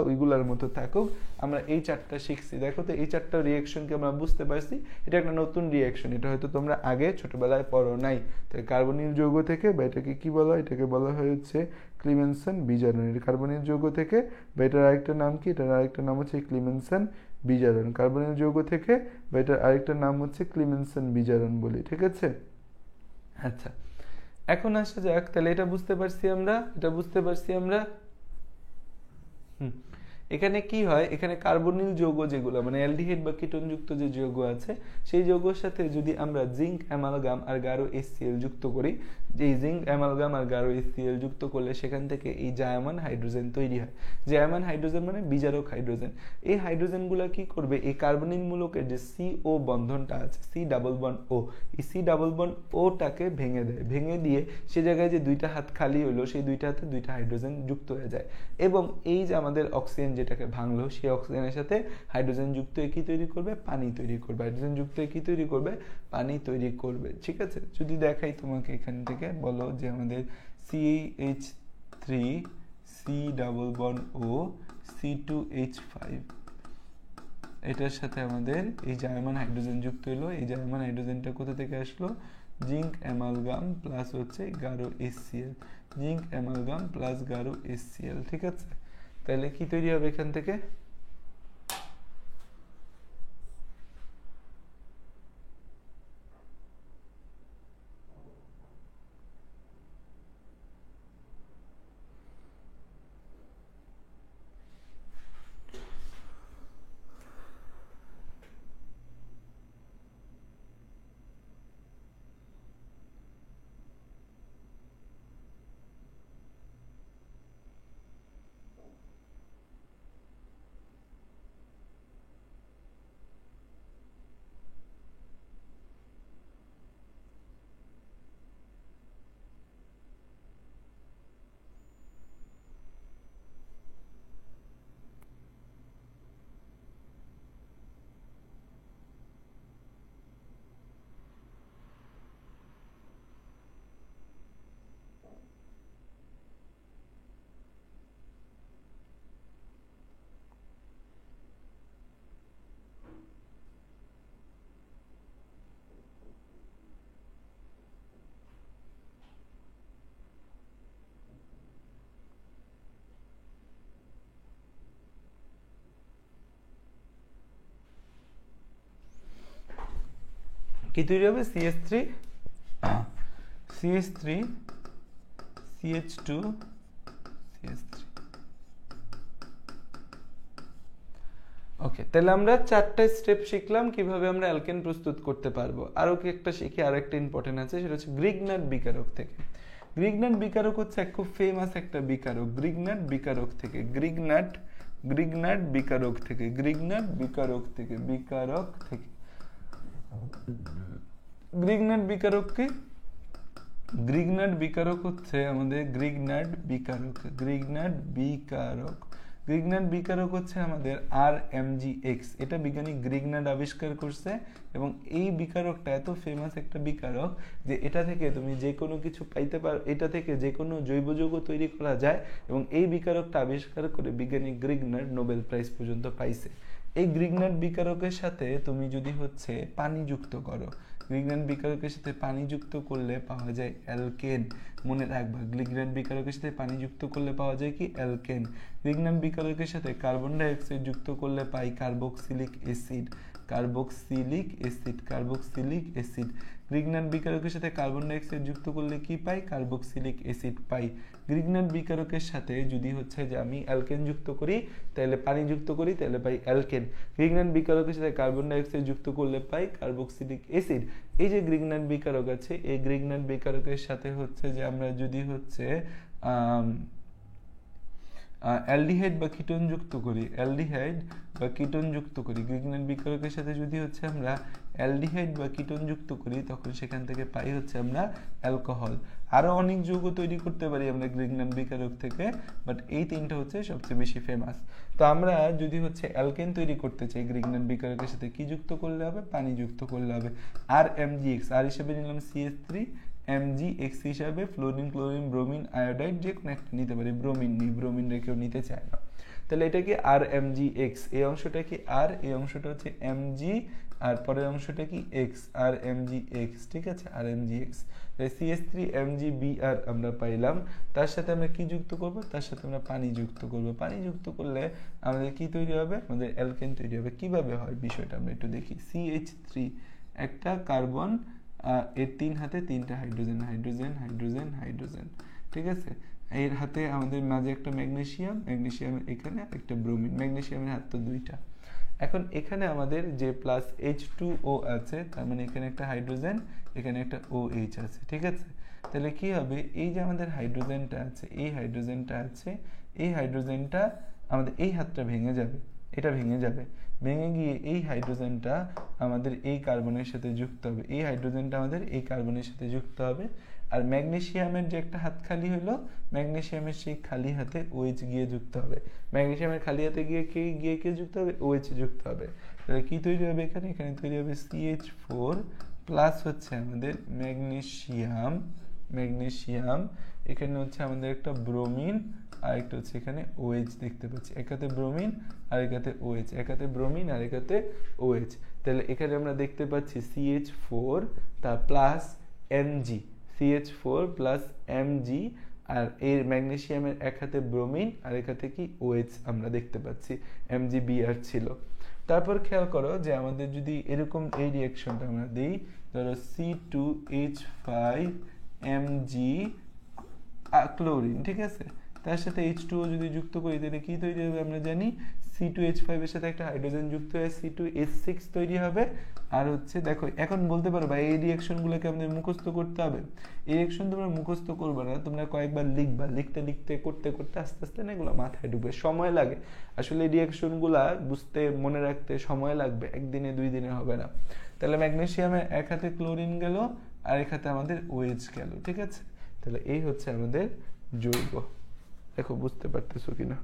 উইগুলার মতো থাকুক, আমরা এই 4টা শিখছি। দেখো তো এই 4টা রিঅ্যাকশনকে আমরা বুঝতে পারছি, এটা একটা নতুন রিঅ্যাকশন, এটা হয়তো তোমরা আগে ছোটবেলায় পড়ো নাই। তাই কার্বনিল যৌগ থেকে বা এটাকে কি বলা হয়, এটাকে বলা হয় হচ্ছে ক্লিমেনসন বিজারণ। কার্বনিল যৌগ থেকে বা এটার আরেকটা নাম কি, এটার আরেকটা নাম হচ্ছে ক্লিমেনসন বিজারণ। কার্বনিল যৌগ থেকে বা এটার আরেকটা নাম হচ্ছে ক্লিমেনসন বিজারণ বলি, ঠিক আছে। আচ্ছা, এখন আসা যাক, তাহলে এটা বুঝতে পারছি আমরা। এখানে কি হয়, এখানে কার্বনিল যৌগ যেগুলো মানে অ্যালডিহাইড বা কিটোনযুক্ত যে যৌগ আছে, সেই যৌগের সাথে যদি আমরা জিঙ্ক অ্যামালগাম আর গাঢ় HCl যুক্ত করি, এই জিঙ্ক অ্যামালগাম আর গাঢ় HCl যুক্ত করলে সেখান থেকে এই জায়মান হাইড্রোজেন তৈরি হয়। জায়মান হাইড্রোজেন মানে বিজারক হাইড্রোজেন। এই হাইড্রোজেনগুলো কি করবে, এই কার্বনিল মূলকের যে CO বন্ধনটা আছে, C ডাবল বন্ড O, এই C ডাবল বন্ড Oটাকে ভেঙে দেয়, ভেঙে দিয়ে সে জায়গায় যে 2টা হাত খালি হলো সেই 2টা হাতে 2টা হাইড্রোজেন যুক্ত হয়ে যায় এবং এই যে আমাদের অক্সিজেন যেটাকে ভাঙলো সেই অক্সিজেনের সাথে হাইড্রোজেন যুক্ত হয়ে কি তৈরি করবে, পানি তৈরি করবে। হাইড্রোজেন যুক্ত হয়ে কি তৈরি করবে, পানি তৈরি করবে, ঠিক আছে। যদি দেখাই তোমাকে এখান থেকে, বলো যে আমাদের CH3 C double bond O C2H5 এটার সাথে আমাদের এই জার্মান হাইড্রোজেন যুক্ত হলো। এই জার্মান হাইড্রোজেনটা কোথা থেকে আসলো, জিঙ্ক অ্যামালগাম প্লাস হচ্ছে গাঢ় HCl, জিঙ্ক অ্যামালগাম প্লাস গাঢ় HCl, ঠিক আছে। তাহলে কি তৈরি হবে এখান থেকে, কি তৈরি হবে, CH3 CH2 CH3। ওকে, তাহলে আমরা 4টা স্টেপ শিখলাম কিভাবে আমরা অ্যালকেন প্রস্তুত করতে পারবো। আরো কি একটা শিখি, আর একটা ইম্পর্টেন্ট আছে, সেটা হচ্ছে গ্রিগনাট বিকারক থেকে। গ্রিগনাট বিকারক হচ্ছে খুব ফেমাস একটা বিকারক, গ্রিগনাট বিকারক থেকে গ্রিগনাট বিকারক থেকে গ্রিগনাট বিকারক হচ্ছে আমাদের গ্রিগনাট বিকারক হচ্ছে আমাদের RMGX। এটা বিজ্ঞানী গ্রিগনাট আবিষ্কার করছে এবং এই বিকারকটা এত ফেমাস একটা বিকারক যে এটা থেকে তুমি যে কোনো কিছু পাইতে পারো, এটা থেকে যে কোনো জৈব যৌগ তৈরি করা যায় এবং এই বিকারকটা আবিষ্কার করে বিজ্ঞানী গ্রিগনাট নোবেল প্রাইজ পর্যন্ত পাইছে। এই গ্রিগনাট বিকারকের সাথে তুমি যদি হচ্ছে পানি যুক্ত করো, গ্রিগনাট বিকারকের সাথে পানি যুক্ত করলে পাওয়া যায় অ্যালকেন। মনে রাখবা, গ্রিগনাট বিকারকের সাথে পানি যুক্ত করলে পাওয়া যায় কি? অ্যালকেন। গ্রিগনাট বিকারকের সাথে কার্বন ডাই অক্সাইড যুক্ত করলে পাই carboxylic acid, carboxylic acid, carboxylic acid. Grignard বিকারকের সাথে কার্বন ডাই অক্সাইড যুক্ত করলে কি পাই? কার্বক্সিলিক অ্যাসিড পাই। গ্রিগনাট বিকারকের সাথে যদি হচ্ছে যে আমি অ্যালকেন যুক্ত করি, তাহলে পানি যুক্ত করি, তাহলে পাই অ্যালকেন। গ্রিগনাট বিকারকের সাথে কার্বন ডাই অক্সাইড যুক্ত করলে পাই কার্বক্সিলিক অ্যাসিড। এই যে গ্রিগনাট বিকারক আছে, এই গ্রিগনাট বিকারকের সাথে হচ্ছে যে আমরা যদি হচ্ছে অ্যালডিহাইড বা কিটোন যুক্ত করি, অ্যালডিহাইড বা কিটোন যুক্ত করি, গ্রিগনাট বিকারকের সাথে যদি হচ্ছে আমরা অ্যালডিহাইড বা কিটোন যুক্ত করি, তখন সেখান থেকে পাই হচ্ছে আমরা অ্যালকোহল। আরো অনেক যৌগ তৈরি করতে পারি আমরা গ্রিগনাট বিকারক থেকে, বাট এই তিনটা হচ্ছে সবচেয়ে বেশি ফেমাস। তো আমরা যদি হচ্ছে অ্যালকেন তৈরি করতে চাই, গ্রিগনাট বিকারকের সাথে কি যুক্ত করলে হবে? পানি যুক্ত করলে হবে। আর MgX, আর হিসেবে নিলাম CH3, MgX হিসাবে ফ্লোরিন, ক্লোরিন, ব্রোমিন, আয়োডাইড, যে কোনো একটা নিতে পারি। ব্রোমিন নিই, ব্রোমিন রেখেও নিতে চায় না। তাহলে এটা কি? আর MgX। এই অংশটা কি? আর এই অংশটা হচ্ছে Mg, আর পরের অংশটা কি? X, আর MgX। ঠিক আছে, আর MgX। তাহলে CH3 MgBr আমরা পাইলাম। তার সাথে আমরা কি যুক্ত করব? তার সাথে আমরা পানি যুক্ত করব। পানি যুক্ত করলে আমাদের কি তৈরি হবে? আমাদের অ্যালকেন তৈরি হবে। কিভাবে হয় বিষয়টা আমরা একটু দেখি। CH3 একটা কার্বন, এর 3 হাতে 3টা হাইড্রোজেন, হাইড্রোজেন, হাইড্রোজেন, হাইড্রোজেন। ঠিক আছে, এর হাতে আমাদের মাঝে একটা ম্যাগনেসিয়াম, ম্যাগনেসিয়ামের এখানে একটা ব্রোমিন, ম্যাগনেসিয়ামের হাত তো 2টা। এখন এখানে আমাদের যে প্লাস H2O আছে, তার মানে এখানে একটা হাইড্রোজেন, এখানে একটা OH আছে। ঠিক আছে, তাহলে কি হবে? এই যে আমাদের হাইড্রোজেনটা আছে, এই হাইড্রোজেনটা আছে, এই হাইড্রোজেনটা আমাদের এই হাতটা ভেঙে যাবে, এটা ভেঙে যাবে, ভেঙে গিয়ে এই হাইড্রোজেনটা আমাদের এই কার্বনের সাথে যুক্ত হবে, এই হাইড্রোজেনটা আমাদের এই কার্বনের সাথে যুক্ত হবে। আর ম্যাগনেসিয়ামের যে একটা হাত খালি হলো, ম্যাগনেসিয়ামের সেই খালি হাতে OH গিয়ে যুক্ত হবে। ম্যাগনেসিয়ামের খালি হাতে গিয়ে কে যুক্ত হবে? OH যুক্ত হবে। তাহলে কি তৈরি হবে এখানে? এখানে তৈরি হবে CH4 প্লাস হচ্ছে আমাদের ম্যাগনেসিয়াম, ম্যাগনেসিয়াম, এখানে হচ্ছে আমাদের একটা ব্রোমিন, আর একটা হচ্ছে এখানে OH দেখতে পাচ্ছি। একাতে ব্রোমিন আর একাতে OH, একাতে ব্রোমিন আর একাতে OH। তাহলে এখানে আমরা দেখতে পাচ্ছি CH4 তার plus Mg, CH4 plus Mg, আর এর ম্যাগনেসিয়ামের এক হাতে ব্রোমিন আর এক হাতে কি? OH আমরা দেখতে পাচ্ছি। MgBr ছিল। তারপর খেয়াল করো যে আমাদের যদি এরকম এই রিঅ্যাকশনটা আমরা দিই, ধরো C2H5Mg ক্লোরিন, ঠিক আছে, তার সাথে H2O যদি যুক্ত করি, তাহলে কি তৈরি হবে? আমরা জানি C2H5 এর সাথে একটা হাইড্রোজেন যুক্ত হয়ে C2H6 তৈরি হবে। আর হচ্ছে দেখো, এখন বলতে পারো ভাই এই রিঅ্যাকশনগুলোকে আমাদের মুখস্থ করতে হবে। এই রিঅ্যাকশন তোমরা মুখস্থ করবে না, তোমরা কয়েকবার লিখবা, লিখতে লিখতে করতে করতে আস্তে আস্তে না এগুলো মাথায় ঢুকবে, সময় লাগে। আসলে এই রিঅ্যাকশনগুলা বুঝতে, মনে রাখতে সময় লাগবে, একদিনে 2 দিনে হবে না। তাহলে ম্যাগনেসিয়ামের এক হাতে ক্লোরিন গেল আর এক হাতে আমাদের OH গেল। ঠিক আছে, তাহলে এই হচ্ছে আমাদের জৈব। দেখো বুঝতে পারতেছো কিনা?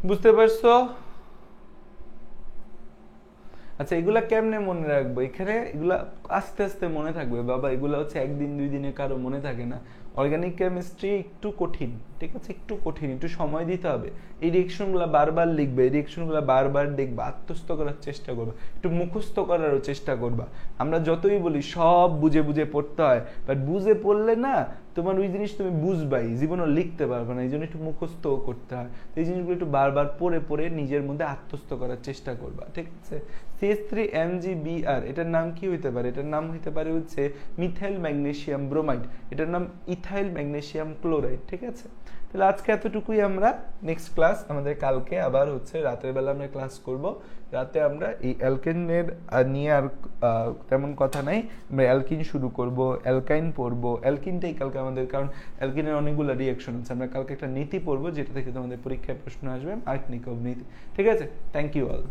বুঝতে পারছো? আচ্ছা, এগুলা কেমনে মনে রাখবো? এখানে এগুলা আস্তে আস্তে মনে থাকবে বাবা, এগুলা হচ্ছে 1 দিন 2 দিনে কারো মনে থাকে না। অর্গানিক কেমিস্ট্রি একটু কঠিন। ঠিক আছে, একটু কঠিন, একটু সময় দিতে হবে। এই রিয়েকশনগুলো বারবার লিখবে, এই রিয়েকশনগুলো বারবার দেখবা, আত্মস্থ করার চেষ্টা করবা, একটু মুখস্থ করারও চেষ্টা করবা। আমরা যতই বলি সব বুঝে বুঝে পড়তে হয়, বাট বুঝে পড়লে না তোমার ওই জিনিস তুমি বুঝবাই, জীবনও লিখতে পারবে না, এই জন্য একটু মুখস্থও করতে হয়। এই জিনিসগুলো একটু বারবার পড়ে পড়ে নিজের মধ্যে আত্মস্থ করার চেষ্টা করবা, ঠিক আছে। CH3MgBr এটার নাম কি হইতে পারে? এটার নাম হইতে পারে হচ্ছে মিথাইল ম্যাগনেসিয়াম ব্রোমাইড, এটার নাম ইথাইল ম্যাগনেসিয়াম ক্লোরাইড, ঠিক আছে। তাহলে আজকে এতটুকুই। আমরা নেক্সট ক্লাস আমাদের কালকে আবার হচ্ছে রাতের বেলা আমরা ক্লাস করব। রাতে আমরা এই অ্যালকেনের নিয়ে আর তেমন কথা নাই, আমরা অ্যালকিন শুরু করব, অ্যালকাইন পড়বো। অ্যালকিনটাই কালকে আমাদের, কারণ অ্যালকিনের অনেকগুলো রিঅ্যাকশন আছে। আমরা কালকে একটা নীতি পড়বো যেটা থেকে তোমাদের পরীক্ষায় প্রশ্ন আসবে, আর্কনিকভ নীতি, ঠিক আছে। Thank you all.